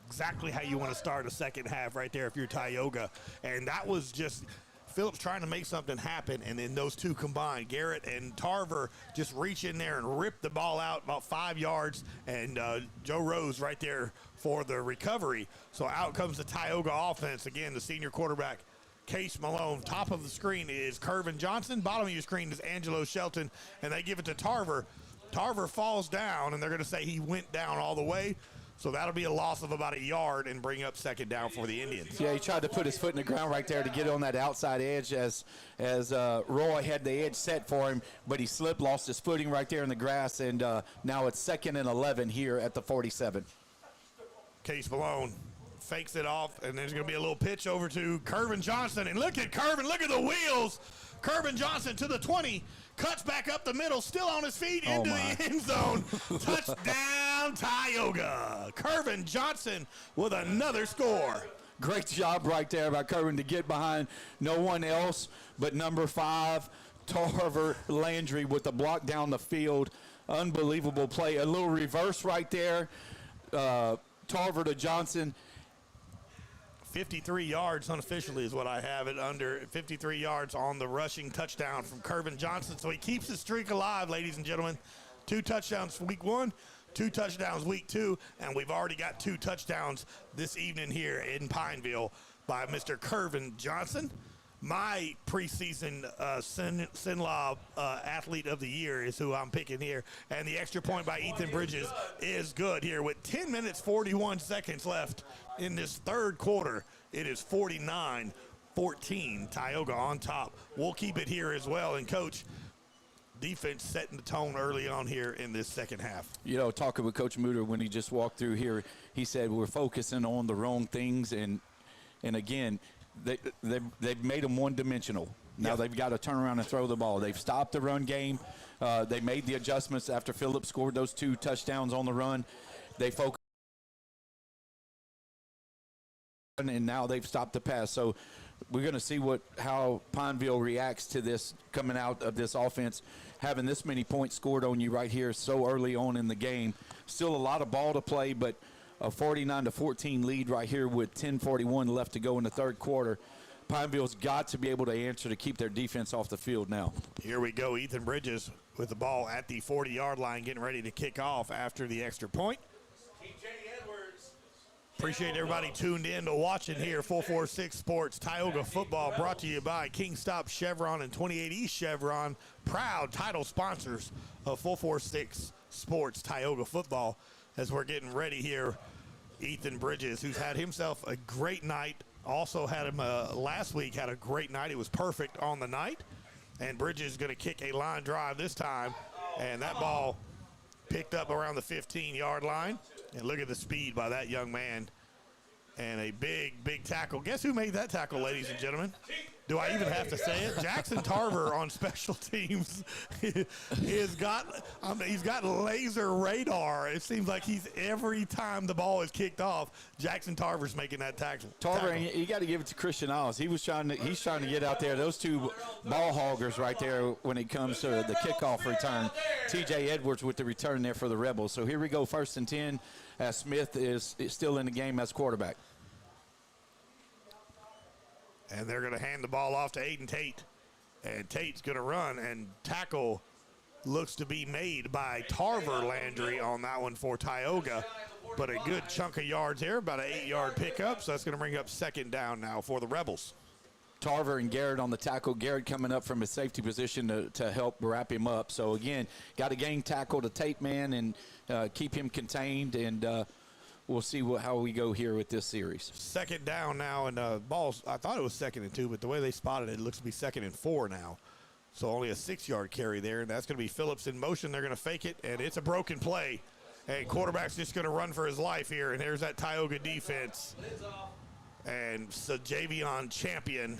exactly how you want to start a second half right there if you're Tioga. And that was just Phillips trying to make something happen, and then those two combined. Garrett and Tarver just reach in there and rip the ball out about 5 yards, and Joe Rose right there for the recovery. So out comes the Tioga offense. Again, the senior quarterback, Case Malone. Top of the screen is Kervin Johnson. Bottom of your screen is Angelo Shelton, and they give it to Tarver. Tarver falls down, and they're going to say he went down all the way. So that'll be a loss of about a yard and bring up second down for the Indians. Yeah, he tried to put his foot in the ground right there to get on that outside edge as Roy had the edge set for him, but he slipped, lost his footing right there in the grass, and now it's 2nd and 11 here at the 47. Case Malone fakes it off, and there's going to be a little pitch over to Kervin Johnson. And look at Kervin, look at the wheels. Kervin Johnson to the 20, cuts back up the middle, still on his feet into the end zone. Touchdown, Tioga. Kervin Johnson with another score. Great job right there by Kervin to get behind no one else but number 5, Tarver Landry, with the block down the field. Unbelievable play. A little reverse right there. Tarver to Johnson. 53 yards unofficially is what I have it under. 53 yards on the rushing touchdown from Kervin Johnson. So he keeps his streak alive, ladies and gentlemen. 2 touchdowns week 1, 2 touchdowns week 2, and we've already got 2 touchdowns this evening here in Pineville by Mr. Kervin Johnson. My preseason Sinlaw athlete of the year is who I'm picking here. And the extra point by Ethan Bridges is good here with 10 minutes, 41 seconds left in this third quarter. It is 49-14, Tioga on top. We'll keep it here as well. And, Coach, defense setting the tone early on here in this second half. You know, talking with Coach Muter when he just walked through here, he said we're focusing on the wrong things. And again, they've made them one-dimensional. Now they've got to turn around and throw the ball. They've stopped the run game. They made the adjustments after Phillips scored those 2 touchdowns on the run. They focused, and now they've stopped the pass. So we're going to see how Pineville reacts to this coming out of this offense, having this many points scored on you right here so early on in the game. Still a lot of ball to play, but a 49-14 lead right here with 10:41 left to go in the third quarter. Pineville's got to be able to answer to keep their defense off the field now. Here we go. Ethan Bridges with the ball at the 40-yard line, getting ready to kick off after the extra point. Appreciate everybody tuned in to watching here. 446 Sports, Tioga Football, brought to you by Kingstop Chevron and 28 East Chevron, proud title sponsors of 446 Sports, Tioga Football. As we're getting ready here, Ethan Bridges, who's had himself a great night, also had him last week, had a great night. It was perfect on the night. And Bridges is going to kick a line drive this time. And that ball picked up around the 15-yard line. And look at the speed by that young man. And a big tackle. Guess who made that tackle, ladies and gentlemen? Do I even have to say it? Jackson Tarver on special teams. He's got laser radar. It seems like every time the ball is kicked off, Jackson Tarver's making that tackle. Tarver, you got to give it to Christian Oz. He's trying to get out there. Those 2 ball hoggers right there when it comes to the kickoff return. TJ Edwards with the return there for the Rebels. So here we go, 1st and 10, as Smith is still in the game as quarterback. And they're going to hand the ball off to Aiden Tate. And Tate's going to run and tackle looks to be made by Tarver Landry on that one for Tioga. But a good chunk of yards there, about an 8-yard pickup. So that's going to bring up second down now for the Rebels. Tarver and Garrett on the tackle. Garrett coming up from a safety position to help wrap him up. So, again, got to gain tackle to Tate man and keep him contained. And we'll see how we go here with this series. Second down now, and balls, I thought it was 2nd and 2, but the way they spotted it, it looks to be 2nd and 4 now. So only a 6-yard carry there, and that's going to be Phillips in motion. They're going to fake it, and it's a broken play. And quarterback's just going to run for his life here, and there's that Tioga defense. And so Javion Champion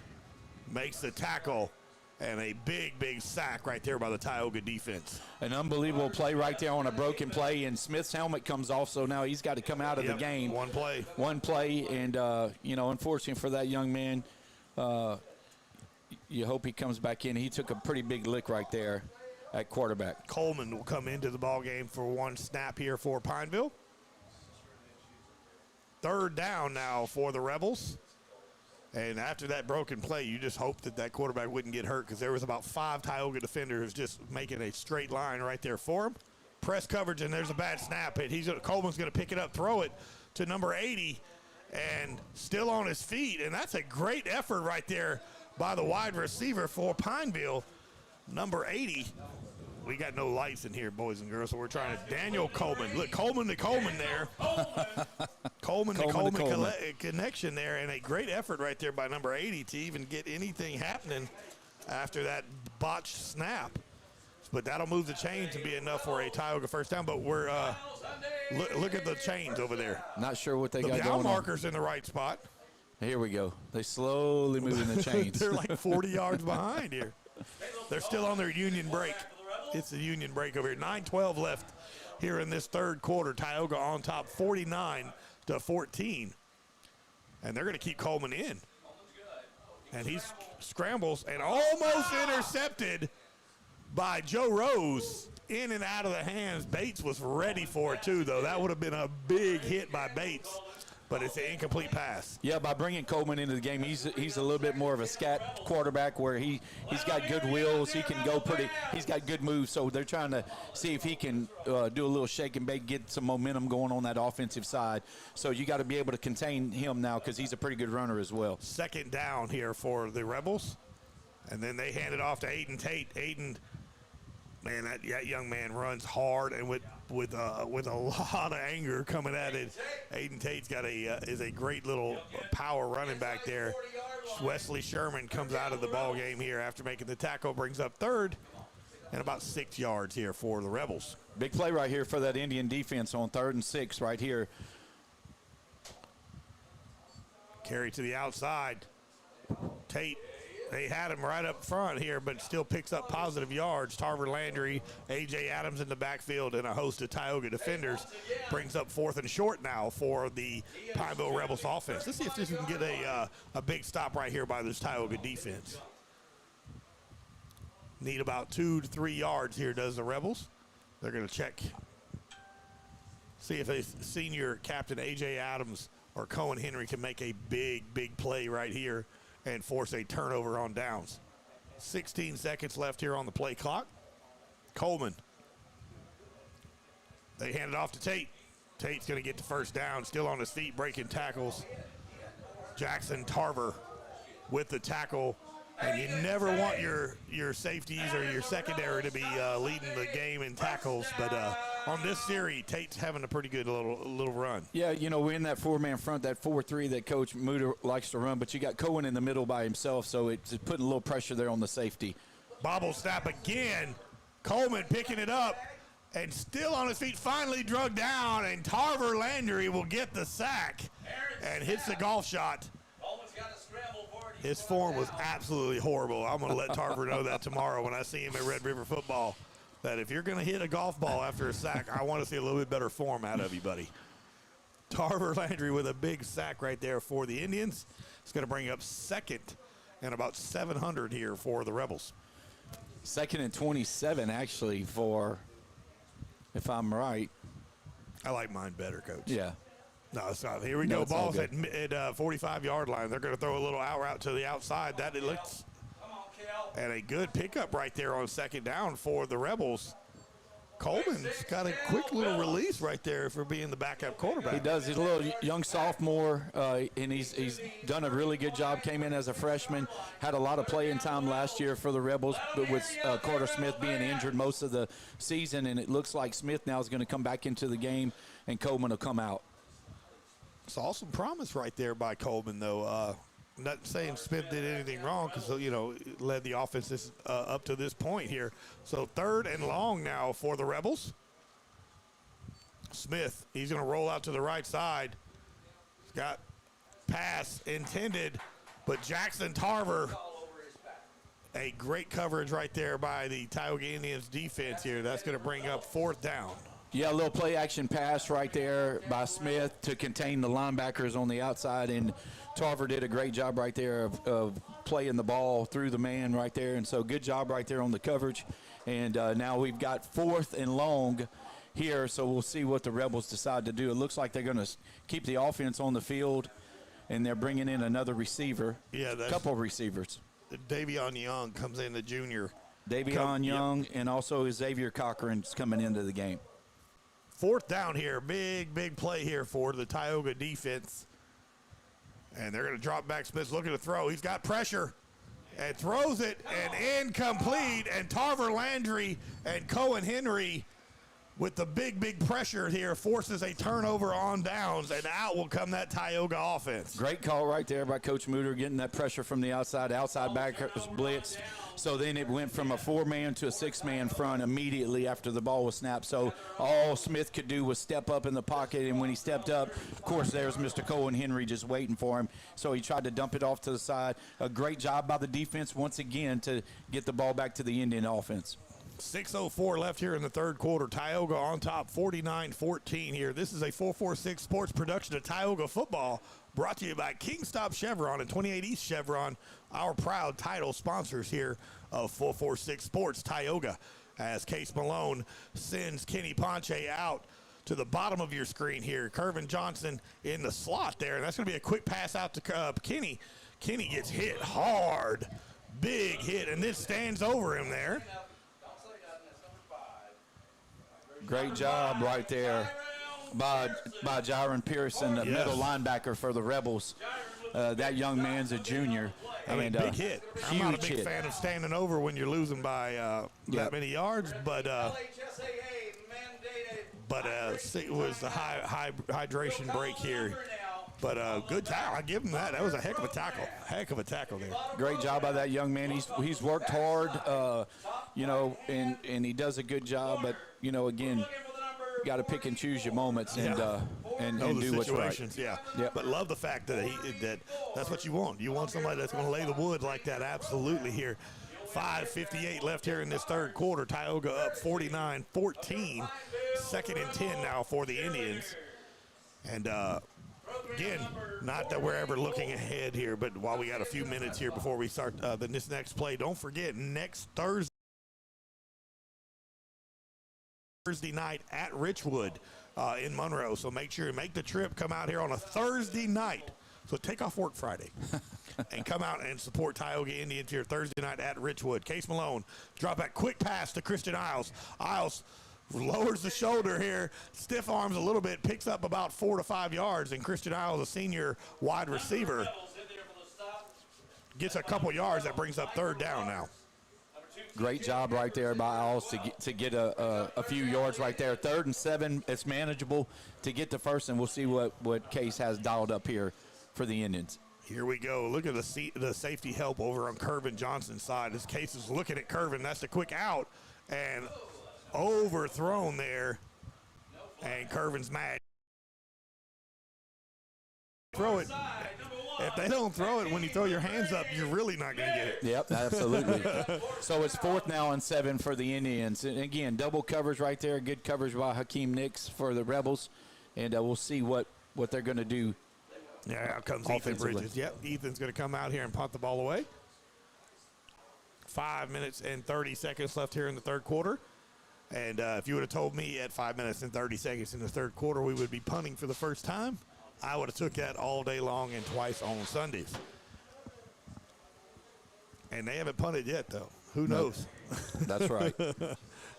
makes the tackle, and a big, big sack right there by the Tioga defense. An unbelievable play right there on a broken play, and Smith's helmet comes off, so now he's got to come out of the game. One play. One play, and, unfortunately for that young man, you hope he comes back in. He took a pretty big lick right there at quarterback. Coleman will come into the ball game for one snap here for Pineville. Third down now for the Rebels. And after that broken play, you just hope that quarterback wouldn't get hurt, because there was about 5 Tioga defenders just making a straight line right there for him. Press coverage, and there's a bad snap hit. Coleman's going to pick it up, throw it to number 80, and still on his feet. And that's a great effort right there by the wide receiver for Pineville. Number 80. We got no lights in here, boys and girls, so we're trying to. Daniel Coleman. Look, Coleman to Coleman there. Coleman to Coleman connection there, and a great effort right there by number 80 to even get anything happening after that botched snap. But that'll move the chains and be enough for a Tioga first down. But we're look at the chains over there. Not sure what they got going on. The down marker's in the right spot. Here we go. They slowly moving the chains. They're like 40 yards behind here. They're still on their union break. It's the union break over here. 9:12 left here in this third quarter. Tioga on top 49-14. And they're going to keep Coleman in. And he scrambles and almost intercepted by Joe Rose. In and out of the hands. Bates was ready for it too, though. That would have been a big hit by Bates. But it's an incomplete pass. Yeah, by bringing Coleman into the game, he's a little bit more of a scat quarterback where he's got good wheels. He can go he's got good moves. So they're trying to see if he can do a little shake and bake, get some momentum going on that offensive side. So you got to be able to contain him now, because he's a pretty good runner as well. Second down here for the Rebels. And then they hand it off to Aiden Tate. Aiden, man, that young man runs hard and with a lot of anger coming at it. Aiden Tate's is a great little power running back there. Wesley Sherman comes out of the ball game here after making the tackle, brings up third, and about 6 yards here for the Rebels. Big play right here for that Indian defense on 3rd and 6 right here. Carry to the outside. Tate. They had him right up front here, but still picks up positive yards. Tarver Landry, A.J. Adams in the backfield, and a host of Tioga defenders brings up 4th and short now for the Pineville Rebels offense. Let's see if this can get a big stop right here by this Tioga defense. Need about 2 to 3 yards here, does the Rebels. They're going to check. See if a senior captain A.J. Adams or Cohen Henry can make a big, big play right here and force a turnover on downs. 16 seconds left here on the play clock. Coleman. They hand it off to Tate. Tate's going to get the first down, still on his feet, breaking tackles. Jackson Tarver with the tackle. And you never want your safeties or your secondary to be leading the game in tackles. But on this series, Tate's having a pretty good little run. Yeah, we're in that 4-man front, that 4-3 that Coach Mutter likes to run. But you got Cohen in the middle by himself, so it's putting a little pressure there on the safety. Bobble snap again. Coleman picking it up and still on his feet, finally drugged down. And Tarver Landry will get the sack and hits the golf shot. His form was absolutely horrible. I'm going to let Tarver know that tomorrow when I see him at Red River Football, that if you're going to hit a golf ball after a sack, I want to see a little bit better form out of you, buddy. Tarver Landry with a big sack right there for the Indians. It's going to bring up 2nd and about 700 here for the Rebels. 2nd and 27, actually, if I'm right. I like mine better, Coach. Yeah. No, it's not. Here we go. Ball's at 45-yard line. They're going to throw a little out route to the outside. That it looks And a good pickup right there on second down for the Rebels. Coleman's got a quick little release right there for being the backup quarterback. He does. He's a little young sophomore, and he's done a really good job. Came in as a freshman, had a lot of playing time last year for the Rebels, but with Carter Smith being injured most of the season, and it looks like Smith now is going to come back into the game, and Coleman will come out. Saw some promise right there by Coleman, though. Not saying Smith did anything wrong because, led the offense up to this point here. So 3rd and long now for the Rebels. Smith, he's going to roll out to the right side. He's got pass intended, but Jackson Tarver, a great coverage right there by the Tioga Indians defense here. That's going to bring up 4th down. Yeah, a little play action pass right there by Smith to contain the linebackers on the outside, and Tarver did a great job right there of playing the ball through the man right there, and so good job right there on the coverage. And now we've got 4th and long here, so we'll see what the Rebels decide to do. It looks like they're going to keep the offense on the field, and they're bringing in another receiver. Yeah, a couple of receivers. Davion Young comes in, the junior. Davion Young, and also Xavier Cochran's coming into the game. 4th down here. Big play here for the Tioga defense. And they're going to drop back. Smith's looking to throw. He's got pressure and throws it and incomplete. And Tarver Landry and Cohen Henry with the big pressure here forces a turnover on downs, and out will come that Tioga offense. Great call right there by Coach Muter, getting that pressure from the outside back was blitzed. So then it went from a 4-man to a 6-man front immediately after the ball was snapped. So all Smith could do was step up in the pocket, and when he stepped up, of course, there's Mr. Cohen Henry just waiting for him. So he tried to dump it off to the side. A great job by the defense once again to get the ball back to the Indian offense. 6:04 left here in the 3rd quarter. Tioga on top, 49-14 here. This is a 446 Sports production of Tioga football, brought to you by Kingstop Chevron and 28 East Chevron, our proud title sponsors here of 446 Sports Tioga, as Case Malone sends Kenny Ponche out to the bottom of your screen here. Kervin Johnson in the slot there, and that's going to be a quick pass out to Kenny. Kenny gets hit hard, big hit, and then stands over him there. Great job right there by Jaron Pearson, the middle linebacker for the Rebels. That young man's a junior. Big hit. I'm not a big fan of standing over when you're losing by that many yards, but it was the high hydration break here. But good tackle. I give him that. That was a heck of a tackle. Heck of a tackle there. Great job by that young man. He's worked hard, and he does a good job. But, again, got to pick and choose your moments and do what's right. Yeah. But love the fact that that's what you want. You want somebody that's going to lay the wood like that. Absolutely here. 5:58 left here in this 3rd quarter. Tioga up 49-14. 2nd and 10 now for the Indians. And, again, not that we're ever looking ahead here, but while we got a few minutes here before we start this next play, don't forget, next Thursday night at Richwood in Monroe. So make sure you make the trip, come out here on a Thursday night. So take off work Friday and come out and support Tioga Indians here Thursday night at Richwood. Case Malone, drop back, quick pass to Christian Isles. Isles lowers the shoulder here, stiff arms a little bit, picks up about 4 to 5 yards, and Christian Isles, a senior wide receiver, gets a couple yards. That brings up 3rd down now. Great job right there by Isles to get a few yards right there. 3rd and 7, it's manageable to get the first, and we'll see what Case has dialed up here for the Indians. Here we go. Look at the safety help over on Kervin Johnson's side. As Case is looking at Kervin, that's a quick out, and overthrown there, and Kervin's mad. Throw it. If they don't throw it when you throw your hands up, you're really not going to get it. Yep, absolutely. So it's 4th now and 7 for the Indians. And again, double coverage right there. Good coverage by Hakeem Nix for the Rebels. And we'll see what they're going to do. Yeah, out comes Ethan Bridges. Yep, Ethan's going to come out here and punt the ball away. 5 minutes and 30 seconds left here in the 3rd quarter. And if you would have told me at 5 minutes and 30 seconds in the 3rd quarter we would be punting for the first time, I would have took that all day long and twice on Sundays. And they haven't punted yet, though. Who knows? That's right.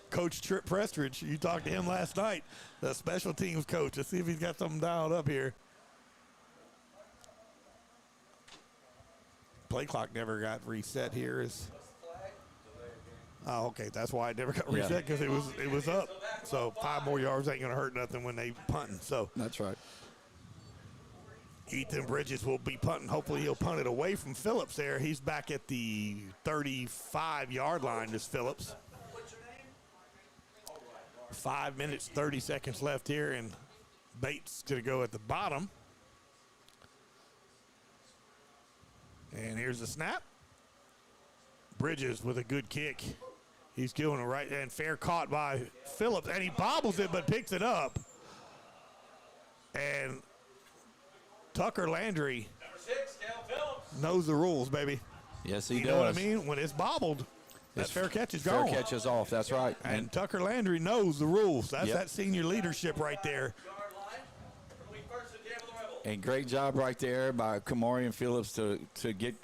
Coach Trip Prestridge, you talked to him last night, the special teams coach. Let's see if he's got something dialed up here. Play clock never got reset here. Oh, okay. That's why it never got reset, because it was up. So 5 more yards ain't going to hurt nothing when they punting. So that's right. Ethan Bridges will be punting. Hopefully he'll punt it away from Phillips there. He's back at the 35-yard line, this Phillips. 5 minutes, 30 seconds left here, and Bates going to go at the bottom. And here's the snap. Bridges with a good kick. He's doing it right, and fair caught by Phillips, and he bobbles it but picks it up. And Tucker Landry knows the rules, baby. Yes, he does. You know what I mean? When it's bobbled, that fair catch is gone. Fair catch is off, that's right. And Tucker Landry knows the rules. That's that senior leadership right there. And great job right there by Kamarian Phillips to get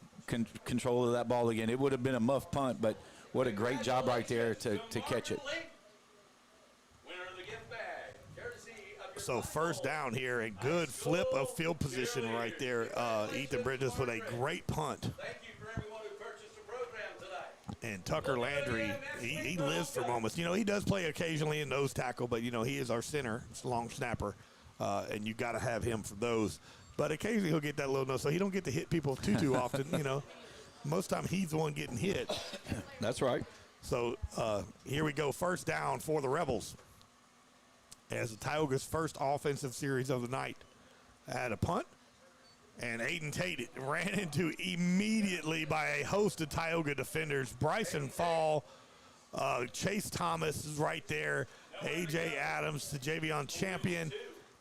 control of that ball again. It would have been a muff punt, but what a great job right there to catch it. So first down here, a good flip of field position right there. Ethan Bridges with a great punt. And Tucker Landry, he lives for moments. You know, he does play occasionally in nose tackle, but, you know, he is our center. It's a long snapper, and you got to have him for those. But occasionally he'll get that little nose, so he don't get to hit people too often, you know. Most time he's the one getting hit. That's right. So here we go, first down for the Rebels. As the Tioga's first offensive series of the night. Had a punt, and Aiden Tate ran into immediately by a host of Tioga defenders. Bryson Fall, Chase Thomas is right there, A.J. Adams, the Javion Champion,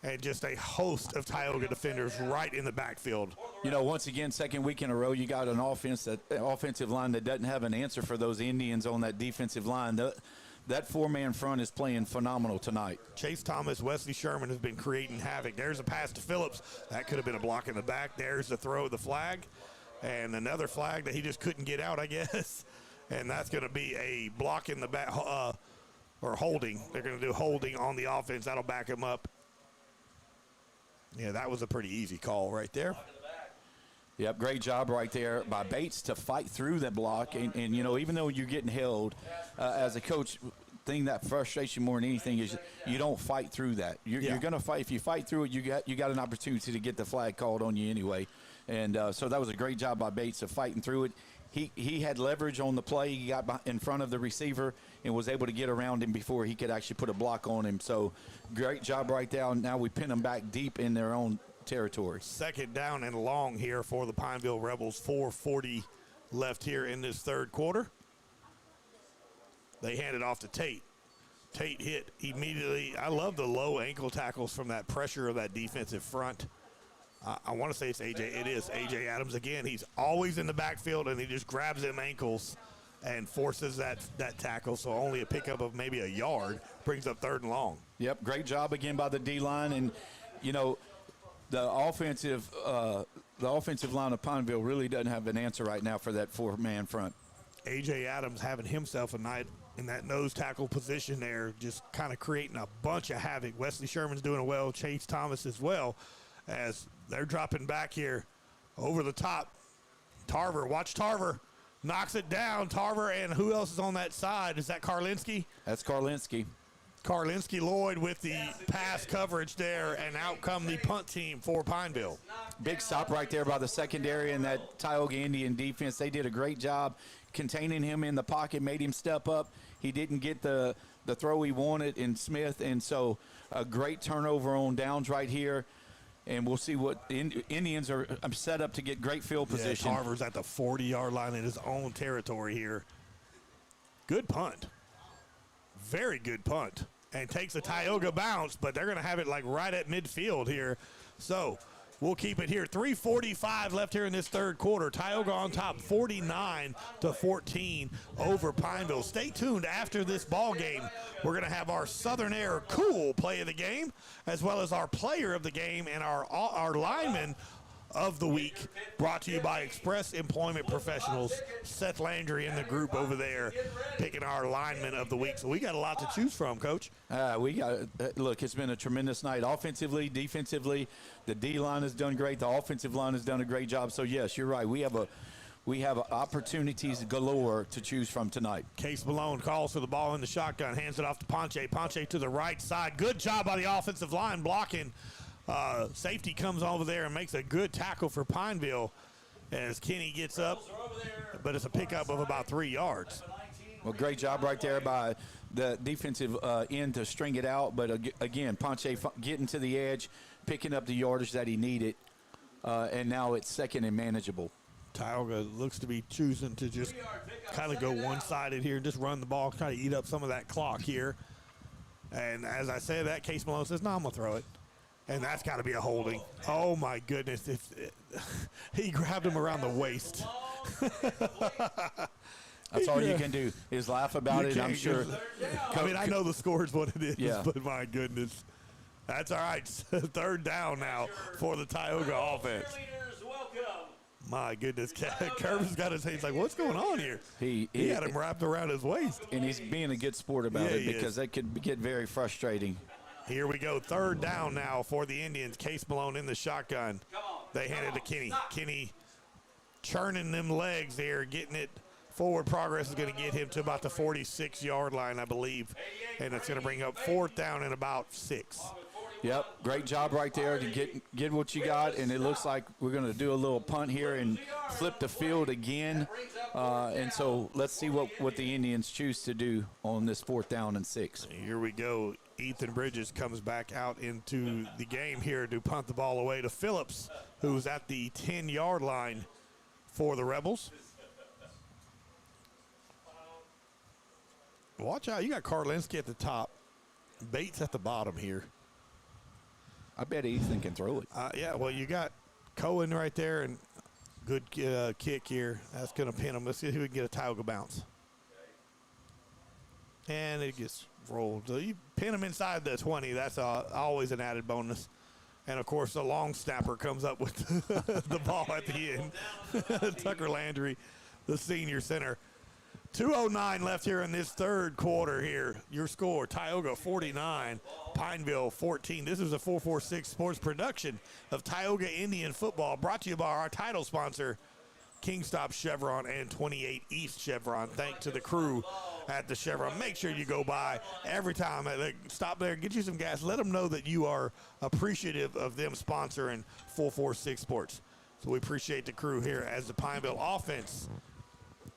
and just a host of Tioga defenders right in the backfield. You know, once again, second week in a row, you got an offensive line that doesn't have an answer for those Indians on that defensive line. That four-man front is playing phenomenal tonight. Chase Thomas, Wesley Sherman has been creating havoc. There's a pass to Phillips. That could have been a block in the back. There's the throw of the flag. And another flag that he just couldn't get out, I guess. And that's going to be a block in the back, or holding. They're going to do holding on the offense. That'll back him up. Yeah, that was a pretty easy call right there. Yep, great job right there by Bates to fight through that block. And you know, even though you're getting held, as a coach, thing that frustrates you more than anything is you don't fight through that. You're going to fight. If you fight through it, you got an opportunity to get the flag called on you anyway. And so that was a great job by Bates of fighting through it. He had leverage on the play. He got in front of the receiver and was able to get around him before he could actually put a block on him. So great job right there. Now we pin them back deep in their own territory. Second down and long here for the Pineville Rebels. 4:40 left here in this third quarter. They hand it off to Tate. Tate hit immediately. I love the low ankle tackles from that pressure of that defensive front. I want to say it's A.J. It is A.J. Adams again. He's always in the backfield, and he just grabs them ankles and forces that tackle. So only a pickup of maybe a yard brings up third and long. Yep, great job again by the D-line. And, you know, the offensive line of Pineville really doesn't have an answer right now for that four-man front. A.J. Adams having himself a night in that nose tackle position there, just kind of creating a bunch of havoc. Wesley Sherman's doing well, Chase Thomas as well, as they're dropping back here over the top. Tarver, watch Tarver. Knocks it down. Tarver, and who else is on that side? Is that Karlinski? That's Karlinski. Karlinski Lloyd with the pass coverage there, and out come the punt team for Pineville. Big stop right there by the secondary and that Tioga Indian defense. They did a great job containing him in the pocket, made him step up. He didn't get the throw he wanted in Smith, and so a great turnover on downs right here. And we'll see what Indians are set up to get great field position. Yeah, Tarver's at the 40-yard line in his own territory here. Good punt. Very good punt. And takes a Tioga bounce, but they're going to have it like right at midfield here. So we'll keep it here. 3:45 left here in this third quarter. Tioga on top, 49-14 over Pineville. Stay tuned after this ball game. We're going to have our Southern Air Cool play of the game, as well as our player of the game and our lineman of the week, brought to you by Express Employment Professionals. Seth Landry in the group over there picking our lineman of the week. So we got a lot to choose from, Coach. Look, it's been a tremendous night offensively, defensively. The D-line has done great. The offensive line has done a great job. So, yes, you're right. We have opportunities galore to choose from tonight. Case Malone calls for the ball in the shotgun, hands it off to Ponche. Ponche to the right side. Good job by the offensive line blocking. Safety comes over there and makes a good tackle for Pineville as Kenny gets up, but it's a pickup of about 3 yards. Well, great job right there by the defensive end to string it out. But again, Ponche getting to the edge, picking up the yardage that he needed, and now it's second and manageable. Tioga looks to be choosing to just kind of go one-sided here and just run the ball, kind of eat up some of that clock here. And as I said that, Case Malone says, no, I'm going to throw it. And that's got to be a holding. Oh, my goodness. He grabbed him around the waist. That's all you can do is laugh about it, I'm sure. I mean, I know the score is what it is, yeah. But my goodness. That's all right. Third down now for the Tioga offense. My goodness. Kervin's got his hands like, what's going on here? He had him wrapped around his waist. And he's being a good sport about it because that could get very frustrating. Here we go. Third down now for the Indians. Case Malone in the shotgun. They hand it to Kenny. Kenny churning them legs there, getting it. Forward progress is going to get him to about the 46-yard line, I believe. And it's going to bring up fourth down and about 6. Yep, great job right there to get what you got. And it looks like we're going to do a little punt here and flip the field again. And so let's see what the Indians choose to do on this 4th down and 6. Here we go. Ethan Bridges comes back out into the game here to punt the ball away to Phillips, who's at the 10-yard line for the Rebels. Watch out. You got Karlinski at the top. Bates at the bottom here. I bet Ethan can throw it. Yeah, well, you got Cohen right there, and good kick here. That's going to pin him. Let's see who can get a Tioga bounce. And it gets rolled. So you pin him inside the 20. That's always an added bonus. And, of course, the long snapper comes up with the ball at the end. Tucker Landry, the senior center. 2:09 left here in this third quarter here. Your score, Tioga 49, Pineville 14. This is a 446 Sports production of Tioga Indian Football, brought to you by our title sponsor, Kingstop Chevron and 28 East Chevron. Thanks to the crew at the Chevron. Make sure you go by every time. Stop there, get you some gas. Let them know that you are appreciative of them sponsoring 446 Sports. So we appreciate the crew here as the Pineville offense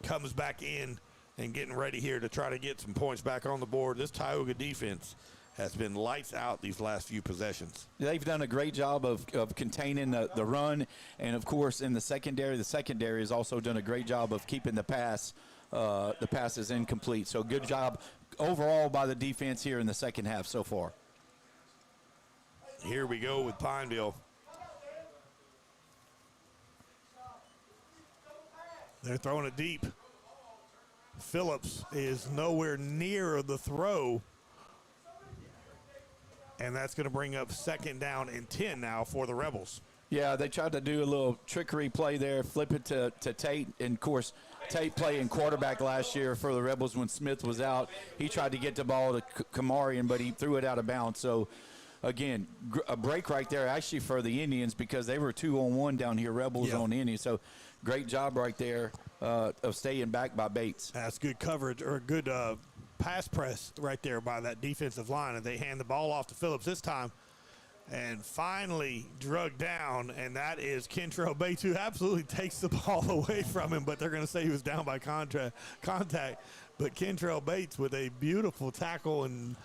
comes back in and getting ready here to try to get some points back on the board. This Tioga defense has been lights out these last few possessions. They've done a great job of containing the run, and, of course, in the secondary has also done a great job of keeping the passes incomplete. So good job overall by the defense here in the second half so far. Here we go with Pineville. They're throwing it deep. Phillips is nowhere near the throw. And that's going to bring up 2nd down and 10 now for the Rebels. Yeah, they tried to do a little trickery play there, flip it to Tate. And, of course, Tate playing quarterback last year for the Rebels when Smith was out. He tried to get the ball to Kamarian, but he threw it out of bounds. So, again, a break right there actually for the Indians because they were 2-on-1 down here, Rebels on Indians. So, great job right there of staying back by Bates. That's good coverage or good pass press right there by that defensive line. And they hand the ball off to Phillips this time and finally drug down. And that is Kentrell Bates, who absolutely takes the ball away from him, but they're going to say he was down by contact. But Kentrell Bates with a beautiful tackle, and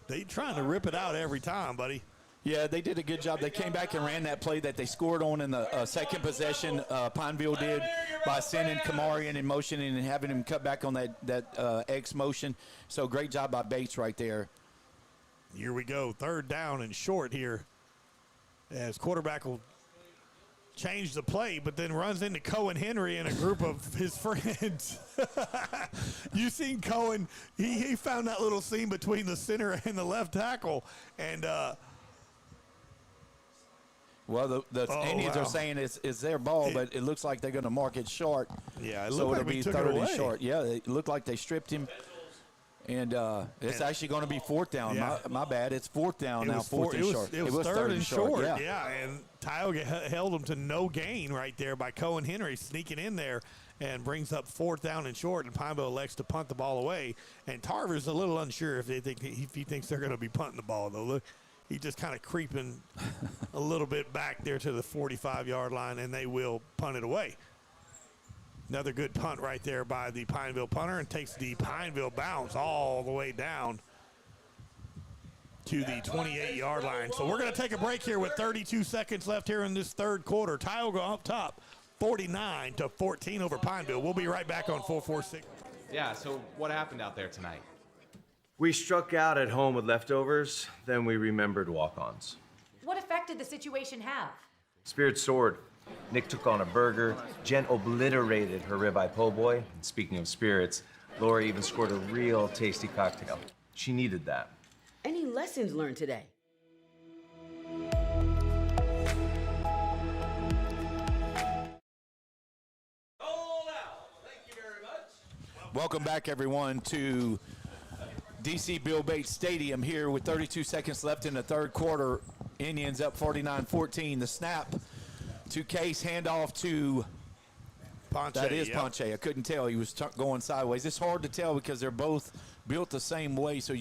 they trying to rip it out every time, buddy. Yeah, they did a good job. They came back and ran that play that they scored on in the second possession. Pineville did by sending Kamarian in motion and having him cut back on that X motion. So great job by Bates right there. Here we go. 3rd down and short here as quarterback will change the play, but then runs into Cohen Henry and a group of his friends. You seen Cohen. He found that little seam between the center and the left tackle. And Well, the Indians are saying it's their ball, but it looks like they're going to mark it short. Yeah, it so looked it'll like we be took it third and away. short. Yeah, it looked like they stripped him. And it's actually going to be fourth down. Yeah. My bad. It's fourth down now, fourth and short. It was third and short. Yeah. Yeah, and Tioga held them to no gain right there by Cohen Henry sneaking in there and brings up fourth down and short, and Pineville elects to punt the ball away. And Tarver's a little unsure if he thinks they're going to be punting the ball, though. Look, he's just kind of creeping a little bit back there to the 45-yard line, and they will punt it away. Another good punt right there by the Pineville punter, and takes the Pineville bounce all the way down to the 28-yard line. So we're going to take a break here with 32 seconds left here in this third quarter. Tioga up top, 49-14 over Pineville. We'll be right back on 446. Yeah, so what happened out there tonight? We struck out at home with leftovers, then we remembered walk-ons. What effect did the situation have? Spirit soared. Nick took on a burger. Jen obliterated her ribeye po' boy. And speaking of spirits, Laura even scored a real tasty cocktail. She needed that. Any lessons learned today? Welcome back, everyone, to DC Bill Bates Stadium here with 32 seconds left in the third quarter. Indians up 49-14. The snap to Case, handoff to Ponche. That is Ponche. I couldn't tell. He was going sideways. It's hard to tell because they're both built the same way. So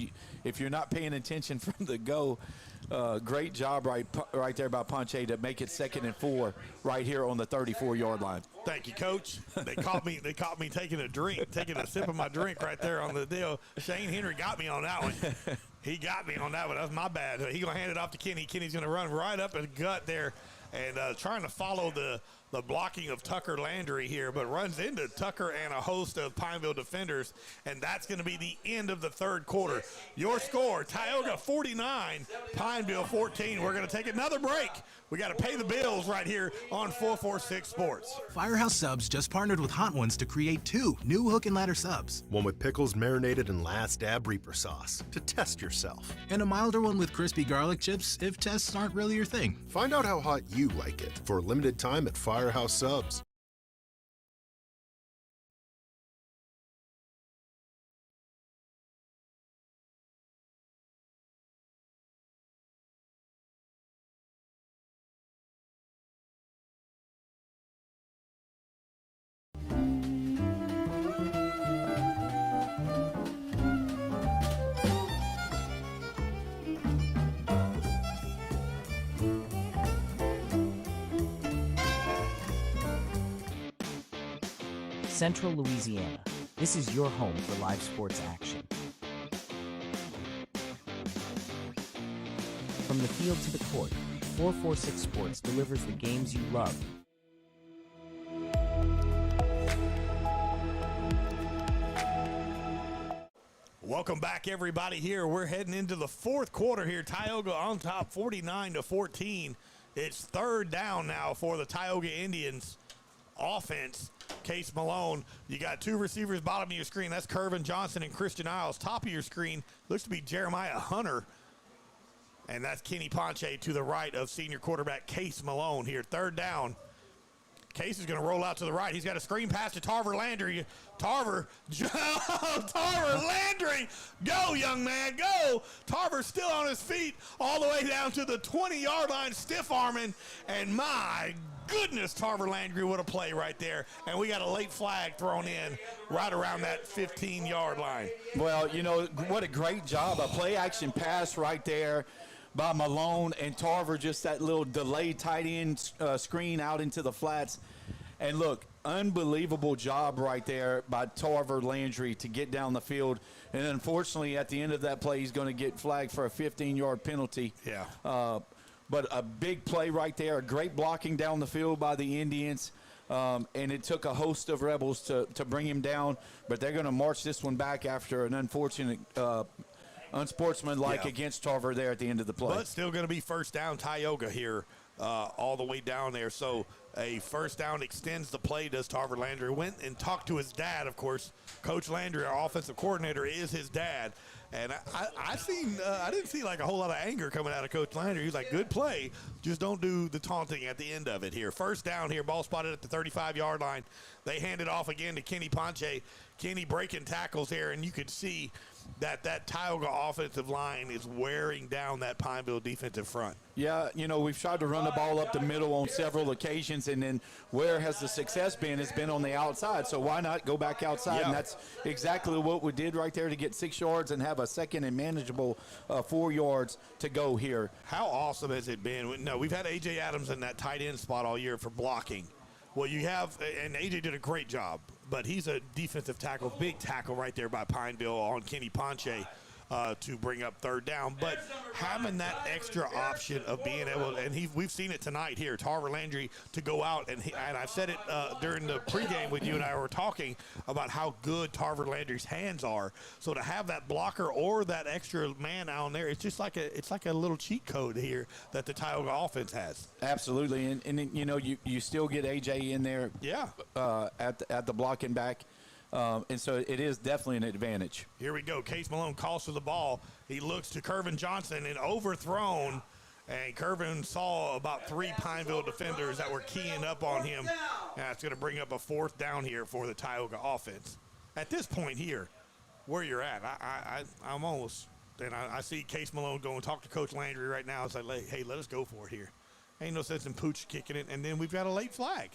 if you're not paying attention from the go, great job right there by Ponche to make it 2nd and 4 right here on the 34-yard line. Thank you, Coach. They caught me taking a sip of my drink right there on the deal. Shane Henry got me on that one. He got me on that one. That was my bad. He's going to hand it off to Kenny. Kenny's going to run right up his gut there and trying to follow the blocking of Tucker Landry here, but runs into Tucker and a host of Pineville defenders, and that's going to be the end of the third quarter. Your score, Tioga 49, Pineville 14. We're going to take another break. We got to pay the bills right here on 446 Sports. Firehouse Subs just partnered with Hot Ones to create 2 new hook and ladder subs. One with pickles marinated in Last Dab Reaper sauce to test yourself. And a milder one with crispy garlic chips if tests aren't really your thing. Find out how hot you like it for a limited time at Firehouse Subs. Central Louisiana. This is your home for live sports action. From the field to the court, 446 Sports delivers the games you love. Welcome back, everybody. Here we're heading into the fourth quarter here. Tioga on top, 49-14. It's third down now for the Tioga Indians offense. Case Malone, you got 2 receivers bottom of your screen. That's Kervin Johnson and Christian Isles. Top of your screen looks to be Jeremiah Hunter. And that's Kenny Ponche to the right of senior quarterback Case Malone here. Third down. Case is going to roll out to the right. He's got a screen pass to Tarver Landry. Tarver Landry, go, young man, go. Tarver's still on his feet all the way down to the 20-yard line, stiff arming. And my goodness, Tarver Landry, what a play right there. And we got a late flag thrown in right around that 15-yard line. Well, you know, what a great job. A play-action pass right there by Malone and Tarver, just that little delayed tight end screen out into the flats. And look, unbelievable job right there by Tarver Landry to get down the field. And unfortunately, at the end of that play, he's going to get flagged for a 15-yard penalty. Yeah. But a big play right there, a great blocking down the field by the Indians. And it took a host of Rebels to bring him down. But they're going to march this one back after an unfortunate unsportsmanlike against Tarver there at the end of the play. But still going to be first down Tioga here all the way down there. So a first down extends the play, does Tarver Landry. Went and talked to his dad, of course. Coach Landry, our offensive coordinator, is his dad. And I didn't see like a whole lot of anger coming out of Coach Landry. He's like, good play, just don't do the taunting at the end of it here. First down here, ball spotted at the 35-yard line. They hand it off again to Kenny Ponche. Kenny breaking tackles here, and you could see that Tioga offensive line is wearing down that Pineville defensive front. Yeah, we've tried to run the ball up the middle on several occasions, and then where has the success been? It's been on the outside, so why not go back outside? Yeah. And that's exactly what we did right there to get 6 yards and have a second and manageable 4 yards to go here. How awesome has it been? No, we've had A.J. Adams in that tight end spot all year for blocking. Well, you have, and A.J. did a great job, but he's a defensive tackle, big tackle right there by Pineville on Kenny Ponche to bring up third down. But having that extra option of being able, and we've seen it tonight here, Tarver Landry to go out, and I've said it during the pregame with you and I were talking about how good Tarver Landry's hands are. So to have that blocker or that extra man out there, it's just like a little cheat code here that the Tioga offense has. Absolutely, and you still get AJ in there. Yeah. At the blocking back. And so it is definitely an advantage. Here we go. Case Malone calls for the ball. He looks to Kervin Johnson and overthrown. And Kervin saw about 3 Pineville defenders that were keying up on him. And that's going to bring up a 4th down here for the Tioga offense. At this point here, where you're at, I'm almost, and I see Case Malone go and talk to Coach Landry right now. It's like, hey, let us go for it here. Ain't no sense in Pooch kicking it. And then we've got a late flag.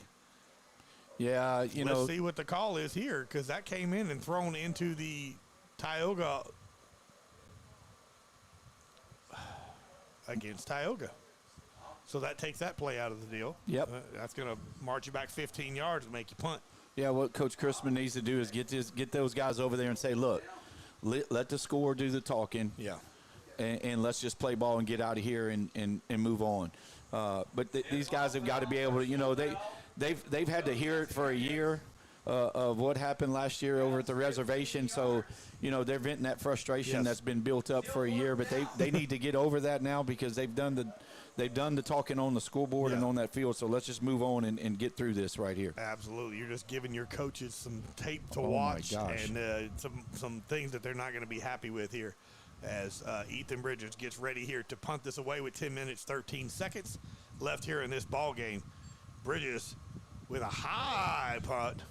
Yeah, Let's see what the call is here, because that came in and thrown into the Tioga against Tioga. So that takes that play out of the deal. Yep. That's going to march you back 15 yards and make you punt. Yeah, what Coach Christman needs to do is get those guys over there and say, look, let the scorer do the talking. Yeah. And let's just play ball and get out of here and move on. But these guys have got to be able to, They've had to hear it for a year of what happened last year over at the reservation. So, they're venting that frustration that's been built up for a year. But they need to get over that now because they've done the talking on the scoreboard and on that field. So let's just move on and get through this right here. Absolutely. You're just giving your coaches some tape to Oh, watch my gosh. and some things that they're not going to be happy with here as Ethan Bridges gets ready here to punt this away with 10 minutes, 13 seconds left here in this ball game. Bridges with a high punt.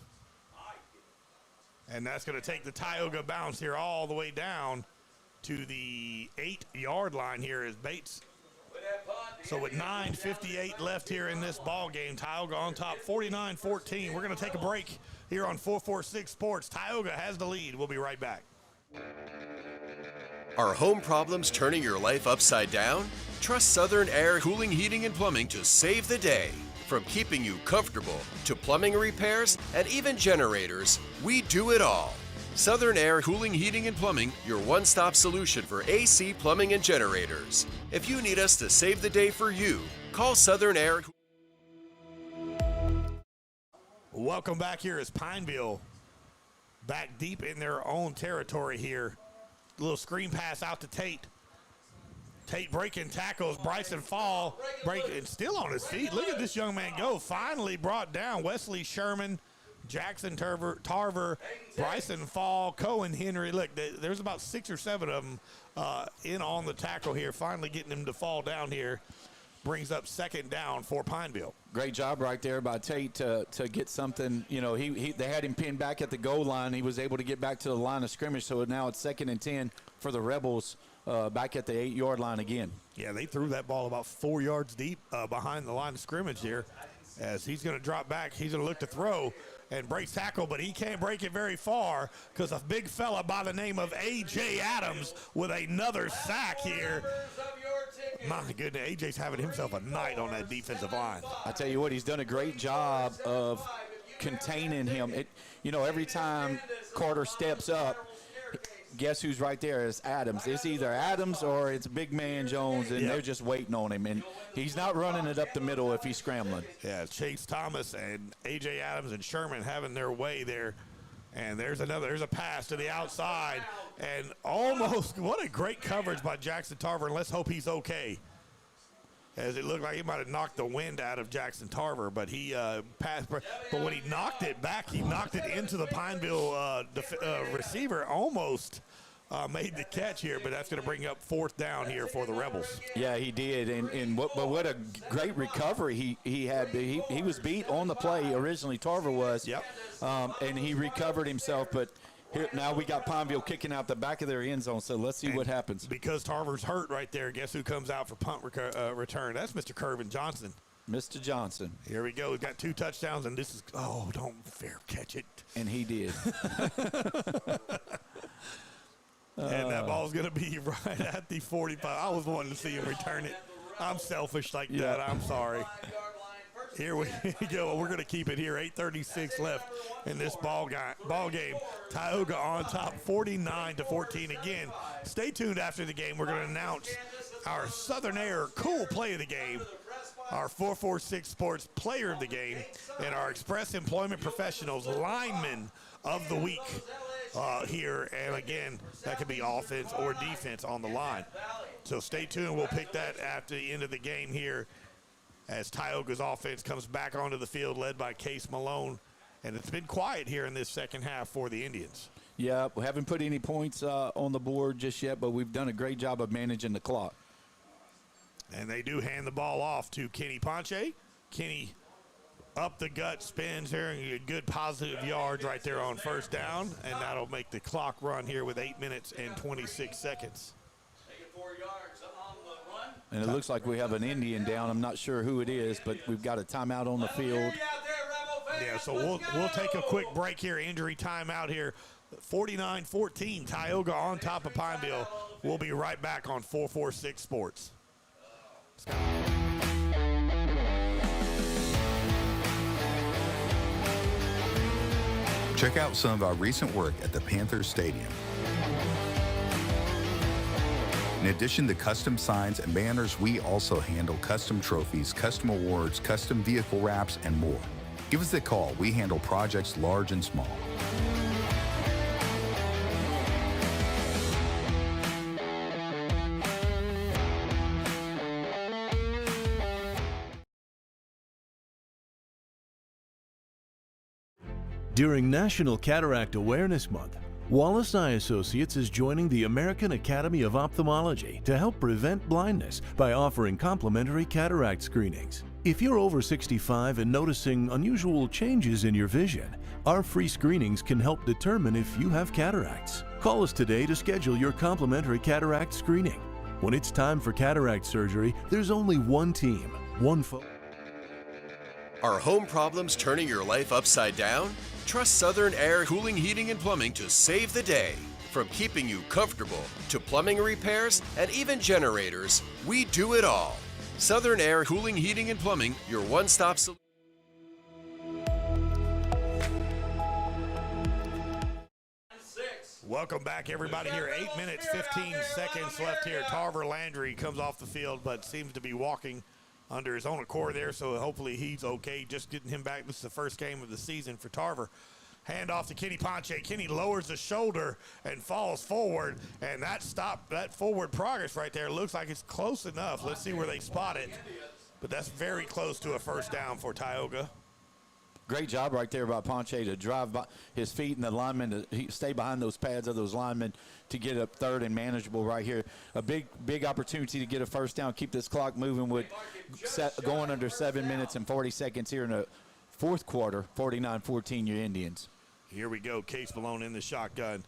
And that's going to take the Tioga bounce here all the way down to the 8-yard line here as Bates. So with 9:58 left here in this ball game, Tioga on top 49-14. We're going to take a break here on 446 Sports. Tioga has the lead. We'll be right back. Are home problems turning your life upside down? Trust Southern Air Cooling, Heating, and Plumbing to save the day. From keeping you comfortable to plumbing repairs and even generators, we do it all. Southern Air Cooling, Heating, and Plumbing, your one-stop solution for AC, plumbing, and generators. If you need us to save the day for you, call Southern Air. Welcome back here as Pineville back deep in their own territory here. A little screen pass out to Tate. Tate breaking tackles. Bryson Fall breaking, still on his feet. Look at this young man go. Finally brought down Wesley Sherman, Jackson Tarver, Bryson Fall, Cohen Henry. Look, there's about 6 or 7 of them in on the tackle here. Finally getting them to fall down here. Brings up 2nd down for Pineville. Great job right there by Tate to get something. They had him pinned back at the goal line. He was able to get back to the line of scrimmage. So now it's 2nd and 10 for the Rebels back at the 8-yard line again. Yeah, they threw that ball about 4 yards deep behind the line of scrimmage here. As he's going to drop back, he's going to look to throw and breaks tackle, but he can't break it very far because a big fella by the name of A.J. Adams with another sack here. My goodness, A.J.'s having himself a night on that defensive line. I tell you what, he's done a great job of containing him. Every time Carter steps up, guess who's right there? It's Adams. It's either Adams or it's big man Jones, and they're just waiting on him. And he's not running it up the middle if he's scrambling. Yeah, Chase Thomas and A.J. Adams and Sherman having their way there. And there's a pass to the outside. And almost, what a great coverage by Jackson Tarver. And let's hope he's okay. As it looked like he might have knocked the wind out of Jackson Tarver, but he passed. But when he knocked it back, he knocked it into the Pineville receiver almost made the catch here, but that's going to bring up 4th down here for the Rebels. Yeah, he did, and what a great recovery he had. He was beat on the play originally. Tarver was. Yep. And he recovered himself, but here now we got Pineville kicking out the back of their end zone. So let's see what happens. Because Tarver's hurt right there, guess who comes out for punt return? That's Mr. Kervin Johnson. Mr. Johnson. Here we go. We've got 2 touchdowns, and this is don't fair catch it. And he did. And that ball's going to be right at the 45. I was wanting to see him return it. I'm selfish like that. I'm sorry. Here we go. We're going to keep it here. 8:36 left in this ball game. Tioga on top, 49-14. Again, stay tuned after the game. We're going to announce our Southern Air cool play of the game, our 446 Sports player of the game, and our Express Employment Professionals lineman of the week. Here, and again, that could be offense or defense on the line. So stay tuned. We'll pick that after the end of the game here as Tioga's offense comes back onto the field led by Case Malone. And it's been quiet here in this second half for the Indians. Yeah, we haven't put any points on the board just yet, but we've done a great job of managing the clock. And they do hand the ball off to Kenny Ponche. Kenny up the gut, spins here, and a good positive yards right there on 1st down, and that'll make the clock run here with 8 minutes and 26 seconds. And it looks like we have an Indian down. I'm not sure who it is, but we've got a timeout on the field. Yeah, so we'll take a quick break here, injury timeout here. 49-14, Tioga on top of Pineville. We'll be right back on 446 Sports. Check out some of our recent work at the Panthers Stadium. In addition to custom signs and banners, we also handle custom trophies, custom awards, custom vehicle wraps, and more. Give us a call. We handle projects large and small. During National Cataract Awareness Month, Wallace Eye Associates is joining the American Academy of Ophthalmology to help prevent blindness by offering complimentary cataract screenings. If you're over 65 and noticing unusual changes in your vision, our free screenings can help determine if you have cataracts. Call us today to schedule your complimentary cataract screening. When it's time for cataract surgery, there's only one team, one phone. Are home problems turning your life upside down? Trust Southern Air Cooling, Heating, and Plumbing to save the day. From keeping you comfortable to plumbing repairs and even generators, we do it all. Southern Air Cooling, Heating, and Plumbing, your one-stop solution. Welcome back, everybody, here. 8 minutes, 15 seconds left here. Tarver Landry comes off the field, but seems to be walking under his own accord there, so hopefully he's okay. Just getting him back. This is the first game of the season for Tarver. Hand off to Kenny Ponche. Kenny lowers the shoulder and falls forward, and that forward progress right there looks like it's close enough. Let's see where they spot it, but that's very close to a 1st down for Tioga. Great job right there by Ponche to drive by his feet and the linemen to stay behind those pads of those linemen to get up 3rd and manageable right here. A big opportunity to get a 1st down, keep this clock moving with going under 7 minutes and 40 seconds here in the 4th quarter. 49-14 your Indians. Here we go. Case Malone in the shotgun.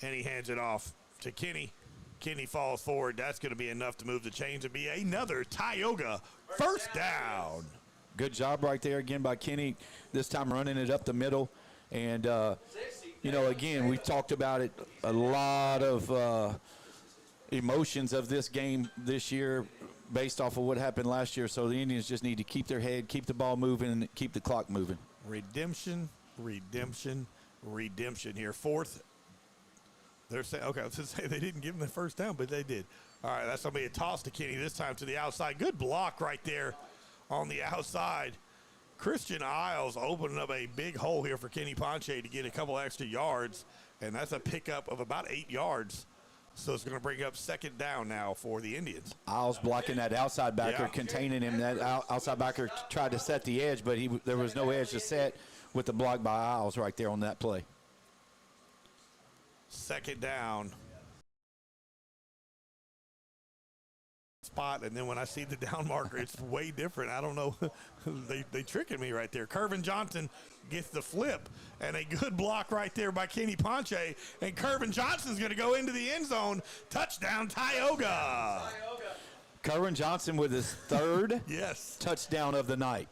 And he hands it off to Kenny. Kenny falls forward. That's going to be enough to move the chains and be another Tioga 1st down. Good job right there again by Kenny, this time running it up the middle. And, you know, again, we talked about it, a lot of emotions of this game this year based off of what happened last year. So the Indians just need to keep their head, keep the ball moving, and keep the clock moving. Redemption, redemption, redemption here. 4th. They're saying, okay, I was going to say they didn't give him the 1st down, but they did. All right, that's going to be a toss to Kenny this time to the outside. Good block right there on the outside. Christian Isles opening up a big hole here for Kenny Ponche to get a couple extra yards, and that's a pickup of about 8 yards. So it's going to bring up 2nd down now for the Indians. Isles blocking that outside backer, containing him. That outside backer tried to set the edge, but there was no edge to set with the block by Isles right there on that play. second down. Spot, and then when I see the down marker, it's way different. I don't know. they tricking me right there. Kervin Johnson gets the flip, and a good block right there by Kenny Ponche, and Kervin Johnson's going to go into the end zone. Touchdown, Tioga. Kervin Johnson with his third touchdown of the night.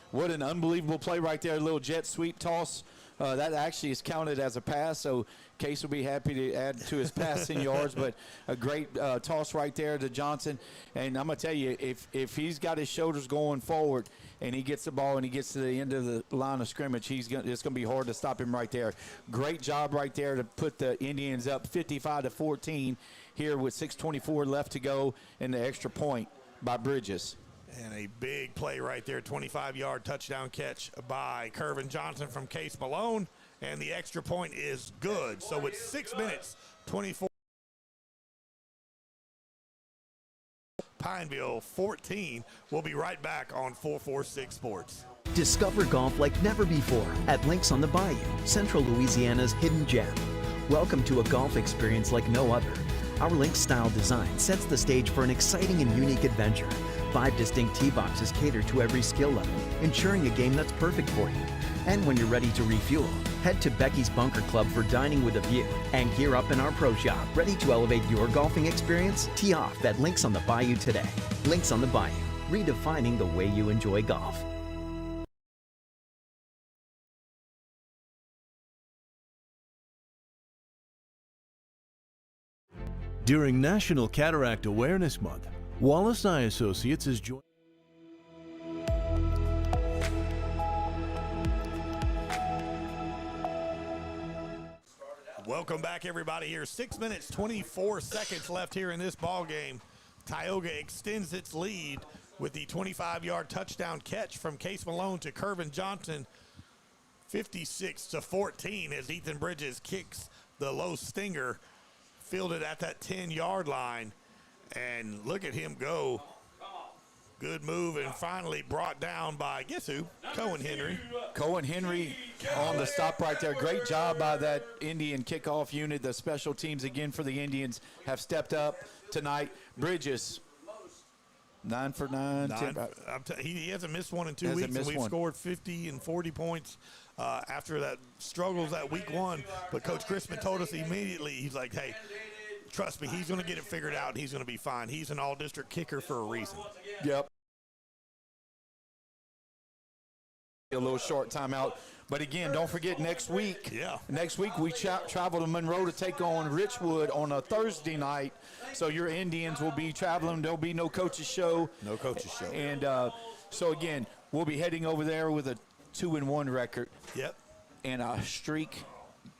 What an unbelievable play right there. A little jet sweep toss. That actually is counted as a pass, so Case will be happy to add to his passing yards, but a great toss right there to Johnson. And I'm going to tell you, if he's got his shoulders going forward and he gets the ball and he gets to the end of the line of scrimmage, it's going to be hard to stop him right there. Great job right there to put the Indians up 55-14 here with 6:24 left to go and the extra point by Bridges. And a big play right there, 25-yard touchdown catch by Kervin Johnson from Case Malone. And the extra point is good. So it's 6 minutes, 24. Pineville 14. We'll be right back on 446 Sports. Discover golf like never before at Links on the Bayou, Central Louisiana's hidden gem. Welcome to a golf experience like no other. Our Links-style design sets the stage for an exciting and unique adventure. 5 distinct tee boxes cater to every skill level, ensuring a game that's perfect for you. And when you're ready to refuel, head to Becky's Bunker Club for dining with a view and gear up in our pro shop. Ready to elevate your golfing experience? Tee off at Links on the Bayou today. Links on the Bayou, redefining the way you enjoy golf. During National Cataract Awareness Month, Wallace Eye Associates is joining. Welcome back, everybody. Here, 6 minutes, 24 seconds left here in this ball game. Tioga extends its lead with the 25-yard touchdown catch from Case Malone to Kervin Johnson, 56-14, as Ethan Bridges kicks the low stinger, fielded at that 10-yard line. And look at him go. Good move, and finally brought down by, guess who? Cohen Henry. Cohen Henry on the stop right there. Great job by that Indian kickoff unit. The special teams again for the Indians have stepped up tonight. Bridges, 9 for 9. He hasn't missed one in 2 weeks, and we've scored 50 and 40 points after that struggles that week 1. But Coach Christman told us immediately, he's like, hey, trust me, he's going to get it figured out, and he's going to be fine. He's an all-district kicker for a reason. Yep. A little short timeout. But again, don't forget next week. Yeah. Next week we travel to Monroe to take on Richwood on a Thursday night. So your Indians will be traveling. There'll be no coach's show. No coach's show. And so again, we'll be heading over there with a 2-1 record. Yep. And a streak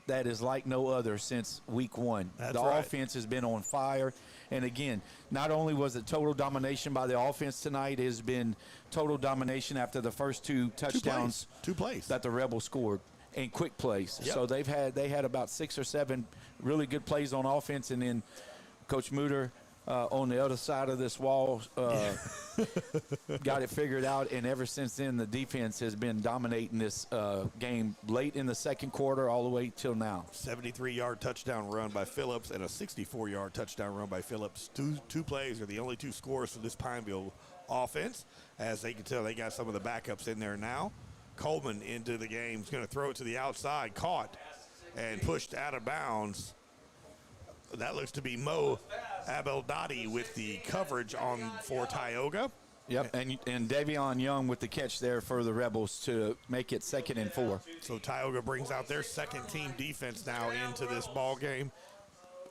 that is like no other since week 1. That's the right. offense has been on fire. And again, not only was it total domination by the offense tonight, it has been total domination after the first 2 touchdowns. Two plays that the Rebels scored, and quick plays. Yep. So they had about 6 or 7 really good plays on offense, and then Coach Muter on the other side of this wall got it figured out, and ever since then the defense has been dominating this game late in the second quarter all the way till now. 73-yard touchdown run by Phillips and a 64-yard touchdown run by Phillips. Two plays are the only 2 scores for this Pineville offense. As they can tell, they got some of the backups in there now. Coleman into the game. He's going to throw it to the outside, caught and pushed out of bounds. That looks to be Mo Abeldadi with the coverage for Tioga. Yep, and Davion Young with the catch there for the Rebels to make it 2nd and 4. So Tioga brings out their second-team defense now into this ball game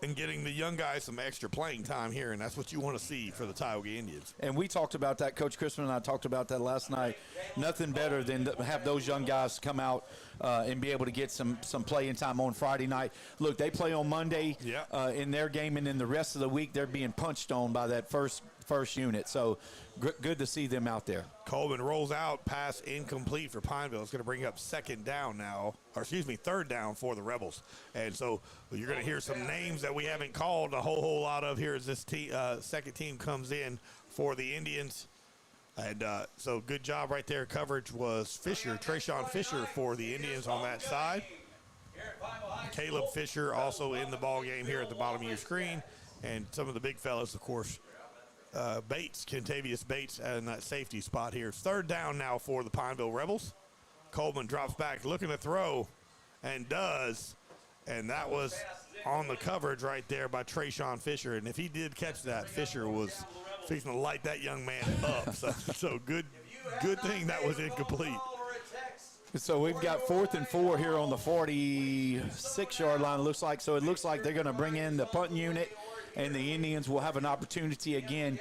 and getting the young guys some extra playing time here, and that's what you want to see for the Tioga Indians. And we talked about that. Coach Christman and I talked about that last night. Nothing better than to have those young guys come out and be able to get some playing time on Friday night. Look, they play on Monday in their game, and then the rest of the week they're being punched on by that first unit. So good to see them out there. Coleman rolls out, pass incomplete for Pineville. It's going to bring up 3rd down for the Rebels. And so you're going to hear some names that we haven't called a whole lot of here as this second team comes in for the Indians. And so good job right there. Coverage was Fisher, Trayshawn Fisher for the Indians on that side. Caleb Fisher also in the ball game here at the bottom of your screen. And some of the big fellas, of course, Bates, Kentavious Bates in that safety spot here. Third down now for the Pineville Rebels. Coleman drops back, looking to throw, and does. And that was on the coverage right there by Trayshawn Fisher. And if he did catch that, Fisher was fixing to light that young man up. So good thing that was incomplete. So we've got 4th and 4 here on the 46-yard line, it looks like. So it looks like they're going to bring in the punting unit, and the Indians will have an opportunity again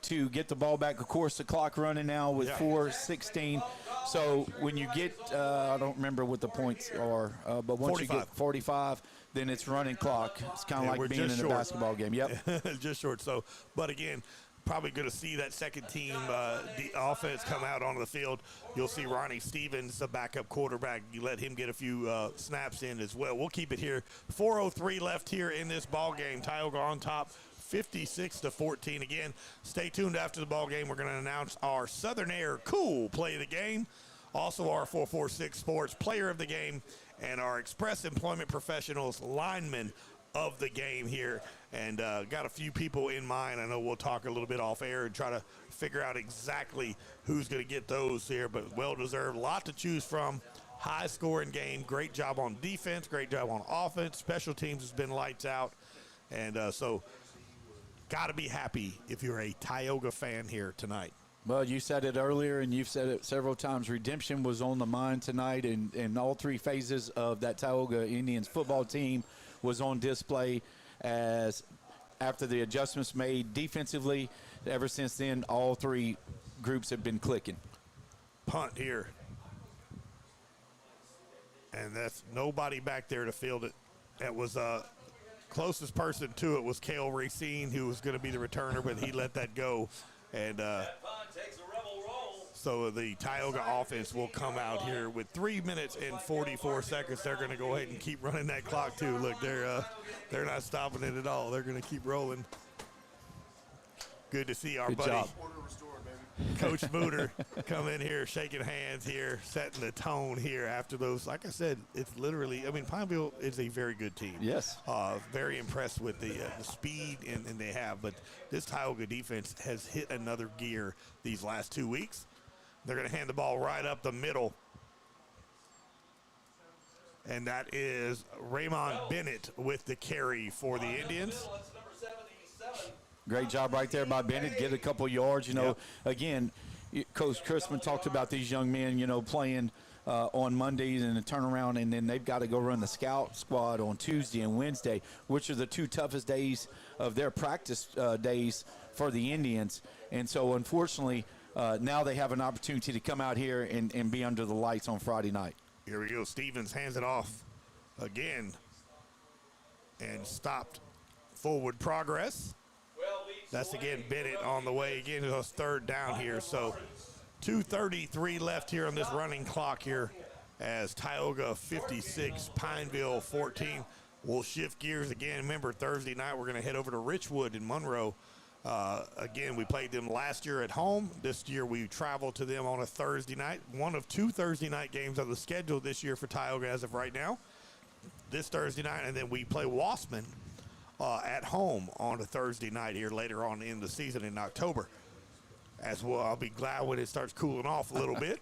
to get the ball back. Of course, the clock running now with 4:16. So when you get, I don't remember what the points are, but once 45. you get 45, then it's running clock. It's kind of like being in a basketball game. Yep. Just short. So, but again, probably going to see that second team the offense come out onto the field. You'll see Ronnie Stevens, the backup quarterback. You let him get a few snaps in as well. We'll keep it here. 4:03 left here in this ball game. Tioga on top, 56-14. Again, stay tuned after the ball game. We're going to announce our Southern Air Cool Play of the Game, also our 446 Sports Player of the Game, and our Express Employment Professionals Lineman of the game here. And got a few people in mind. I know we'll talk a little bit off air and try to figure out exactly who's going to get those here, but well-deserved. A lot to choose from. High-scoring game. Great job on defense. Great job on offense. Special teams has been lights out. And so got to be happy if you're a Tioga fan here tonight. Well, you said it earlier, and you've said it several times. Redemption was on the mind tonight, and all three phases of that Tioga Indians football team was on display as after the adjustments made defensively. Ever since then, all three groups have been clicking. Punt here. And that's nobody back there to field it. That was closest person to it was Cale Racine, who was going to be the returner, but he let that go. And so the Tioga offense will come out here with 3 minutes and 44 seconds. They're going to go ahead and keep running that clock too. Look, they're not stopping it at all. They're going to keep rolling. Good to see our buddy Coach Mooter come in here, shaking hands here, setting the tone here after those. Like I said, it's literally, I mean, Pineville is a very good team. Yes. Very impressed with the speed and they have. But this Tioga defense has hit another gear these last 2 weeks. They're going to hand the ball right up the middle. And that is Raymond Bennett with the carry for the Indians. Great job right there by Bennett. Get a couple yards. You know, again, Coach Chrisman talked about these young men, you know, playing on Mondays and a turnaround, and then they've got to go run the scout squad on Tuesday and Wednesday, which are the two toughest days of their practice days for the Indians. And so, unfortunately, now they have an opportunity to come out here and be under the lights on Friday night. Here we go. Stevens hands it off again and stopped forward progress. That's again Bennett on the way. Again, it was third down here. So 2:33 left here on this running clock here as Tioga 56, Pineville 14. We'll shift gears again. Remember, Thursday night we're going to head over to Richwood in Monroe. Again, we played them last year at home. This year we traveled to them on a Thursday night. One of two Thursday night games on the schedule this year for Tioga as of right now. This Thursday night, and then we play Wassman at home on a Thursday night here later on in the season in October. As well, I'll be glad when it starts cooling off a little bit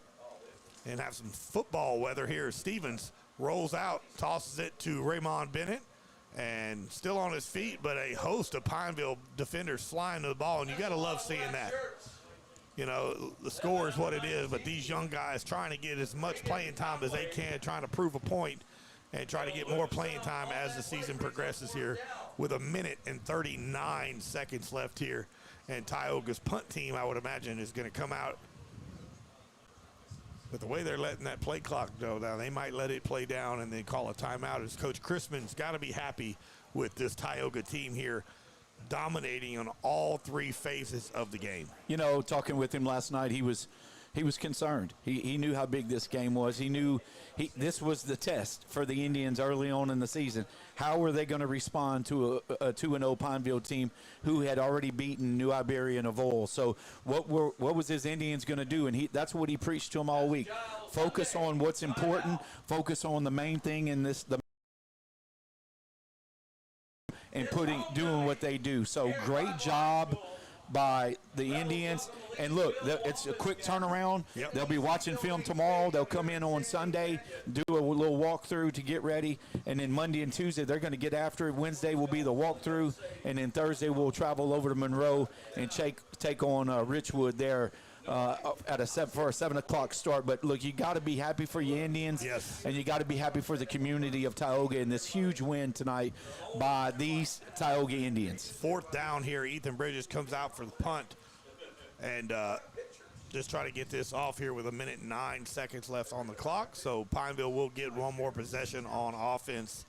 and have some football weather here. Stevens rolls out, tosses it to Raymond Bennett, and still on his feet, but a host of Pineville defenders flying to the ball, and you got to love seeing that. You know, the score is what it is, but these young guys trying to get as much playing time as they can, trying to prove a point and try to get more playing time as the season progresses here with 1 minute and 39 seconds left here. And Tioga's punt team, I would imagine, is going to come out. But the way they're letting that play clock go down, they might let it play down and then call a timeout. As Coach Chrisman's got to be happy with this Tioga team here, dominating on all three phases of the game. You know, talking with him last night, he was concerned. He knew how big this game was. He knew this was the test for the Indians early on in the season. How were they going to respond to a 2-0 Pineville team who had already beaten New Iberia and Avoyelles? So what was his Indians going to do? And that's what he preached to them all week. Focus on what's important. Focus on the main thing in this. and doing what they do. So great job by the Indians. And look, it's a quick turnaround. Yep. They'll be watching film tomorrow. They'll come in on Sunday, do a little walkthrough to get ready, and then Monday and Tuesday they're going to get after it. Wednesday will be the walkthrough, and then Thursday we'll travel over to Monroe and take on Richwood there for a 7 o'clock start. But look, you got to be happy for your Indians, yes, and you got to be happy for the community of Tioga in this huge win tonight by these Tioga Indians. 4th down here. Ethan Bridges comes out for the punt, and just try to get this off here with 1 minute and 9 seconds left on the clock. So Pineville will get one more possession on offense,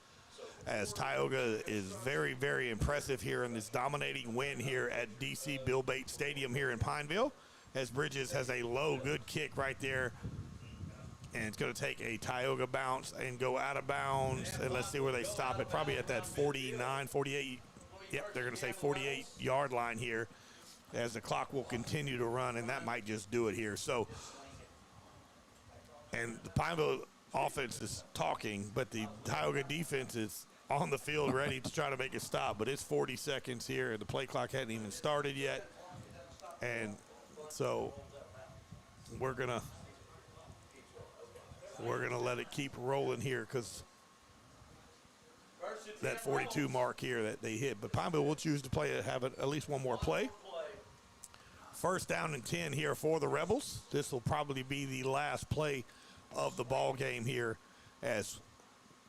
as Tioga is very, very impressive here in this dominating win here at DC Bill Bates Stadium here in Pineville, as Bridges has a low good kick right there, and it's going to take a Tioga bounce and go out of bounds. And let's see where they stop it, probably at that 49, 48, yep, they're going to say 48-yard line here, as the clock will continue to run, and that might just do it here. So, and the Pineville offense is talking, but the Tioga defense is on the field ready to try to make a stop. But it's 40 seconds here, and the play clock hadn't even started yet. And so we're gonna let it keep rolling here, because that 42 mark here that they hit. But Pineville will choose to have at least one more play. 1st down and 10 here for the Rebels. This will probably be the last play of the ball game here, as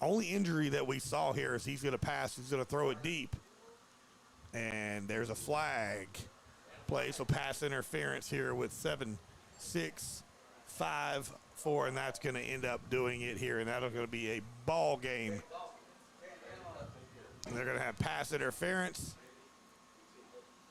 only injury that we saw here is he's going to pass. He's going to throw it deep, and there's a flag play. So pass interference here with 7, 6, 5, 4, and that's going to end up doing it here, and that's going to be a ball game. And they're going to have pass interference,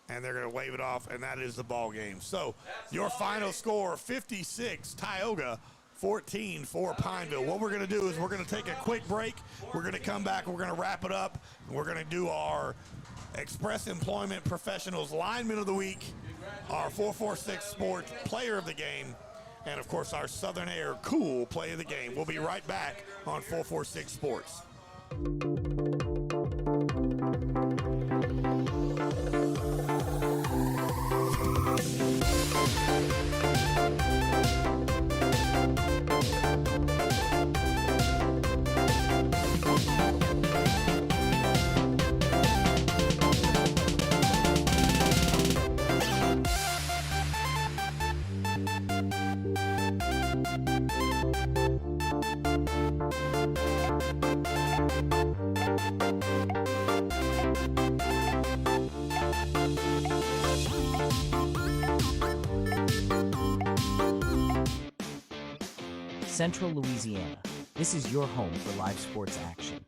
and they're going to wave it off, and that is the ball game. So your final score, 56 Tioga, 14 for Pineville. What we're going to do is we're going to take a quick break. We're going to come back. We're going to wrap it up. We're going to do our Express Employment Professionals Lineman of the Week, our 446 Sports Player of the Game, and, of course, our Southern Air Cool Play of the Game. We'll be right back on 446 Sports. Central Louisiana. This is your home for live sports action.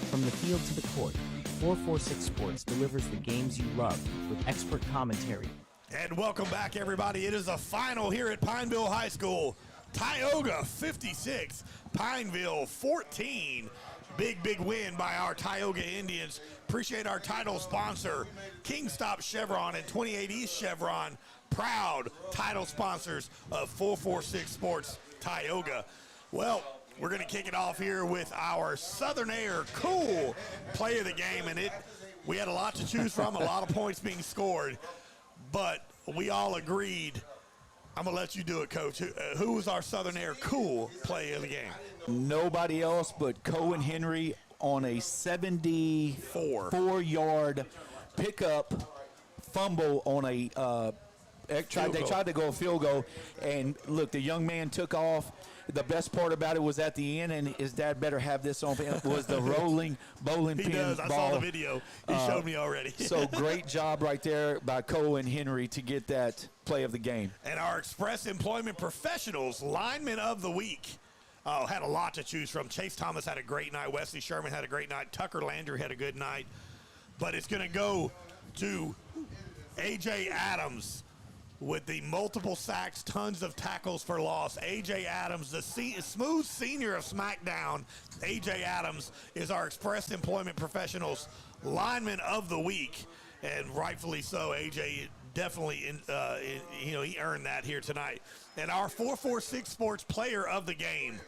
From the field to the court, 446 Sports delivers the games you love with expert commentary. And welcome back, everybody. It is a final here at Pineville High School. Tioga 56, Pineville 14. Big win by our Tioga Indians. Appreciate our title sponsor, Kingstop Chevron and 28 East Chevron, proud title sponsors of 446 Sports Tioga. Well, we're going to kick it off here with our Southern Air Cool Play of the Game, and we had a lot to choose from, a lot of points being scored, but we all agreed. I'm going to let you do it, Coach. Who was our Southern Air Cool Play of the Game? Nobody else but Cohen Henry on a 74-yard pickup fumble on a they tried to go a field goal, and look, the young man took off. The best part about it was at the end, and his dad better have this on film, was the rolling bowling pin ball. He does. I saw the video. He showed me already. So great job right there by Cole and Henry to get that play of the game. And our Express Employment Professionals Lineman of the Week had a lot to choose from. Chase Thomas had a great night. Wesley Sherman had a great night. Tucker Landry had a good night. But it's going to go to A.J. Adams with the multiple sacks, tons of tackles for loss. A.J. Adams, the smooth senior of SmackDown. A.J. Adams is our Express Employment Professionals Lineman of the Week, and rightfully so. A.J. definitely, he earned that here tonight. And our 446 Sports Player of the Game,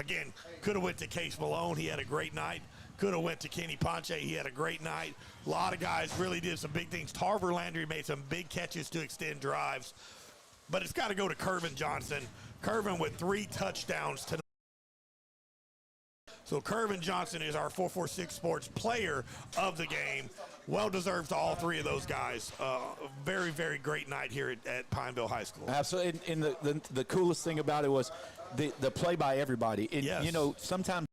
Again, could have went to Case Malone. He had a great night. Could have went to Kenny Ponche. He had a great night. A lot of guys really did some big things. Tarver Landry made some big catches to extend drives. But it's got to go to Kervin Johnson. Kervin with 3 touchdowns tonight. So Kervin Johnson is our 446 Sports player of the game. Well-deserved to all 3 of those guys. Very, very great night here at Pineville High School. Absolutely. And the coolest thing about it was the play by everybody. And, yes. You know, sometimes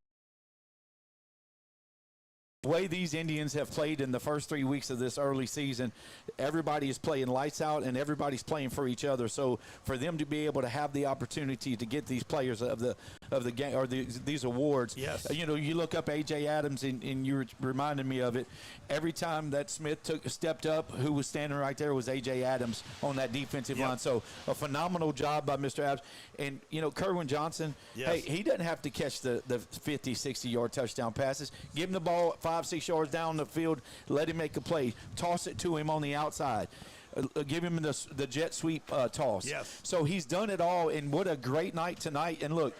the way these Indians have played in the first 3 weeks of this early season, everybody is playing lights out and everybody's playing for each other. So for them to be able to have the opportunity to get these players of the game or these awards, yes. You know, you look up A.J. Adams and you reminded me of it. Every time that Smith stepped up, who was standing right there was A.J. Adams on that defensive line. So a phenomenal job by Mr. Adams. And, you know, Kerwin Johnson, hey, he doesn't have to catch the 50, 60-yard touchdown passes. Give him the ball 5-6 yards down the field, let him make a play. Toss it to him on the outside. Give him the jet sweep toss. Yes. So he's done it all, and what a great night tonight. And look,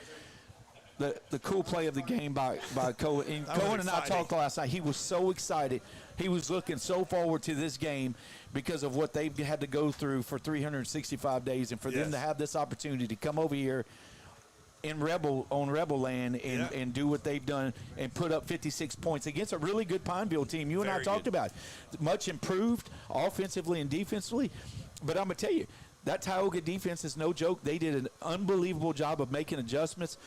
the cool play of the game by Cohen. And Cohen and I talked last night. He was so excited. He was looking so forward to this game because of what they've had to go through for 365 days, and for them to have this opportunity to come over here in Rebel land and do what they've done and put up 56 points against a really good Pineville team. You and I talked about it. Much improved offensively and defensively. But I'm going to tell you, that Tioga defense is no joke. They did an unbelievable job of making adjustments.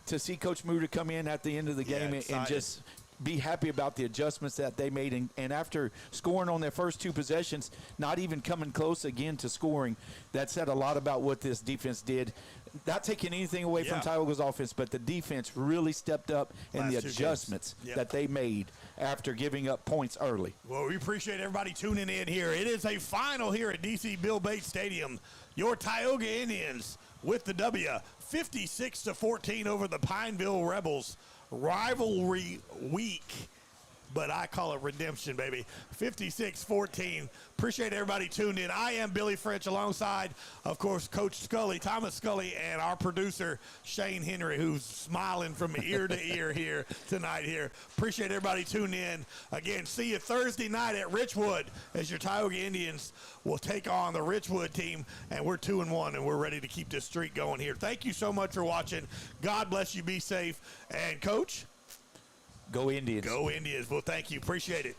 To see Coach Muter come in at the end of the game and just be happy about the adjustments that they made. And after scoring on their first 2 possessions, not even coming close again to scoring, that said a lot about what this defense did. Not taking anything away from Tioga's offense, but the defense really stepped up in the adjustments that they made after giving up points early. Well, we appreciate everybody tuning in here. It is a final here at DC Bill Bates Stadium. Your Tioga Indians with the W, 56-14 over the Pineville Rebels. Rivalry week, but I call it redemption, baby. 56-14. Appreciate everybody tuned in. I am Billy French alongside, of course, Coach Scully, Thomas Scully, and our producer, Shane Henry, who's smiling from ear to ear here tonight here. Appreciate everybody tuning in. Again, see you Thursday night at Richwood as your Tioga Indians will take on the Richwood team, and we're 2-1, and we're ready to keep this streak going here. Thank you so much for watching. God bless you. Be safe. And, Coach? Go Indians. Go Indians. Well, thank you. Appreciate it.